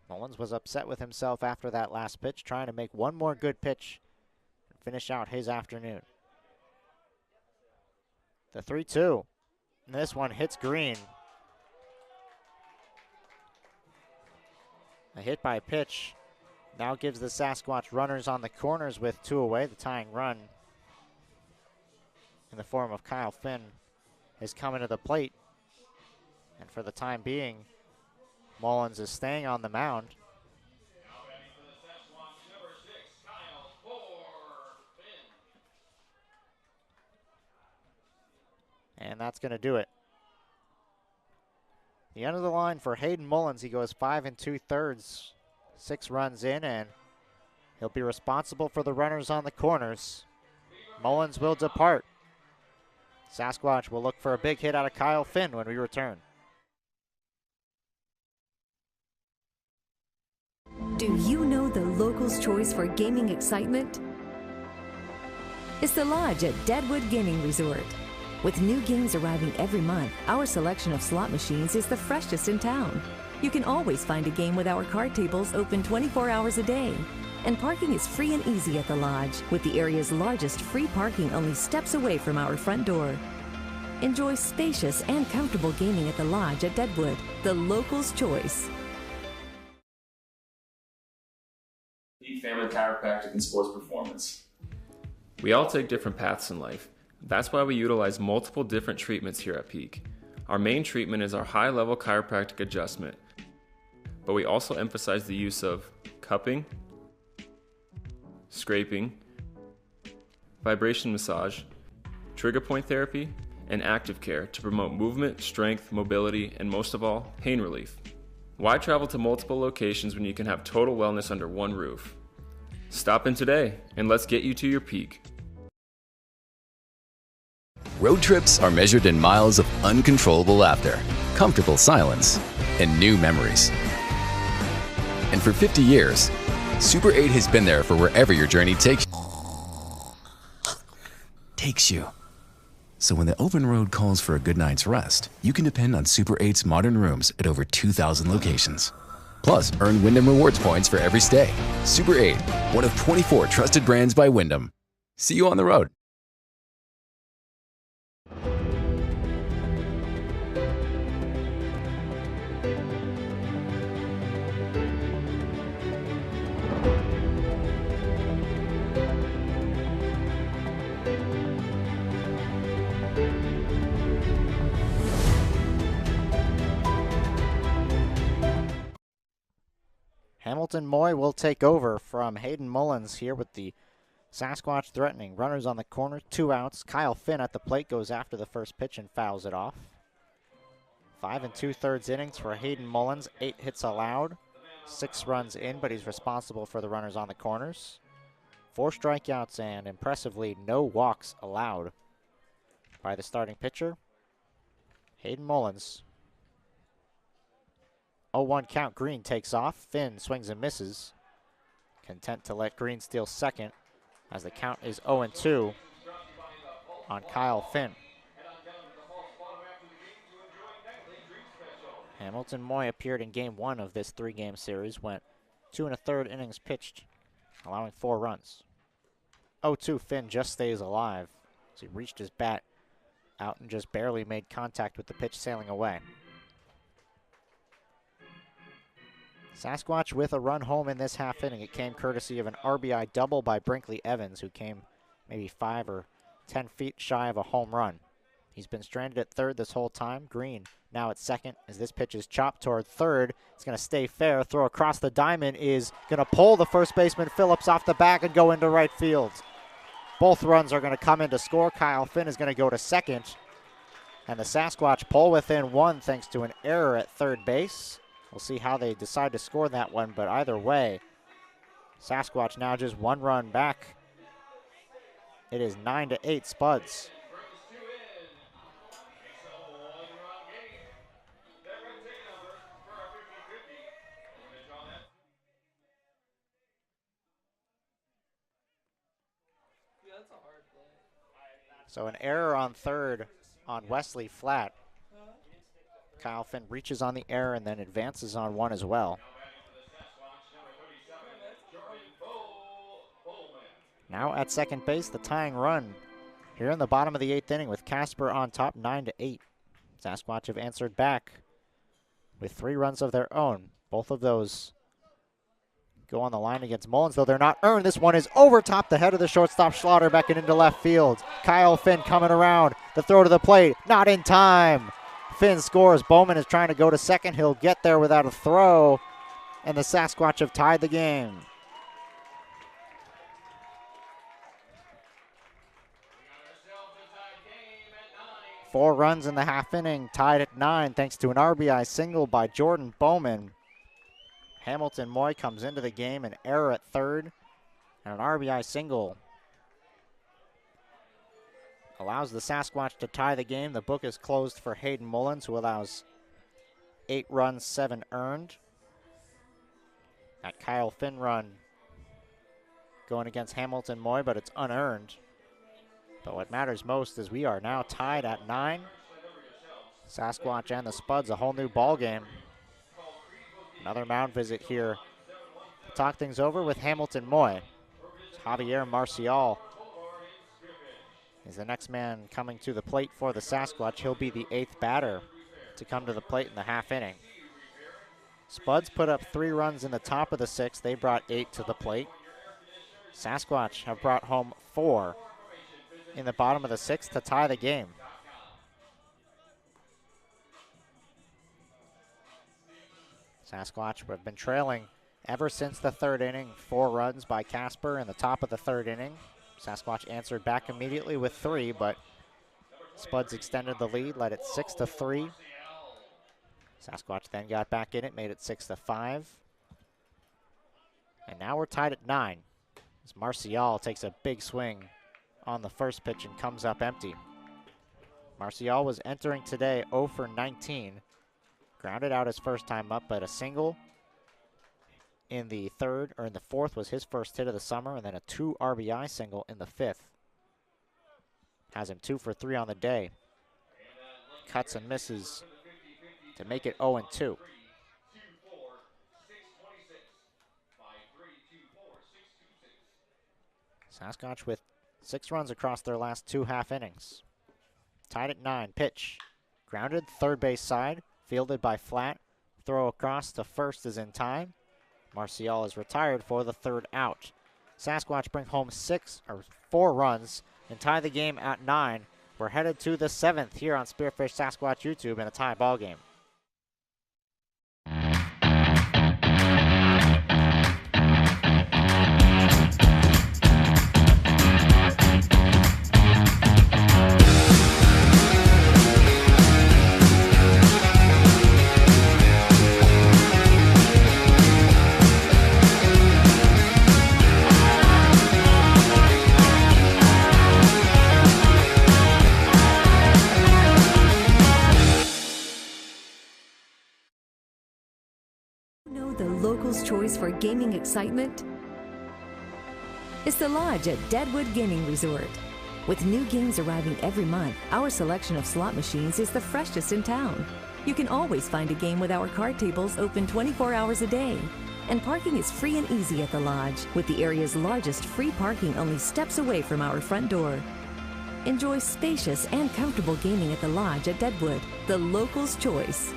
Mullins was upset with himself after that last pitch, trying to make one more good pitch and finish out his afternoon. The 3-2, and this one hits Green. A hit by pitch now gives the Sasquatch runners on the corners with 2 away. The tying run in the form of Kyle Finn is coming to the plate. And for the time being, Mullins is staying on the mound. And that's going to do it. The end of the line for Hayden Mullins. He goes 5 2/3. 6 runs in, and he'll be responsible for the runners on the corners. Mullins will depart. Sasquatch will look for a big hit out of Kyle Finn when we return. Do you know the locals' choice for gaming excitement? It's the Lodge at Deadwood Gaming Resort. With new games arriving every month, our selection of slot machines is the freshest in town. You can always find a game with our card tables open 24 hours a day. And parking is free and easy at the Lodge, with the area's largest free parking only steps away from our front door. Enjoy spacious and comfortable gaming at the Lodge at Deadwood, the locals' choice. Peak Family Chiropractic and Sports Performance. We all take different paths in life. That's why we utilize multiple different treatments here at Peak. Our main treatment is our high-level chiropractic adjustment, but we also emphasize the use of cupping, scraping, vibration massage, trigger point therapy, and active care to promote movement, strength, mobility, and most of all, pain relief. Why travel to multiple locations when you can have total wellness under one roof? Stop in today and let's get you to your peak. Road trips are measured in miles of uncontrollable laughter, comfortable silence, and new memories. And for 50 years, Super 8 has been there for wherever your journey takes you. So when the open road calls for a good night's rest, you can depend on Super 8's modern rooms at over 2,000 locations. Plus, earn Wyndham Rewards points for every stay. Super 8, one of 24 trusted brands by Wyndham. See you on the road. Hamilton Moy will take over from Hayden Mullins here with the Sasquatch threatening. Runners on the corner, 2 outs. Kyle Finn at the plate goes after the first pitch and fouls it off. 5 2/3 innings for Hayden Mullins, 8 hits allowed, 6 runs in, but he's responsible for the runners on the corners. 4 strikeouts and impressively no walks allowed by the starting pitcher, Hayden Mullins. 0-1 count, Green takes off. Finn swings and misses. Content to let Green steal second as the count is 0-2 on Kyle Finn. Hamilton Moy appeared in game 1 of this 3-game series, went 2 1/3 innings pitched, allowing 4 runs. 0-2, Finn just stays alive as he reached his bat out and just barely made contact with the pitch sailing away. Sasquatch with a run home in this half inning. It came courtesy of an RBI double by Brinkley Evans, who came maybe 5 or 10 feet shy of a home run. He's been stranded at third this whole time. Green now at second as this pitch is chopped toward third. It's going to stay fair. Throw across the diamond is going to pull the first baseman Phillips off the back and go into right field. Both runs are going to come in to score. Kyle Finn is going to go to second. And the Sasquatch pull within 1 thanks to an error at third base. We'll see how they decide to score that one, but either way, Sasquatch now just 1 run back. It is 9-8 Spuds. So an error on third on Wesley Flat. Kyle Finn reaches on the error and then advances on 1 as well. Now at second base, the tying run here in the bottom of the 8th inning with Casper on top, 9-8. Sasquatch have answered back with 3 runs of their own. Both of those go on the line against Mullins, though they're not earned. This one is over top the head of the shortstop, Schlotterbeck, and into left field. Kyle Finn coming around. The throw to the plate, not in time. Finn scores. Bowman is trying to go to second. He'll get there without a throw, and the Sasquatch have tied the game. Four runs in the half inning, tied at 9 thanks to an RBI single by Jordan Bowman. Hamilton Moy comes into the game, an error at third, and an RBI single allows the Sasquatch to tie the game. The book is closed for Hayden Mullins, who allows 8 runs, 7 earned. That Kyle Finn run going against Hamilton Moy, but it's unearned. But what matters most is we are now tied at 9. Sasquatch and the Spuds, a whole new ball game. Another mound visit here to talk things over with Hamilton Moy. Javier Marcial is the next man coming to the plate for the Sasquatch. He'll be the 8th batter to come to the plate in the half inning. Spuds put up 3 runs in the top of the 6th. They brought 8 to the plate. Sasquatch have brought home 4 in the bottom of the 6th to tie the game. Sasquatch have been trailing ever since the 3rd inning. 4 runs by Casper in the top of the 3rd inning. Sasquatch answered back immediately with 3, but Spuds extended the lead, led it 6-3. Sasquatch then got back in it, made it 6-5. And now we're tied at 9. As Marcial takes a big swing on the first pitch and comes up empty. Marcial was entering today 0 for 19. Grounded out his first time up, but a single in the 4th was his first hit of the summer, and then a 2 RBI single in the 5th. Has him 2 for 3 on the day. Cuts and misses to make it 0-2. Sasquatch with 6 runs across their last 2 half innings. Tied at 9, pitch. Grounded, third base side, fielded by Flat. Throw across to first is in time. Marcial is retired for the 3rd out. Sasquatch bring home 4 runs and tie the game at 9. We're headed to the 7th here on Spearfish Sasquatch YouTube in a tie ball game. Choice for gaming excitement? It's the Lodge at Deadwood Gaming Resort. With new games arriving every month, our selection of slot machines is the freshest in town. You can always find a game with our card tables open 24 hours a day. And parking is free and easy at the Lodge, with the area's largest free parking only steps away from our front door. Enjoy spacious and comfortable gaming at the Lodge at Deadwood, the locals' choice.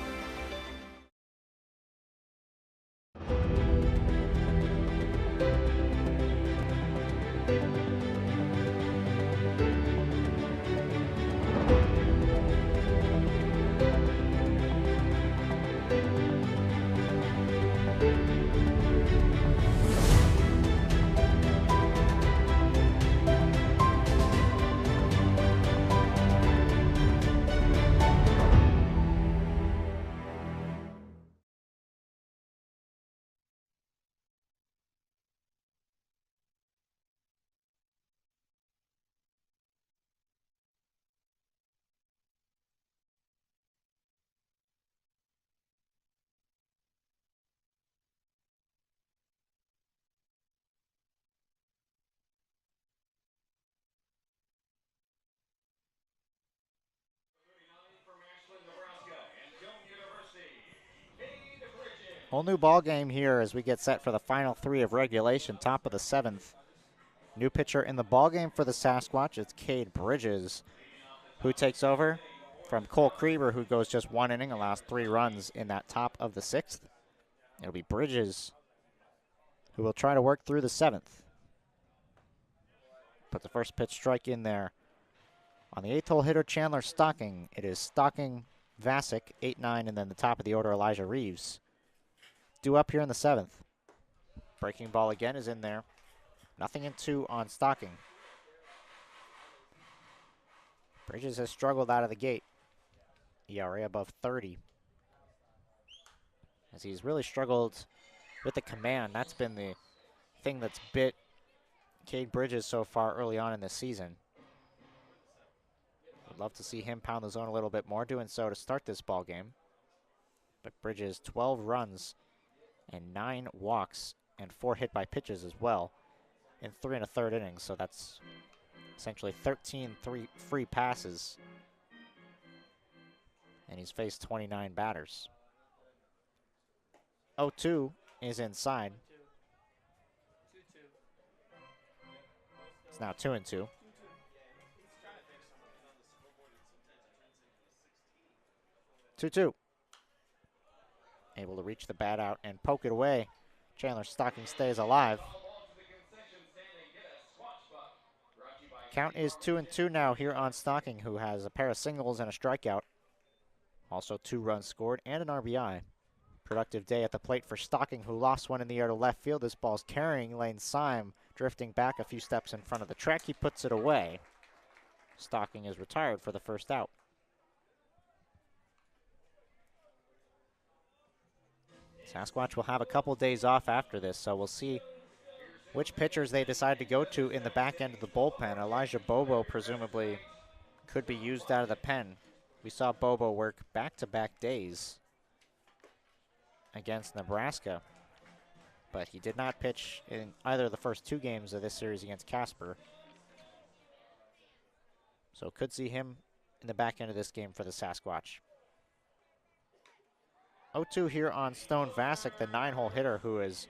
Whole new ball game here as we get set for the final 3 of regulation, top of the 7th. New pitcher in the ball game for the Sasquatch. It's Cade Bridges, who takes over from Cole Krieber, who goes just 1 inning, allows 3 runs in that top of the 6th. It'll be Bridges who will try to work through the 7th. Put the first pitch strike in there. On the 8th hole hitter, Chandler Stocking. It is Stocking, Vasic, 8-9, and then the top of the order, Elijah Reeves. Due up here in the 7th. Breaking ball again is in there. 0-2 on Stocking. Bridges has struggled out of the gate. ERA above 30. As he's really struggled with the command. That's been the thing that's bit Cade Bridges so far early on in this season. Would love to see him pound the zone a little bit more, doing so to start this ball game. But Bridges, 12 runs and 9 walks and 4 hit by pitches as well in 3 1/3 innings. So that's essentially 13 free passes. And he's faced 29 batters. 0-2 is inside. It's now 2-2. 2-2. Able to reach the bat out and poke it away. Chandler Stocking stays alive. Count is 2-2 now here on Stocking, who has a pair of singles and a strikeout. Also 2 runs scored and an RBI. Productive day at the plate for Stocking, who lost one in the air to left field. This ball's carrying Lane Syme, drifting back a few steps in front of the track. He puts it away. Stocking is retired for the first out. Sasquatch will have a couple days off after this, so we'll see which pitchers they decide to go to in the back end of the bullpen. Elijah Bobo presumably could be used out of the pen. We saw Bobo work back-to-back days against Nebraska, but he did not pitch in either of the first 2 games of this series against Casper. So could see him in the back end of this game for the Sasquatch. 0-2 here on Stone Vasic, the 9-hole hitter who has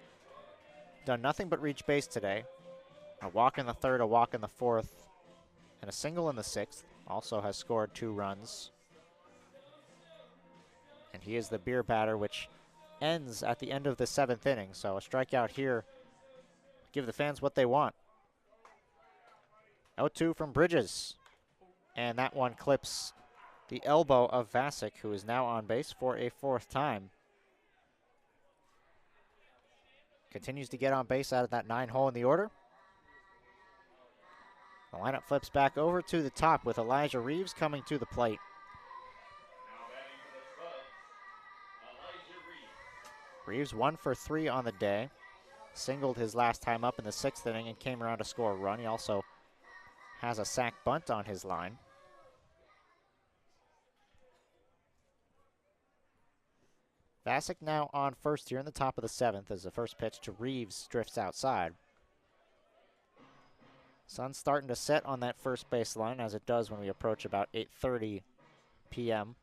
done nothing but reach base today. A walk in the 3rd, a walk in the 4th, and a single in the 6th. Also has scored 2 runs. And he is the beer batter, which ends at the end of the 7th inning. So a strikeout here, give the fans what they want. 0-2 from Bridges. And that one clips the elbow of Vasic, who is now on base for a 4th time. Continues to get on base out of that 9-hole in the order. The lineup flips back over to the top with Elijah Reeves coming to the plate. Reeves 1 for 3 on the day. Singled his last time up in the 6th inning and came around to score a run. He also has a sac bunt on his line. Vasic now on first here in the top of the 7th as the first pitch to Reeves drifts outside. Sun's starting to set on that first base line, as it does when we approach about 8:30 p.m.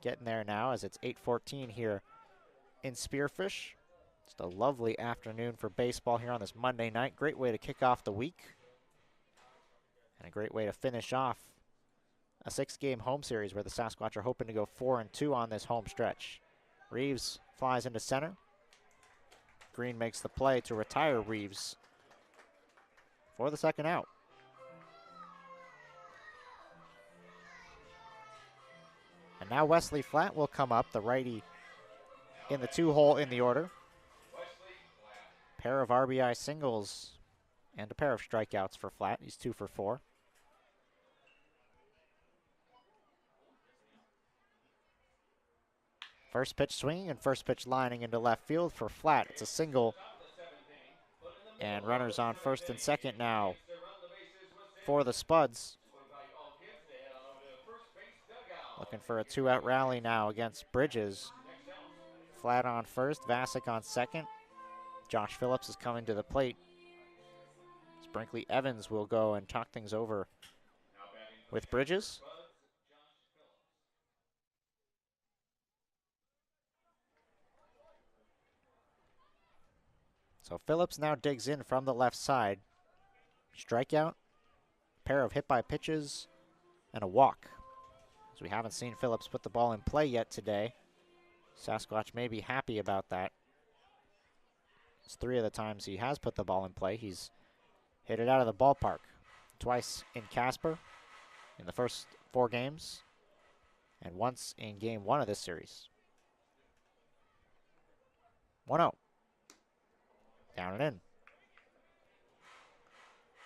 Getting there now as it's 8:14 here in Spearfish. Just a lovely afternoon for baseball here on this Monday night. Great way to kick off the week. And a great way to finish off a 6-game home series where the Sasquatch are hoping to go 4-2 on this home stretch. Reeves flies into center. Green makes the play to retire Reeves for the 2nd out. And now Wesley Flatt will come up, the righty in the 2-hole in the order. Pair of RBI singles and a pair of strikeouts for Flatt. He's 2 for 4. First pitch swinging and first pitch lining into left field for Flatt. It's a single. And runners on first and second now for the Spuds. Looking for a 2-out rally now against Bridges. Flatt on first, Vasic on second. Josh Phillips is coming to the plate. Brinkley Evans will go and talk things over with Bridges. So Phillips now digs in from the left side. Strikeout, pair of hit by pitches, and a walk. So we haven't seen Phillips put the ball in play yet today. Sasquatch may be happy about that. It's 3 of the times he has put the ball in play. He's hit it out of the ballpark. Twice in Casper in the first 4 games, and once in game 1 of this series. 1-0. Down and in.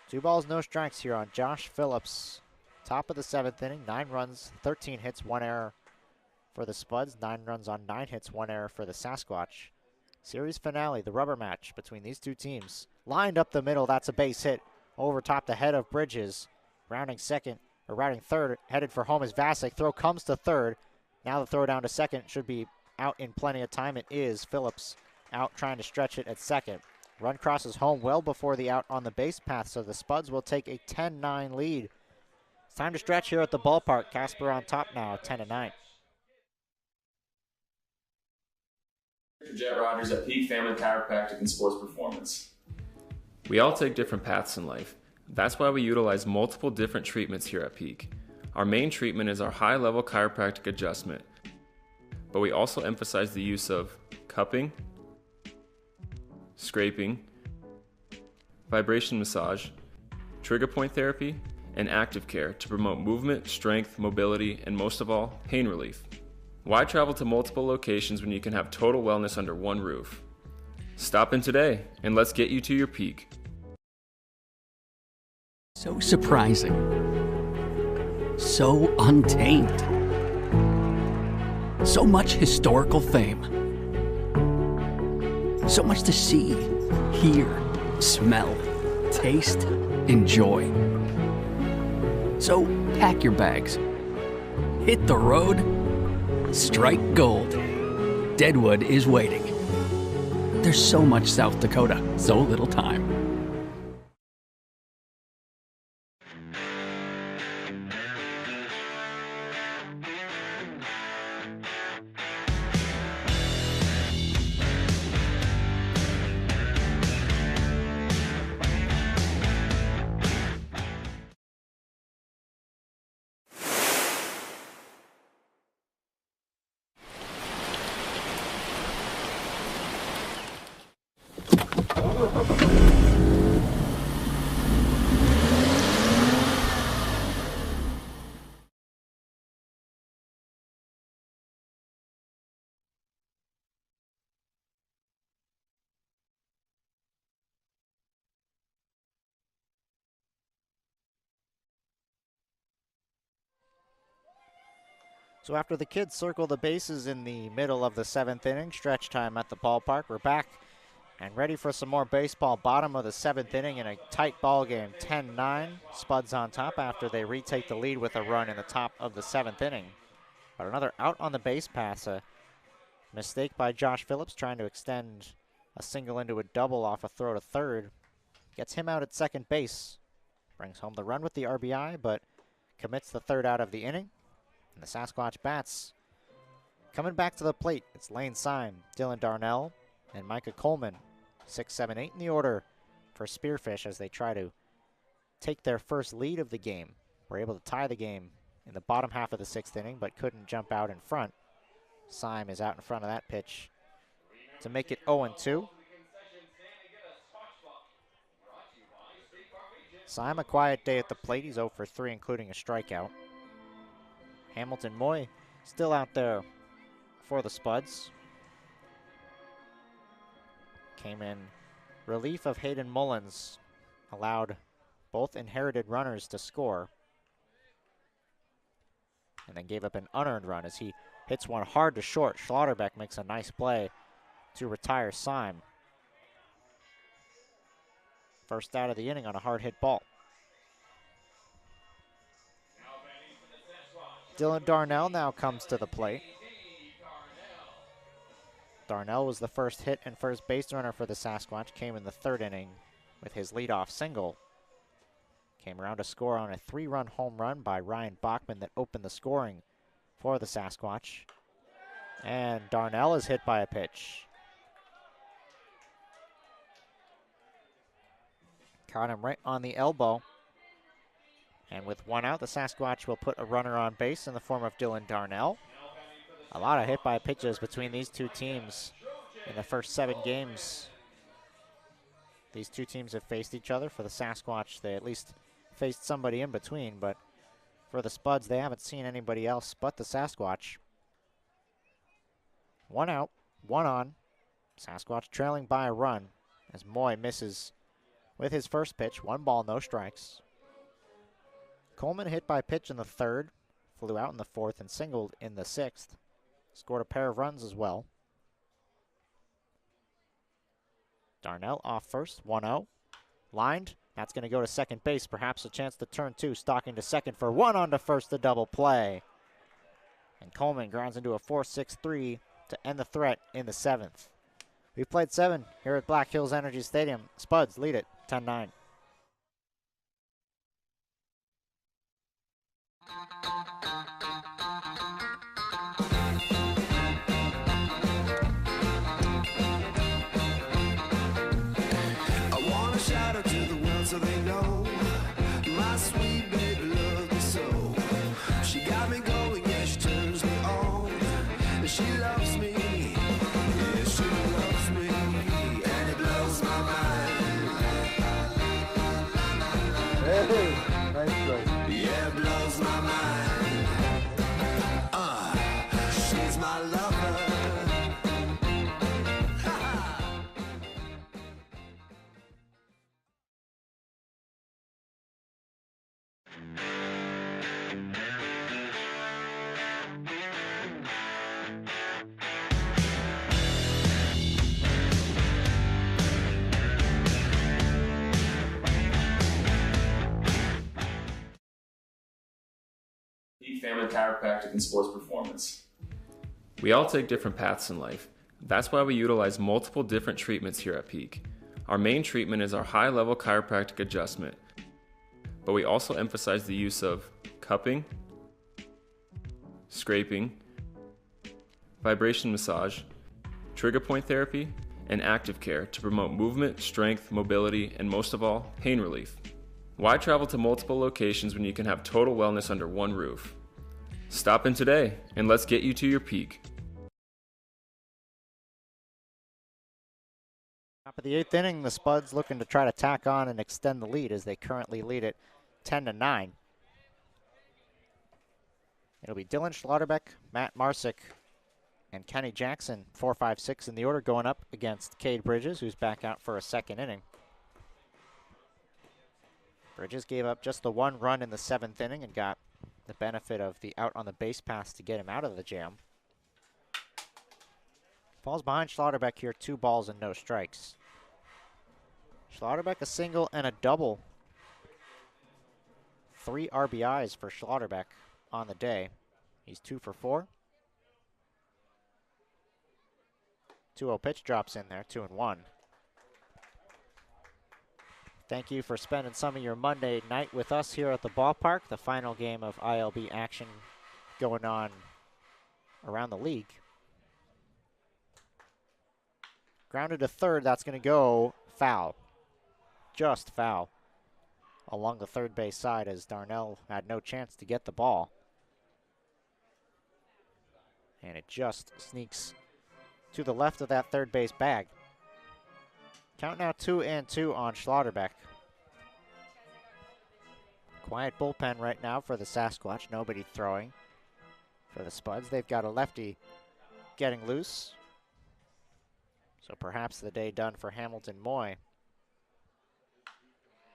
2 balls, no strikes here on Josh Phillips. Top of the 7th inning, 9 runs, 13 hits, 1 error for the Spuds. 9 runs on 9 hits, 1 error for the Sasquatch. Series finale, the rubber match between these 2 teams. Lined up the middle, that's a base hit. Over top the head of Bridges. Rounding third, headed for home is Vasic. Throw comes to third. Now the throw down to second should be out in plenty of time. It is. Phillips out trying to stretch it at second. Run crosses home well before the out on the base path, so the Spuds will take a 10-9 lead. It's time to stretch here at the ballpark. Casper on top now, 10-9. Jet Rogers at Peak Family Chiropractic and Sports Performance. We all take different paths in life. That's why we utilize multiple different treatments here at Peak. Our main treatment is our high-level chiropractic adjustment, but we also emphasize the use of cupping, scraping, vibration massage, trigger point therapy, and active care to promote movement, strength, mobility, and most of all, pain relief. Why travel to multiple locations when you can have total wellness under one roof? Stop in today and let's get you to your peak. So surprising. So untamed. So much historical fame. So much to see, hear, smell, taste, enjoy. So pack your bags. Hit the road. Strike gold. Deadwood is waiting. There's so much South Dakota, so little time. So after the kids circle the bases in the middle of the 7th inning, stretch time at the ballpark, we're back and ready for some more baseball. Bottom of the 7th inning in a tight ball game, 10-9. Spuds on top after they retake the lead with a run in the top of the 7th inning. But another out on the base pass, a mistake by Josh Phillips trying to extend a single into a double off a throw to third. Gets him out at second base. Brings home the run with the RBI, but commits the third out of the inning. And the Sasquatch bats coming back to the plate. It's Lane Syme, Dylan Darnell, and Micah Coleman. 6, 7, 8 in the order for Spearfish as they try to take their first lead of the game. Were able to tie the game in the bottom half of the 6th inning, but couldn't jump out in front. Syme is out in front of that pitch to make it 0-2. Syme, a quiet day at the plate. He's 0 for 3, including a strikeout. Hamilton Moy still out there for the Spuds. Came in relief of Hayden Mullins. Allowed both inherited runners to score. And then gave up an unearned run as he hits one hard to short. Schlotterbeck makes a nice play to retire Syme. First out of the inning on a hard hit ball. Dylan Darnell now comes to the plate. Darnell was the first hit and first base runner for the Sasquatch. Came in the 3rd inning with his leadoff single. Came around to score on a 3-run home run by Ryan Bachman that opened the scoring for the Sasquatch. And Darnell is hit by a pitch. Caught him right on the elbow. And with 1 out, the Sasquatch will put a runner on base in the form of Dylan Darnell. A lot of hit-by pitches between these two teams in the first 7 games. These two teams have faced each other. For the Sasquatch, they at least faced somebody in between, but for the Spuds, they haven't seen anybody else but the Sasquatch. 1 out, 1 on. Sasquatch trailing by a run as Moy misses with his first pitch. 1 ball, no strikes. Coleman hit by pitch in the 3rd, flew out in the 4th, and singled in the 6th. Scored a pair of runs as well. Darnell off first, 1-0. Lined, that's going to go to second base. Perhaps a chance to turn 2, stalking to second for 1 on to first, the double play. And Coleman grounds into a 4-6-3 to end the threat in the 7th. We've played 7 here at Black Hills Energy Stadium. Spuds lead it 10-9. I wanna shout out to the world so they know my sweet baby loves me so. She got me going, yeah, she turns me on. She loves me, yeah, she loves me, and it blows my mind. Peak Family Chiropractic and Sports Performance. We all take different paths in life. That's why we utilize multiple different treatments here at Peak. Our main treatment is our high-level chiropractic adjustment, but we also emphasize the use of cupping, scraping, vibration massage, trigger point therapy, and active care to promote movement, strength, mobility, and most of all, pain relief. Why travel to multiple locations when you can have total wellness under one roof? Stop in today and let's get you to your peak. Top of the 8th inning, the Spuds looking to try to tack on and extend the lead as they currently lead it 10-9. It'll be Dylan Schlotterbeck, Matt Marsick, and Kenny Jackson, 4, 5, 6 in the order, going up against Cade Bridges, who's back out for a second inning. Bridges gave up just the 1 run in the 7th inning and got the benefit of the out on the base pass to get him out of the jam. Falls behind Schlotterbeck here, 2 balls and no strikes. Schlotterbeck a single and a double. 3 RBIs for Schlotterbeck on the day. He's 2 for 4. 2-0 pitch drops in there, 2-1. Thank you for spending some of your Monday night with us here at the ballpark. The final game of ILB action going on around the league. Grounded to third, that's going to go foul. Just foul along the third base side as Darnell had no chance to get the ball. And it just sneaks to the left of that third base bag. Count now 2-2 on Schlotterbeck. Quiet bullpen right now for the Sasquatch. Nobody throwing for the Spuds. They've got a lefty getting loose. So perhaps the day done for Hamilton Moy.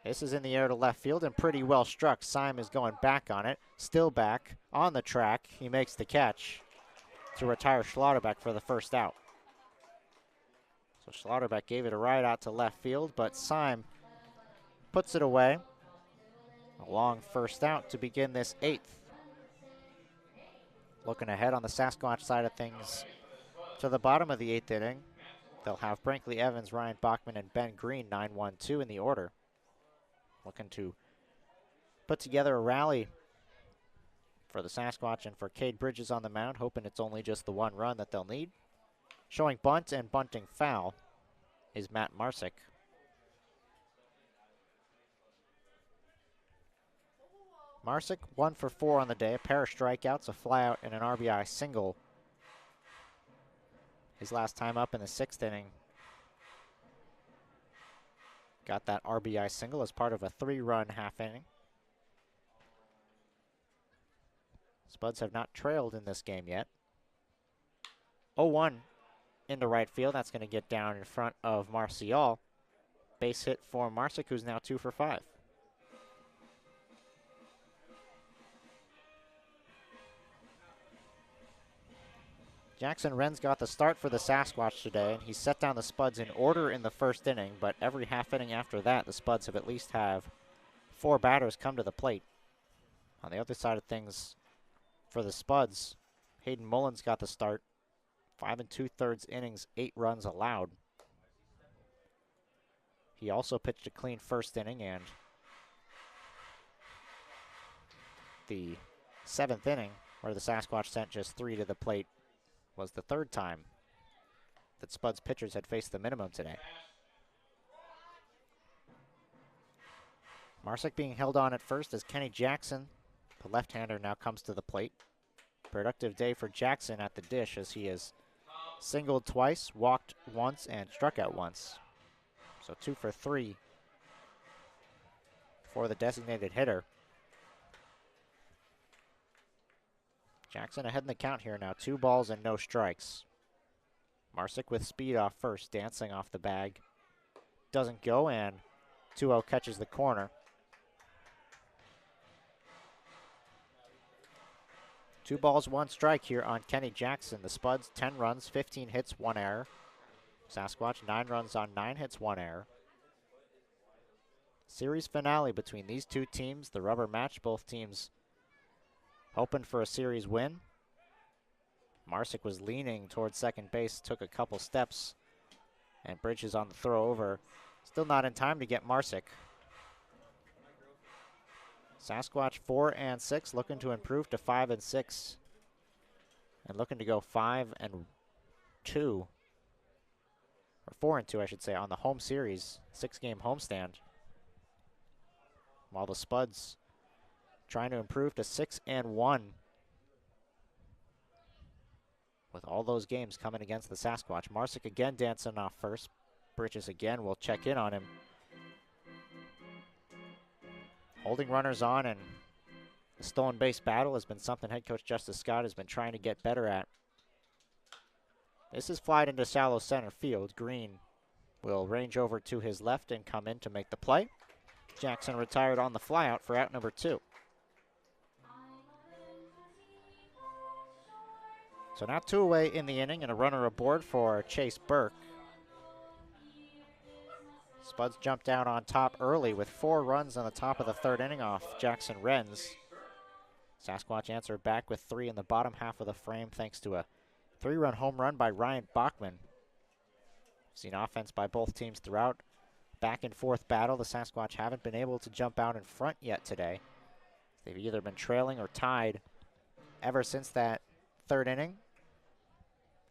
This is in the air to left field and pretty well struck. Syme is going back on it. Still back on the track. He makes the catch to retire Schlotterbeck for the first out. So Schlotterbeck gave it a ride out to left field, but Syme puts it away. A long first out to begin this 8th. Looking ahead on the Sasquatch side of things to the bottom of the 8th inning. They'll have Brinkley Evans, Ryan Bachman, and Ben Green 9-1-2 in the order. Looking to put together a rally for the Sasquatch and for Cade Bridges on the mound, hoping it's only just the 1 run that they'll need. Showing bunt and bunting foul is Matt Marsick. Marsick 1 for 4 on the day, a pair of strikeouts, a flyout, and an RBI single. His last time up in the 6th inning. Got that RBI single as part of a 3-run half inning. Spuds have not trailed in this game yet. 0-1 into right field. That's going to get down in front of Marcial. Base hit for Marsick, who's now 2 for 5. Jackson Wren's got the start for the Sasquatch today, and he set down the Spuds in order in the 1st inning, but every half inning after that, the Spuds have at least have 4 batters come to the plate. On the other side of things, for the Spuds, Hayden Mullins got the start. 5 2/3 innings, 8 runs allowed. He also pitched a clean 1st inning, and the 7th inning, where the Sasquatch sent just 3 to the plate, was the 3rd time that Spuds pitchers had faced the minimum today. Marsick being held on at first as Kenny Jackson, the left-hander, now comes to the plate. Productive day for Jackson at the dish as he has singled twice, walked once, and struck out once. So 2 for 3 for the designated hitter. Jackson ahead in the count here now. 2 balls and no strikes. Marsick with speed off first, dancing off the bag. Doesn't go, and 2-0 catches the corner. 2 balls, 1 strike here on Kenny Jackson. The Spuds, 10 runs, 15 hits, 1 error. Sasquatch, 9 runs on 9 hits, 1 error. Series finale between these two teams, the rubber match. Both teams hoping for a series win. Marsick was leaning towards second base, took a couple steps, and Bridges on the throw over. Still not in time to get Marsick. Sasquatch 4-6, looking to improve to 5-6. And looking to go 5-2. Or 4-2, I should say, on the home series, 6-game homestand. While the Spuds trying to improve to 6-1. With all those games coming against the Sasquatch. Marsick again dancing off first. Bridges again will check in on him. Holding runners on, and the stolen base battle has been something head coach Justice Scott has been trying to get better at. This is flied into shallow center field. Green will range over to his left and come in to make the play. Jackson retired on the flyout for out number 2. So now 2 away in the inning and a runner aboard for Chase Burke. Spuds jumped out on top early with 4 runs on the top of the 3rd inning off Jackson Renz. Sasquatch answered back with 3 in the bottom half of the frame thanks to a 3-run home run by Ryan Bachman. Seen offense by both teams throughout. Back and forth battle. The Sasquatch haven't been able to jump out in front yet today. They've either been trailing or tied ever since that 3rd inning.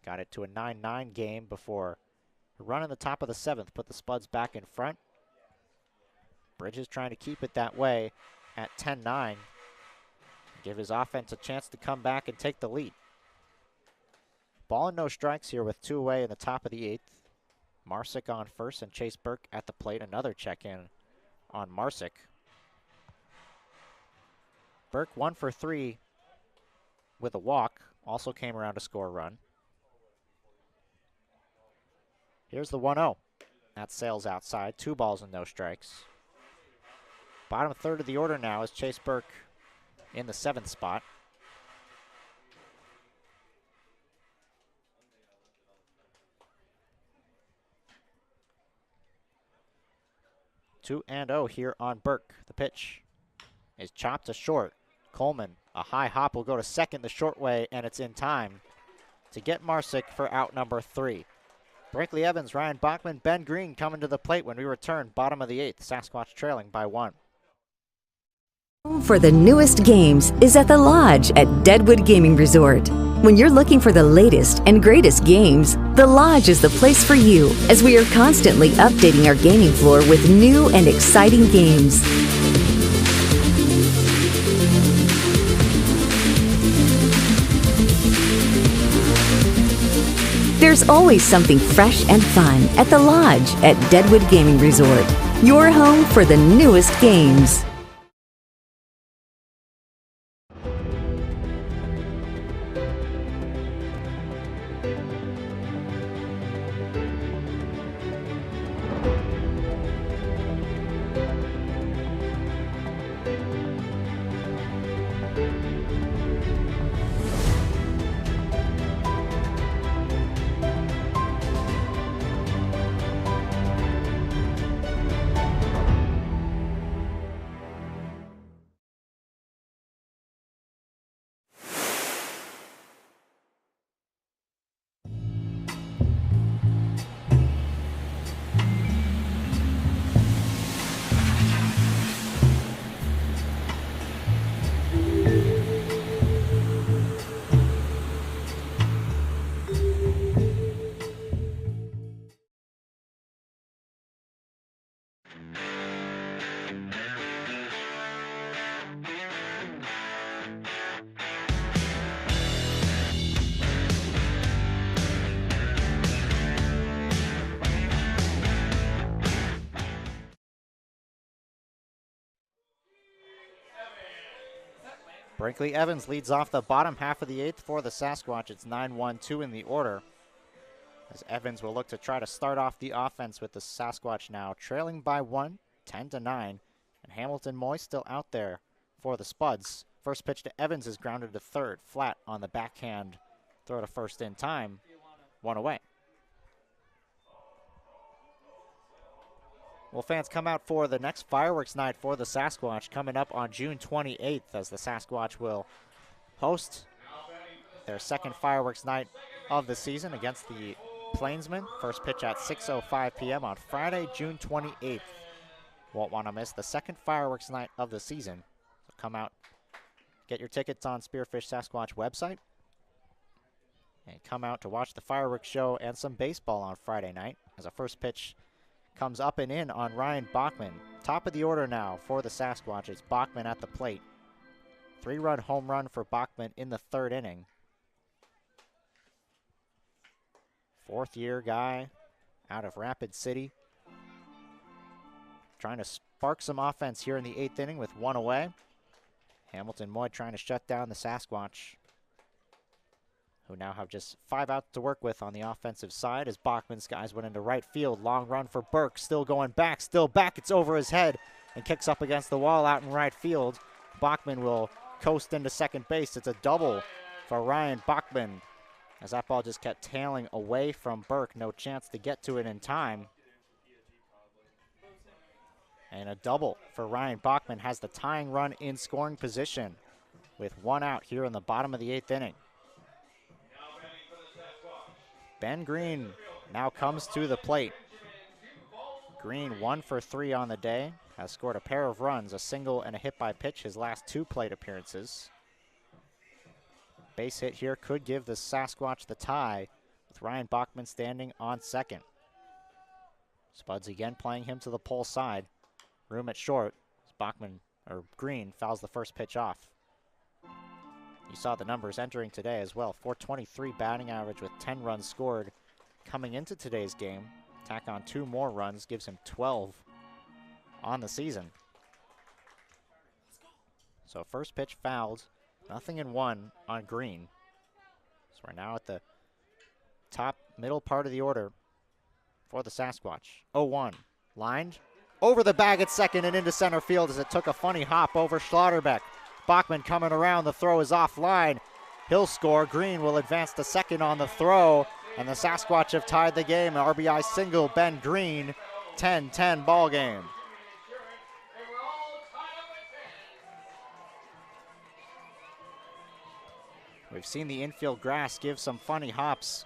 Got it to a 9-9 game before a run in the top of the 7th put the Spuds back in front. Bridges trying to keep it that way at 10-9. Give his offense a chance to come back and take the lead. Ball and no strikes here with 2 away in the top of the 8th. Marsick on first and Chase Burke at the plate. Another check-in on Marsick. Burke 1 for 3 with a walk. Also came around to score a run. Here's the 1-0. That sails outside. 2 balls and no strikes. Bottom 3rd of the order now is Chase Burke in the 7th spot. Two and 0 here on Burke. The pitch is chopped to short. Coleman, a high hop, will go to second the short way, and it's in time to get Marsick for out number 3. Brinkley Evans, Ryan Bachman, Ben Green coming to the plate when we return. Bottom of the 8th, Sasquatch trailing by 1. For the newest games is at the Lodge at Deadwood Gaming Resort. When you're looking for the latest and greatest games, the Lodge is the place for you, as we are constantly updating our gaming floor with new and exciting games. There's always something fresh and fun at the Lodge at Deadwood Gaming Resort, your home for the newest games. Brinkley Evans leads off the bottom half of the 8th for the Sasquatch. It's 9-1-2 in the order, as Evans will look to try to start off the offense with the Sasquatch now trailing by 1, 10-9, and Hamilton Moy still out there for the Spuds. First pitch to Evans is grounded to third, flat on the backhand. Throw to first in time, 1 away. Well, fans, come out for the next fireworks night for the Sasquatch coming up on June 28th, as the Sasquatch will host their second fireworks night of the season against the Plainsmen. First pitch at 6:05 p.m. on Friday, June 28th. Won't want to miss the second fireworks night of the season. So come out, get your tickets on Spearfish Sasquatch website, and come out to watch the fireworks show and some baseball on Friday night as a first pitch comes up and in on Ryan Bachman. Top of the order now for the Sasquatches. Bachman at the plate. 3-run home run for Bachman in the third inning. Fourth-year guy out of Rapid City. Trying to spark some offense here in the 8th inning with 1 away. Hamilton Moy trying to shut down the Sasquatch, who now have just 5 outs to work with on the offensive side as Bachman's guys went into right field. Long run for Burke, still going back, still back. It's over his head and kicks up against the wall out in right field. Bachman will coast into second base. It's a double for Ryan Bachman as that ball just kept tailing away from Burke. No chance to get to it in time. And a double for Ryan Bachman has the tying run in scoring position with 1 out here in the bottom of the 8th inning. Ben Green now comes to the plate. Green 1 for 3 on the day, has scored a pair of runs, a single and a hit by pitch his last 2 plate appearances. Base hit here could give the Sasquatch the tie with Ryan Bachman standing on second. Spuds again playing him to the pole side. Room at short. Green fouls the first pitch off. You saw the numbers entering today as well. 423 batting average with 10 runs scored. Coming into today's game, tack on 2 more runs, gives him 12 on the season. So first pitch fouled, 0-1 on Green. So we're now at the top middle part of the order for the Sasquatch. 0-1, lined over the bag at second and into center field as it took a funny hop over Schlotterbeck. Bachman coming around, the throw is offline. He'll score. Green will advance to second on the throw, and the Sasquatch have tied the game. An RBI single, Ben Green, 10-10 ball game. We've seen the infield grass give some funny hops.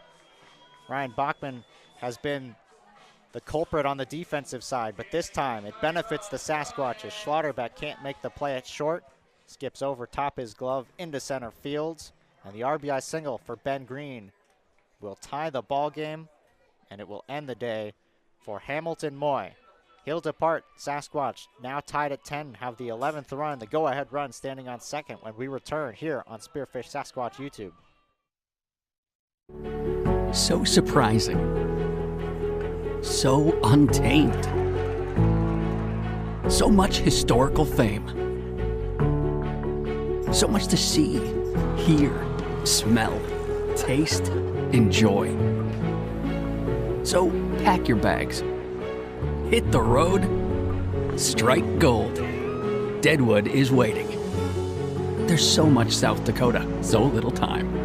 Ryan Bachman has been the culprit on the defensive side, but this time it benefits the Sasquatch as Schlotterbeck can't make the play at short. Skips over top his glove into center field, and the RBI single for Ben Green will tie the ball game, and it will end the day for Hamilton Moy. He'll depart. Sasquatch now tied at 10, have the 11th run, the go-ahead run, standing on second when we return here on Spearfish Sasquatch YouTube. So surprising. So untamed. So much historical fame. So much to see, hear, smell, taste, enjoy. So pack your bags. Hit the road. Strike gold. Deadwood is waiting. There's so much South Dakota, so little time.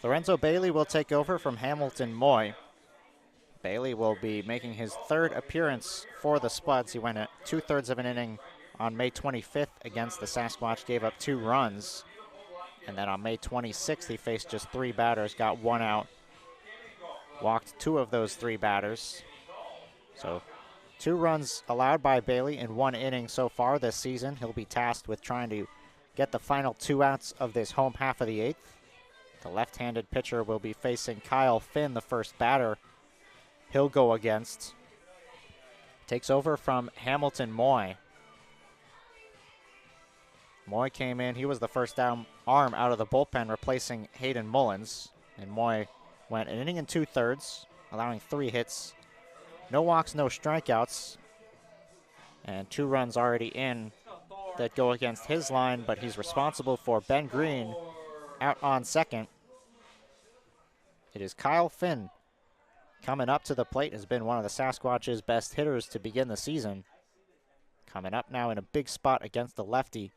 Lorenzo Bailey will take over from Hamilton Moy. Bailey will be making his 3rd appearance for the Spuds. He went at 2/3 of an inning on May 25th against the Sasquatch, gave up 2 runs. And then on May 26th, he faced just 3 batters, got 1 out, walked 2 of those 3 batters. So 2 runs allowed by Bailey in 1 inning so far this season. He'll be tasked with trying to get the final 2 outs of this home half of the 8th. The left-handed pitcher will be facing Kyle Finn, the first batter he'll go against. Takes over from Hamilton Moy. Moy came in, he was the first down arm out of the bullpen, replacing Hayden Mullins. And Moy went an inning and 2/3, allowing 3 hits. No walks, no strikeouts. And 2 runs already in that go against his line, but he's responsible for Ben Green out on second. It is Kyle Finn coming up to the plate, has been one of the Sasquatch's best hitters to begin the season. Coming up now in a big spot against the lefty,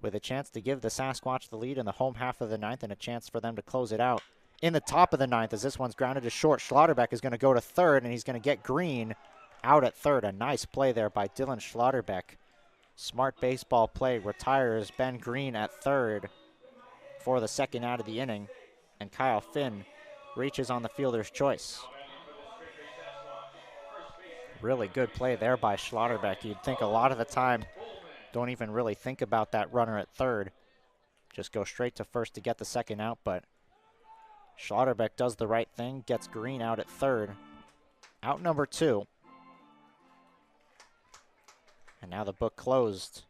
with a chance to give the Sasquatch the lead in the home half of the 9th and a chance for them to close it out in the top of the 9th, as this one's grounded to short. Schlotterbeck is going to go to third, and he's going to get Green out at third. A nice play there by Dylan Schlotterbeck. Smart baseball play, retires Ben Green at third for the second out of the inning, and Kyle Finn reaches on the fielder's choice. Really good play there by Schlotterbeck. You'd think a lot of the time, don't even really think about that runner at third. Just go straight to first to get the second out, but Schlotterbeck does the right thing, gets Green out at third. Out number 2. And now the book closed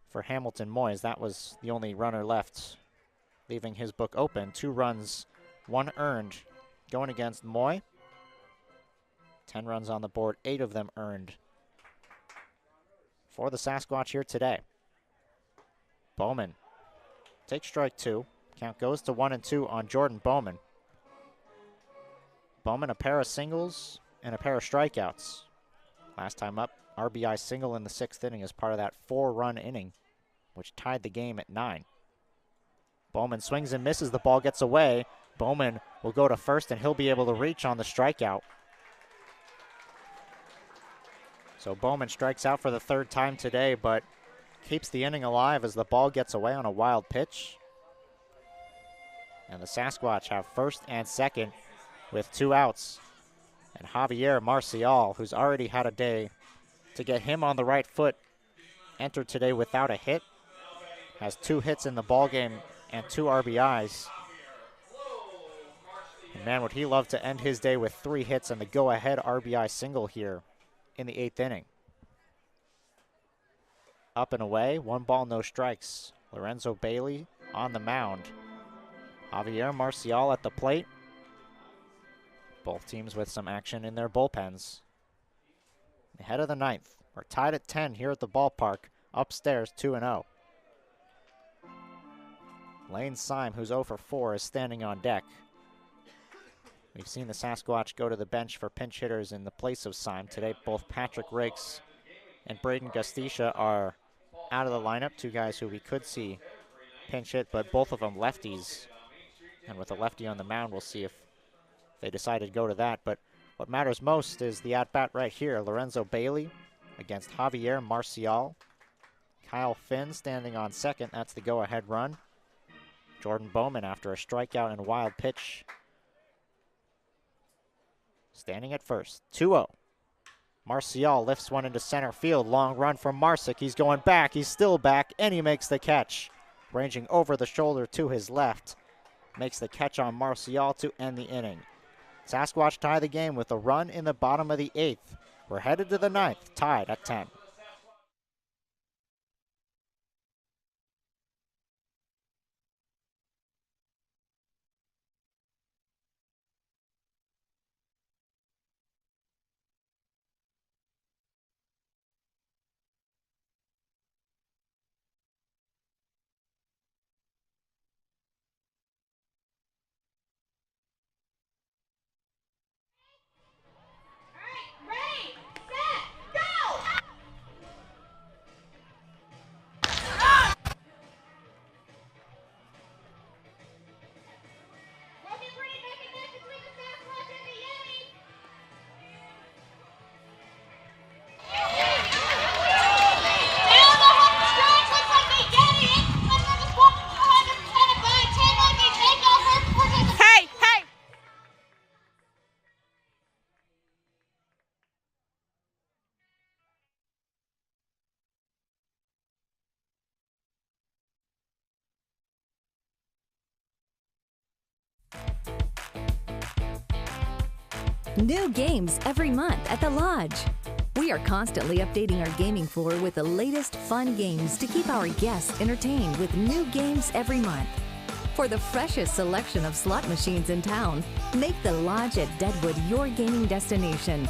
for Hamilton Moyes. That was the only runner left, leaving his book open. 2 runs, 1 earned going against Moy. 10 runs on the board, 8 of them earned for the Sasquatch here today. Bowman takes strike 2. Count goes to 1-2 on Jordan Bowman. Bowman, a pair of singles and a pair of strikeouts. Last time up, RBI single in the 6th inning as part of that 4-run inning, which tied the game at 9. Bowman swings and misses. The ball gets away. Bowman will go to first, and he'll be able to reach on the strikeout. So Bowman strikes out for the 3rd time today, but keeps the inning alive as the ball gets away on a wild pitch. And the Sasquatch have first and second with 2 outs. And Javier Marcial, who's already had a day to get him on the right foot, entered today without a hit. Has 2 hits in the ballgame and 2 RBIs. And man, would he love to end his day with 3 hits and the go-ahead RBI single here in the 8th inning. Up and away, 1 ball, no strikes. Lorenzo Bailey on the mound. Javier Marcial at the plate. Both teams with some action in their bullpens. Ahead of the 9th. We're tied at 10 here at the ballpark. Upstairs, 2-0. Lane Syme, who's 0 for 4, is standing on deck. We've seen the Sasquatch go to the bench for pinch hitters in the place of Syme. Today, both Patrick Rakes and Braden Gastisha are out of the lineup. 2 guys who we could see pinch hit, but both of them lefties. And with a lefty on the mound, we'll see if they decide to go to that. But what matters most is the at-bat right here. Lorenzo Bailey against Javier Marcial. Kyle Finn standing on second. That's the go-ahead run. Jordan Bowman, after a strikeout and a wild pitch, standing at first. 2-0. Marcial lifts one into center field. Long run from Marsick. He's going back. He's still back, and he makes the catch. Ranging over the shoulder to his left. Makes the catch on Marcial to end the inning. Sasquatch tie the game with a run in the bottom of the 8th. We're headed to the 9th, tied at 10. New games every month at the Lodge. We are constantly updating our gaming floor with the latest fun games to keep our guests entertained with new games every month. For the freshest selection of slot machines in town, make the Lodge at Deadwood your gaming destination.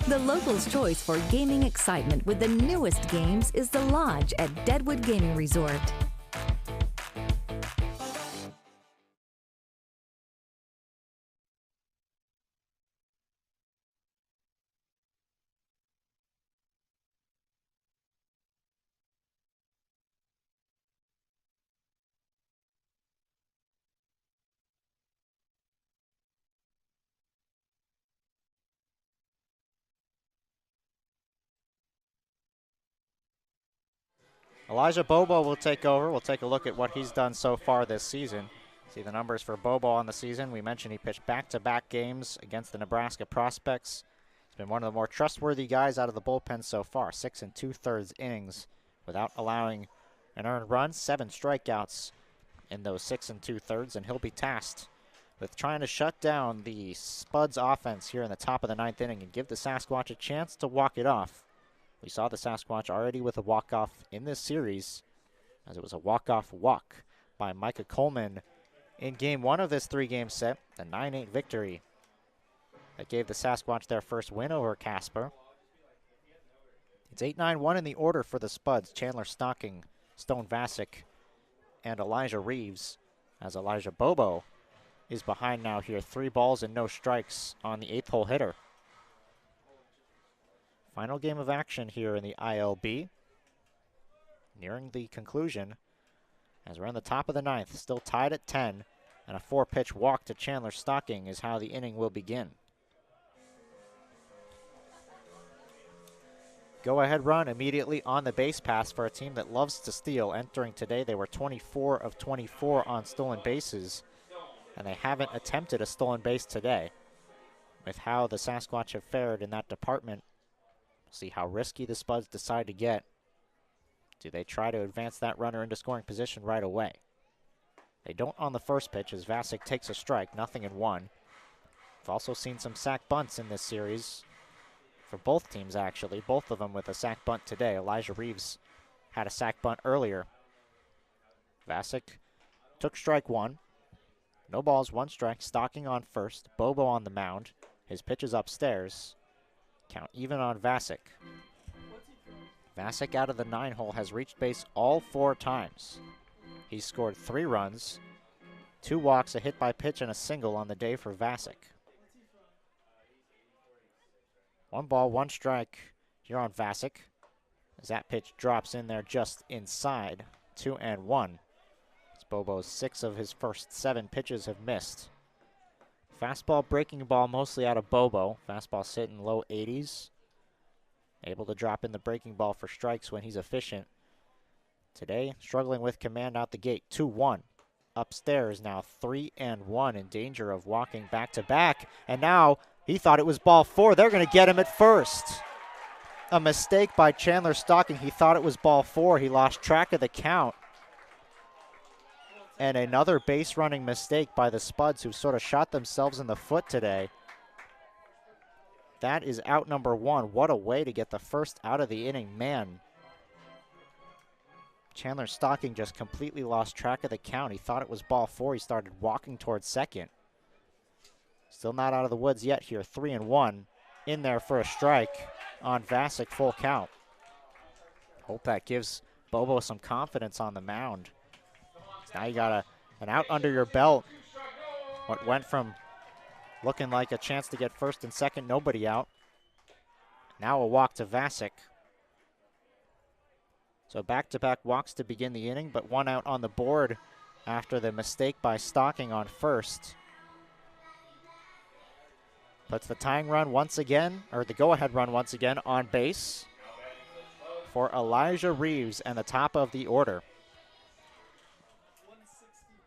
The locals' choice for gaming excitement with the newest games is the Lodge at Deadwood Gaming Resort. Elijah Bobo will take over. We'll take a look at what he's done so far this season. See the numbers for Bobo on the season. We mentioned he pitched back-to-back games against the Nebraska Prospects. He's been one of the more trustworthy guys out of the bullpen so far. 6 2/3 innings without allowing an earned run. 7 strikeouts in those 6 2/3, and he'll be tasked with trying to shut down the Spuds offense here in the top of the 9th inning and give the Sasquatch a chance to walk it off. We saw the Sasquatch already with a walk-off in this series, as it was a walk-off walk by Micah Coleman in Game 1 of this 3-game set, the 9-8 victory that gave the Sasquatch their first win over Casper. It's 8-9-1 in the order for the Spuds. Chandler Stocking, Stone Vasic, and Elijah Reeves, as Elijah Bobo is behind now here. 3 balls and no strikes on the 8th hole hitter. Final game of action here in the ILB. Nearing the conclusion as we're in the top of the 9th, still tied at 10, and a 4-pitch walk to Chandler Stocking is how the inning will begin. Go-ahead run immediately on the base pass for a team that loves to steal. Entering today, they were 24 of 24 on stolen bases, and they haven't attempted a stolen base today. With how the Sasquatch have fared in that department, see how risky the Spuds decide to get. Do they try to advance that runner into scoring position right away? They don't on the first pitch as Vasic takes a strike, 0-1. We've also seen some sack bunts in this series for both teams, actually. Both of them with a sack bunt today. Elijah Reeves had a sack bunt earlier. Vasic took strike 1. No balls, 1 strike. Stocking on first. Bobo on the mound. His pitch is upstairs. Count even on Vasic. Vasic out of the 9-hole has reached base all 4 times. He's scored 3 runs, 2 walks, a hit by pitch, and a single on the day for Vasic. 1 ball, 1 strike here on Vasic, as that pitch drops in there just inside. 2-1. As Bobo's 6 of his first 7 pitches have missed. Fastball, breaking ball mostly out of Bobo. Fastball sitting low 80s. Able to drop in the breaking ball for strikes when he's efficient. Today, struggling with command out the gate. 2-1. Upstairs now 3-1, in danger of walking back-to-back. And now he thought it was ball 4. They're going to get him at first. A mistake by Chandler Stocking. He thought it was ball 4. He lost track of the count. And another base running mistake by the Spuds, who sort of shot themselves in the foot today. That is out number 1. What a way to get the first out of the inning, man. Chandler Stocking just completely lost track of the count. He thought it was ball 4. He started walking towards second. Still not out of the woods yet here. 3-1 in there for a strike on Vasic, full count. Hope that gives Bobo some confidence on the mound. Now you got an out under your belt. What went from looking like a chance to get first and second, nobody out. Now a walk to Vasic. So back-to-back walks to begin the inning, but 1 out on the board after the mistake by Stocking on first. Puts the tying run once again, or the go-ahead run once again, on base for Elijah Reeves and the top of the order.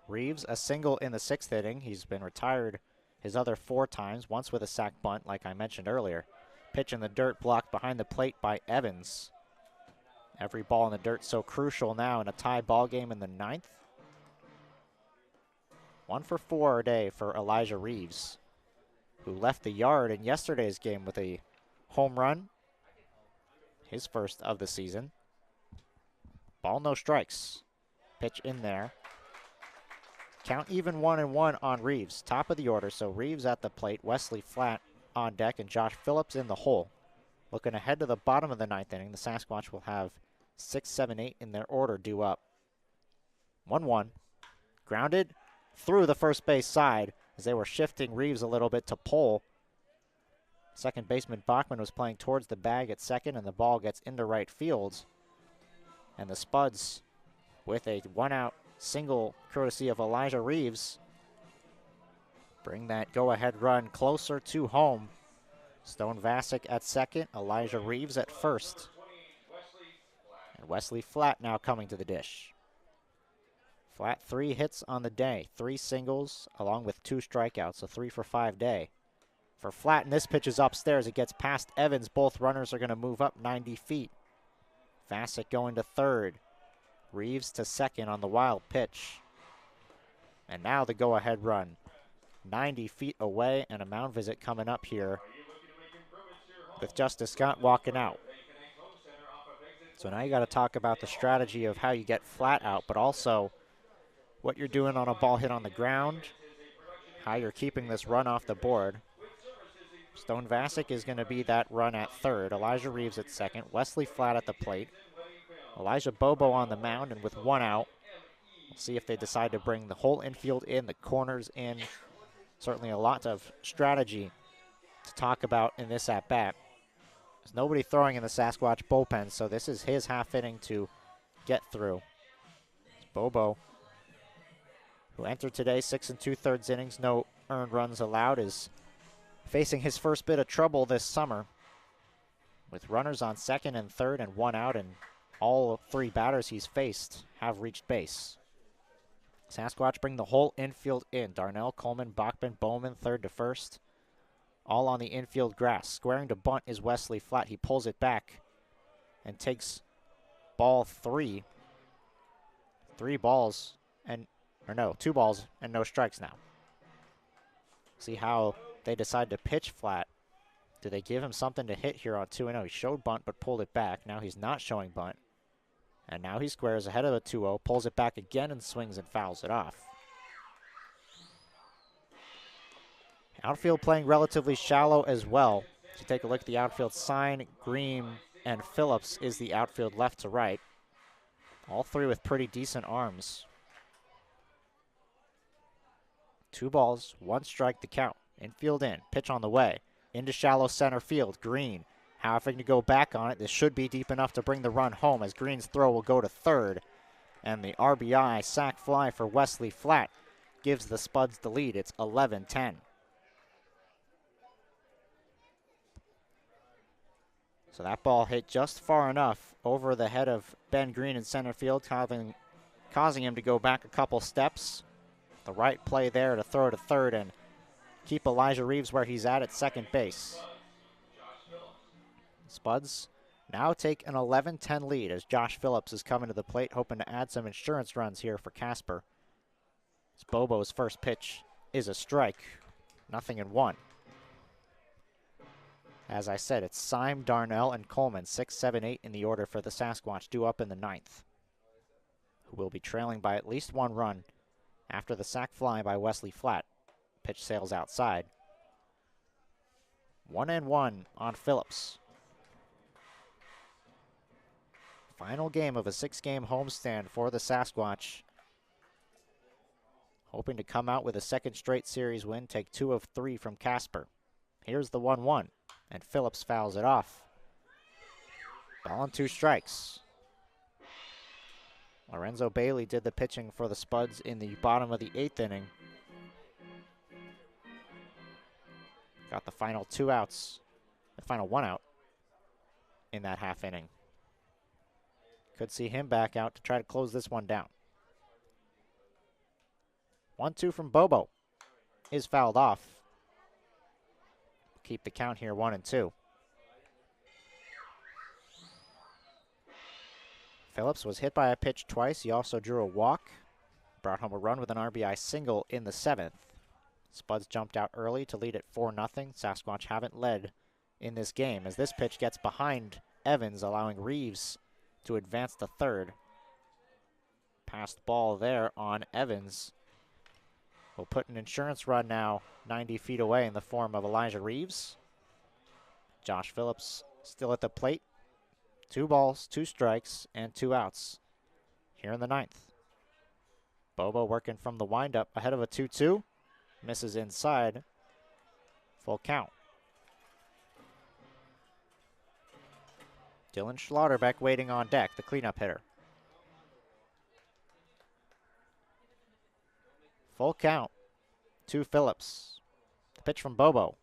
Reeves, a single in the 6th inning. He's been retired his other 4 times, once with a sac bunt, like I mentioned earlier. Pitch in the dirt, blocked behind the plate by Evans. Every ball in the dirt so crucial now in a tie ball game in the 9th. 1 for 4 a day for Elijah Reeves. who left the yard in yesterday's game with a home run, his first of the season. Ball, no strikes. Pitch in there. Count even 1-1 on Reeves, top of the order. So Reeves at the plate, Wesley Flatt on deck, and Josh Phillips in the hole. Looking ahead to the bottom of the ninth inning, the Sasquatch will have 6, 7, 8 in their order due up. 1-1. Grounded through the first base side as they were shifting Reeves a little bit to pull. Second baseman Bachman was playing towards the bag at second, and the ball gets into right field. And the Spuds, with a one-out single courtesy of Elijah Reeves, bring that go-ahead run closer to home. Stone Vasic at second, Elijah Reeves at first. And Wesley Flatt now coming to the dish. Flatt 3 hits on the day, 3 singles along with 2 strikeouts, so 3 for 5 day. For Flatt, and this pitch is upstairs. It gets past Evans. Both runners are going to move up 90 feet. Vasic going to third. Reeves to second on the wild pitch. And now the go-ahead run. 90 feet away, and a mound visit coming up here with Justice Scott walking out. So now you got to talk about the strategy of how you get Flatt out, but also what you're doing on a ball hit on the ground, how you're keeping this run off the board. Stone Vasic is going to be that run at third. Elijah Reeves at second. Wesley Flatt at the plate. Elijah Bobo on the mound, and with 1 out, we'll see if they decide to bring the whole infield in, the corners in. Certainly a lot of strategy to talk about in this at-bat. There's nobody throwing in the Sasquatch bullpen, so this is his half inning to get through. Bobo, who entered today 6 2/3 innings, no earned runs allowed, is facing his first bit of trouble this summer with runners on second and third and 1 out, and all 3 batters he's faced have reached base. Sasquatch bring the whole infield in. Darnell, Coleman, Bachman, Bowman, third to first. All on the infield grass. Squaring to bunt is Wesley Flatt. He pulls it back and takes ball 3. 2 balls and no strikes now. See how they decide to pitch Flatt. Do they give him something to hit here on 2-0? He showed bunt but pulled it back. Now he's not showing bunt. And now he squares ahead of a 2-0, pulls it back again and swings and fouls it off. Outfield playing relatively shallow as well. If you take a look at the outfield sign, Green and Phillips is the outfield left to right. All 3 with pretty decent arms. 2 balls, 1 strike to count. Infield in, pitch on the way. Into shallow center field, Green having to go back on it. This should be deep enough to bring the run home as Green's throw will go to third. And the RBI sac fly for Wesley Flatt gives the Spuds the lead. It's 11-10. So that ball hit just far enough over the head of Ben Green in center field, causing him to go back a couple steps. The right play there to throw to third and keep Elijah Reeves where he's at second base. Spuds now take an 11-10 lead as Josh Phillips is coming to the plate, hoping to add some insurance runs here for Casper. As Bobo's first pitch is a strike, 0-1. As I said, it's Syme, Darnell, and Coleman, 6, 7, 8 in the order for the Sasquatch, due up in the 9th, who will be trailing by at least 1 run after the sac fly by Wesley Flatt. Pitch sails outside. 1-1 on Phillips. Final game of a 6-game homestand for the Sasquatch. Hoping to come out with a second straight series win, take 2 of 3 from Casper. Here's the 1-1, and Phillips fouls it off. Ball and 2 strikes. Lorenzo Bailey did the pitching for the Spuds in the bottom of the 8th inning. Got the final 2 outs, the final 1 out in that half inning. Could see him back out to try to close this one down. 1-2 from Bobo is fouled off. Keep the count here 1-2. Phillips was hit by a pitch twice. He also drew a walk. Brought home a run with an RBI single in the 7th. Spuds jumped out early to lead at 4-0. Sasquatch haven't led in this game as this pitch gets behind Evans, allowing Reeves to advance to third. Passed ball there on Evans. Will put an insurance run now 90 feet away in the form of Elijah Reeves. Josh Phillips still at the plate. 2 balls, 2 strikes, and 2 outs here in the 9th. Bobo working from the windup ahead of a 2-2. Misses inside. Full count. Dylan Schlotterbeck waiting on deck, the cleanup hitter. Full count to Phillips. The pitch from Bobo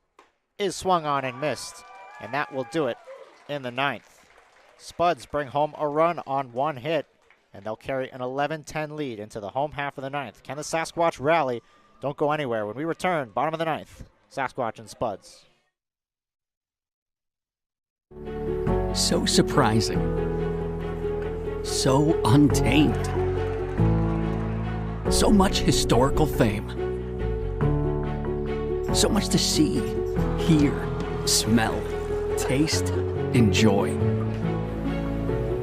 is swung on and missed, and that will do it in the 9th. Spuds bring home a run on 1 hit, and they'll carry an 11-10 lead into the home half of the 9th. Can the Sasquatch rally? Don't go anywhere. When we return, bottom of the 9th, Sasquatch and Spuds. So surprising. So untamed. So much historical fame. So much to see, hear, smell, taste, enjoy.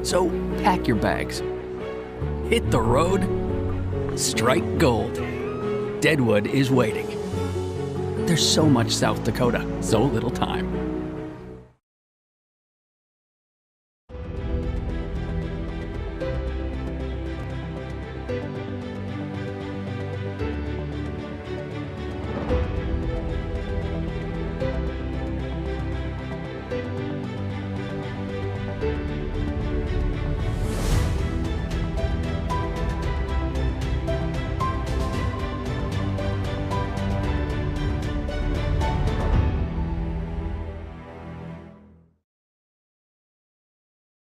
So pack your bags. Hit the road. Strike gold. Deadwood is waiting. There's so much South Dakota, so little time.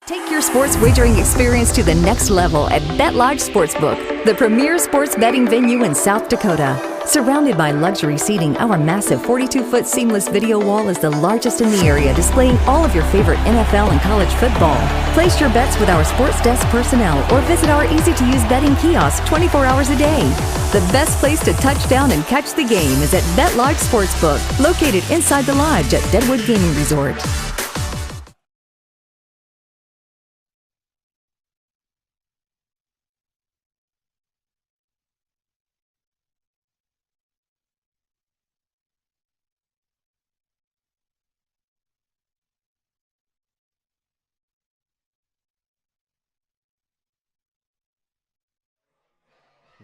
Take your sports wagering experience to the next level at BetLodge Sportsbook, the premier sports betting venue in South Dakota. Surrounded by luxury seating, our massive 42-foot seamless video wall is the largest in the area, displaying all of your favorite NFL and college football. Place your bets with our sports desk personnel or visit our easy-to-use betting kiosk 24 hours a day. The best place to touch down and catch the game is at BetLodge Sportsbook, located inside the lodge at Deadwood Gaming Resort.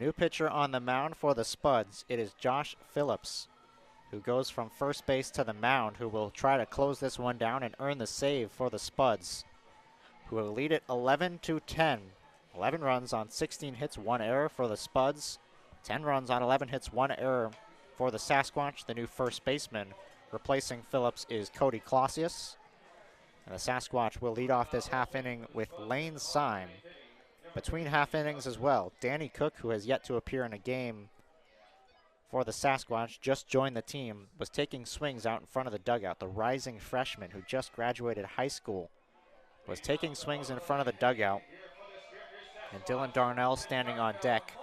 New pitcher on the mound for the Spuds. It is Josh Phillips, who goes from first base to the mound, who will try to close this one down and earn the save for the Spuds, who will lead it 11-10. 11 runs on 16 hits, 1 error for the Spuds. 10 runs on 11 hits, 1 error for the Sasquatch. The new first baseman replacing Phillips is Cody Clausius. And the Sasquatch will lead off this half inning with Lane Syme. Between half innings as well, Danny Cook, who has yet to appear in a game for the Sasquatch, just joined the team, was taking swings out in front of the dugout. The rising freshman who just graduated high school was taking swings in front of the dugout. And Dylan Darnell standing on deck.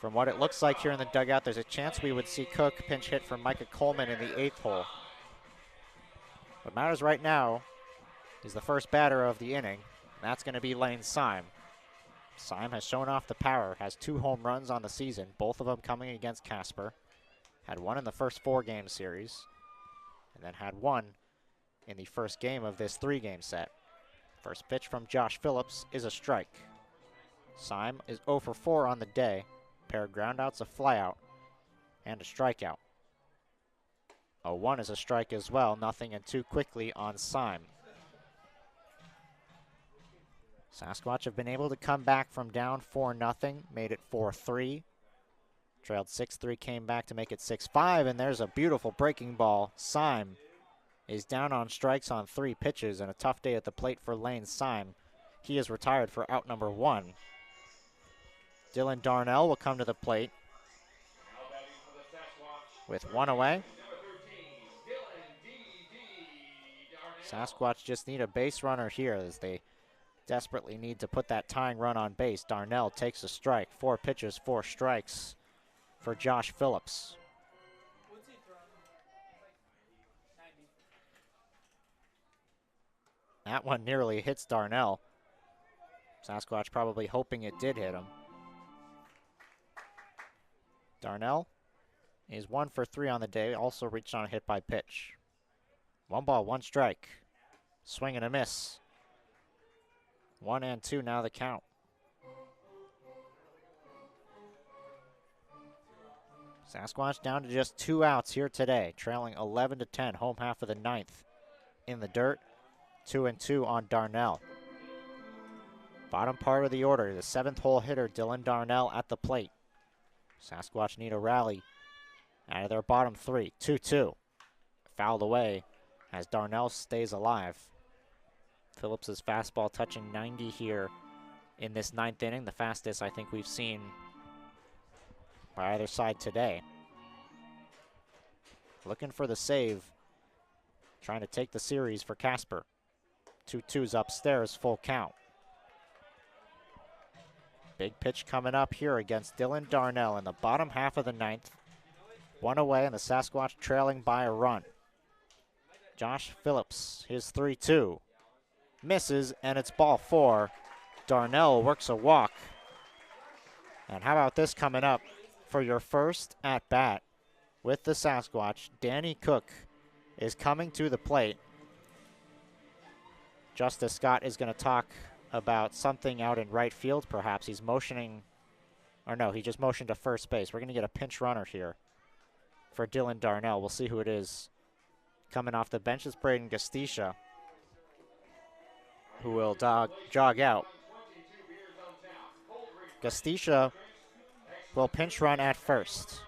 From what it looks like here in the dugout, there's a chance we would see Cook pinch hit for Micah Coleman in the 8th hole. What matters right now is the first batter of the inning. That's going to be Lane Syme. Syme has shown off the power, has 2 home runs on the season, both of them coming against Casper. Had 1 in the first 4-game series, and then had 1 in the first game of this 3-game set. First pitch from Josh Phillips is a strike. Syme is 0 for 4 on the day. Pair of groundouts, a flyout, and a strikeout. 0-1 is a strike as well, 0-2 quickly on Syme. Sasquatch have been able to come back from down 4-0, made it 4-3. Trailed 6-3, came back to make it 6-5, and there's a beautiful breaking ball. Syme is down on strikes on 3 pitches, and a tough day at the plate for Lane Syme. He is retired for out number 1. Dylan Darnell will come to the plate with 1 away. Sasquatch just need a base runner here as they desperately need to put that tying run on base. Darnell takes a strike. 4 pitches, 4 strikes. for Josh Phillips. That one nearly hits Darnell. Sasquatch probably hoping it did hit him. Darnell is 1 for 3 on the day, also reached on a hit by pitch. 1 ball, 1 strike. Swing and a miss. 1-2 now the count. Sasquatch down to just 2 outs here today, trailing 11-10, home half of the 9th. In the dirt, 2-2 on Darnell. Bottom part of the order, the 7th hole hitter, Dylan Darnell at the plate. Sasquatch need a rally out of their bottom 3, 2-2. Fouled away as Darnell stays alive. Phillips' fastball touching 90 here in this 9th inning, the fastest I think we've seen by either side today. Looking for the save, trying to take the series for Casper. 2-2's upstairs, full count. Big pitch coming up here against Dylan Darnell in the bottom half of the 9th. 1 away and the Sasquatch trailing by a run. Josh Phillips, his 3-2. Misses, and it's ball 4. Darnell works a walk. And how about this coming up for your first at-bat with the Sasquatch? Danny Cook is coming to the plate. Justice Scott is going to talk about something out in right field, perhaps. He's motioning, or no, he just motioned to first base. We're going to get a pinch runner here for Dylan Darnell. We'll see who it is. Coming off the bench is Braden Gastisha, who will jog out. Gastisha will pinch run at first.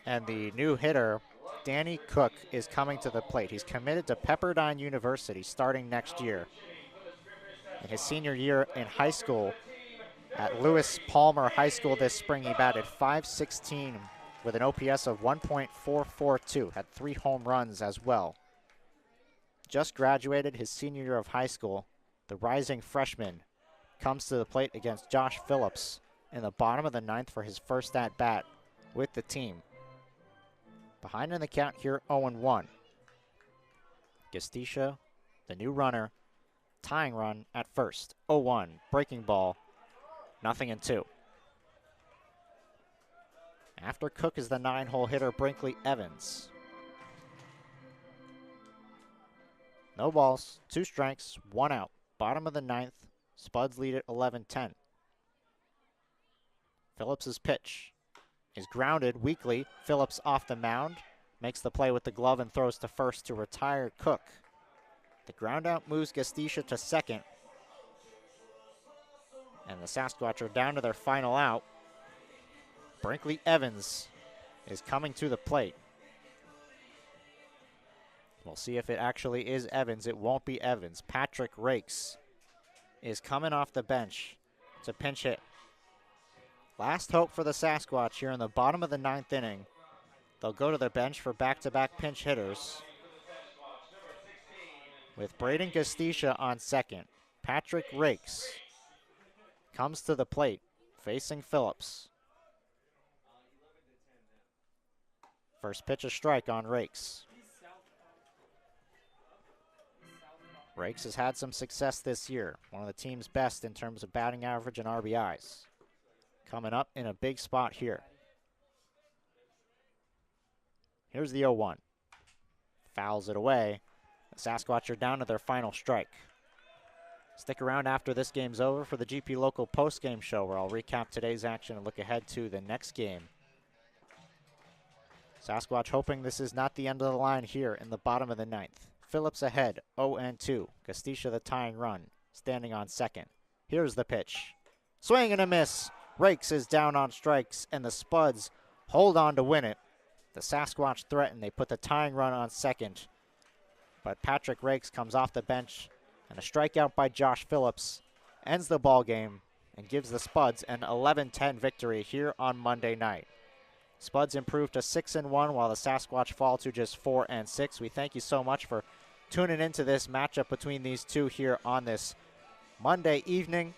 And the new hitter, Danny Cook, is coming to the plate. He's committed to Pepperdine University starting next year. In his senior year in high school at Lewis Palmer High School this spring, he batted .516 with an OPS of 1.442. Had 3 home runs as well. Just graduated his senior year of high school. The rising freshman comes to the plate against Josh Phillips in the bottom of the 9th for his first at-bat with the team. Behind in the count here, 0-1. Gastisha, the new runner, tying run at first. 0-1, breaking ball, 0-2. After Cook is the 9-hole hitter, Brinkley Evans. No balls, 2 strikes, 1 out. Bottom of the 9th, Spuds lead at 11-10. Phillips' pitch is grounded weakly. Phillips off the mound, makes the play with the glove and throws to first to retire Cook. The ground out moves Gastisha to second. And the Sasquatch are down to their final out. Brinkley Evans is coming to the plate. We'll see if it actually is Evans. It won't be Evans. Patrick Rakes is coming off the bench to pinch hit. Last hope for the Sasquatch here in the bottom of the 9th inning. They'll go to the bench for back-to-back pinch hitters, with Braden Gastisha on second. Patrick Rakes comes to the plate, facing Phillips. First pitch, a strike on Rakes. Rakes has had some success this year, one of the team's best in terms of batting average and RBIs. Coming up in a big spot here. Here's the 0-1. Fouls it away. The Sasquatch are down to their final strike. Stick around after this game's over for the GP Local post-game show, where I'll recap today's action and look ahead to the next game. Sasquatch hoping this is not the end of the line here in the bottom of the 9th. Phillips ahead, 0-2. Gastisha the tying run, standing on second. Here's the pitch. Swing and a miss. Rakes is down on strikes, and the Spuds hold on to win it. The Sasquatch threaten. They put the tying run on second. But Patrick Rakes comes off the bench, and a strikeout by Josh Phillips ends the ball game and gives the Spuds an 11-10 victory here on Monday night. Spuds improved to 6-1, while the Sasquatch fall to just 4-6. We thank you so much for tuning into this matchup between these two here on this Monday evening.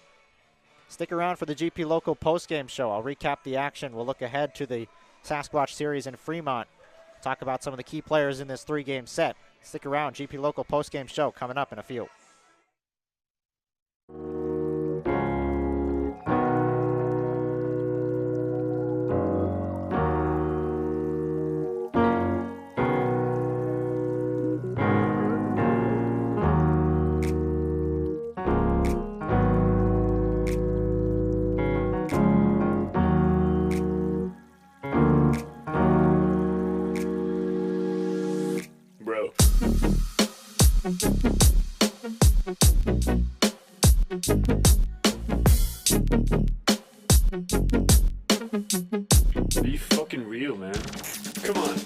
Stick around for the GP Local postgame show. I'll recap the action. We'll look ahead to the Sasquatch series in Fremont. Talk about some of the key players in this 3-game set. Stick around. GP Local postgame show coming up in a few. Bro. Be fucking real, man. Come on.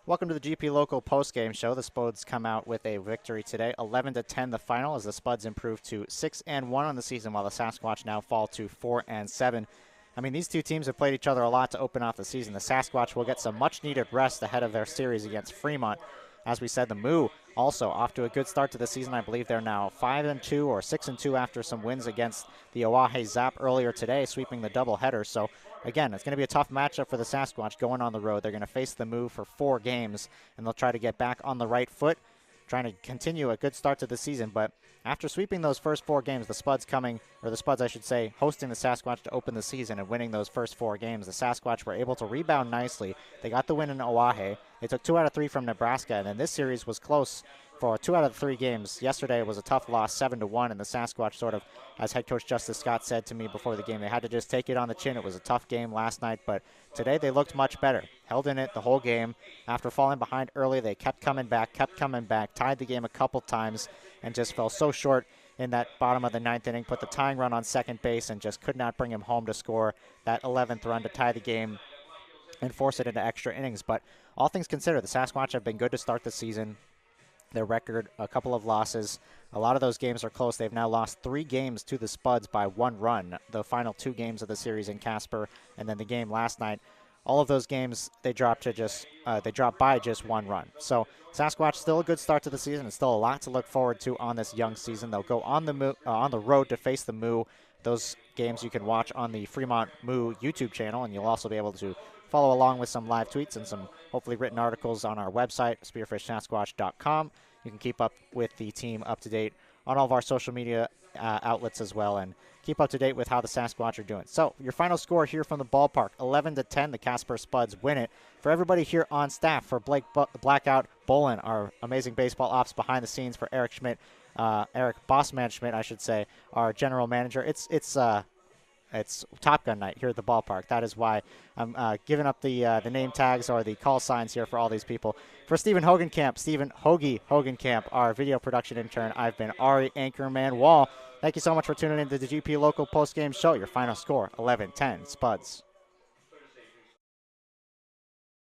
Welcome to the GP Local postgame show. The Spuds come out with a victory today, 11-10 the final, as the Spuds improve to 6-1 on the season, while the Sasquatch now fall to 4-7. I mean, these two teams have played each other a lot to open off the season. The Sasquatch will get some much-needed rest ahead of their series against Fremont. As we said, the Moo also off to a good start to the season. I believe they're now 5-2 or 6-2 after some wins against the Oahe Zap earlier today, sweeping the doubleheader. So again, it's going to be a tough matchup for the Sasquatch going on the road. They're going to face the Moo for 4 games, and they'll try to get back on the right foot, trying to continue a good start to the season. But after sweeping those first 4 games, the Spuds I should say, hosting the Sasquatch to open the season and winning those first 4 games, the Sasquatch were able to rebound nicely. They got the win in Oahe. They took 2 out of 3 from Nebraska, and then this series was close for 2 out of 3 games. Yesterday was a tough loss, 7-1, and the Sasquatch sort of, as head coach Justice Scott said to me before the game, they had to just take it on the chin. It was a tough game last night, but today they looked much better. Held in it the whole game. After falling behind early, they kept coming back, tied the game a couple times, and just fell so short in that bottom of the 9th inning, put the tying run on second base, and just could not bring him home to score that 11th run to tie the game and force it into extra innings. But all things considered, the Sasquatch have been good to start the season. Their record, a couple of losses. A lot of those games are close. They've now lost 3 games to the Spuds by 1 run. The final 2 games of the series in Casper, and then the game last night all of those games they dropped by just 1 run. So Sasquatch still a good start to the season, and still a lot to look forward to on this young season. They'll go on the road to face the Moo. Those games you can watch on the Fremont Moo YouTube channel, and you'll also be able to follow along with some live tweets and some hopefully written articles on our website, spearfishsasquatch.com. You can keep up with the team up to date on all of our social media outlets as well, and keep up to date with how the Sasquatch are doing. So your final score here from the ballpark, 11-10, the Casper Spuds win it. For everybody here on staff, for Blake Blackout Bolin, our amazing baseball ops behind the scenes, for Eric Schmidt, Eric Bossman Schmidt, I should say, our general manager. It's Top Gun night here at the ballpark. That is why I'm giving up the name tags or the call signs here for all these people. For Stephen Hoagie Hogenkamp, our video production intern, I've been Ari Anchorman Wall. Thank you so much for tuning in to the GP Local Postgame Show. Your final score, 11-10 Spuds.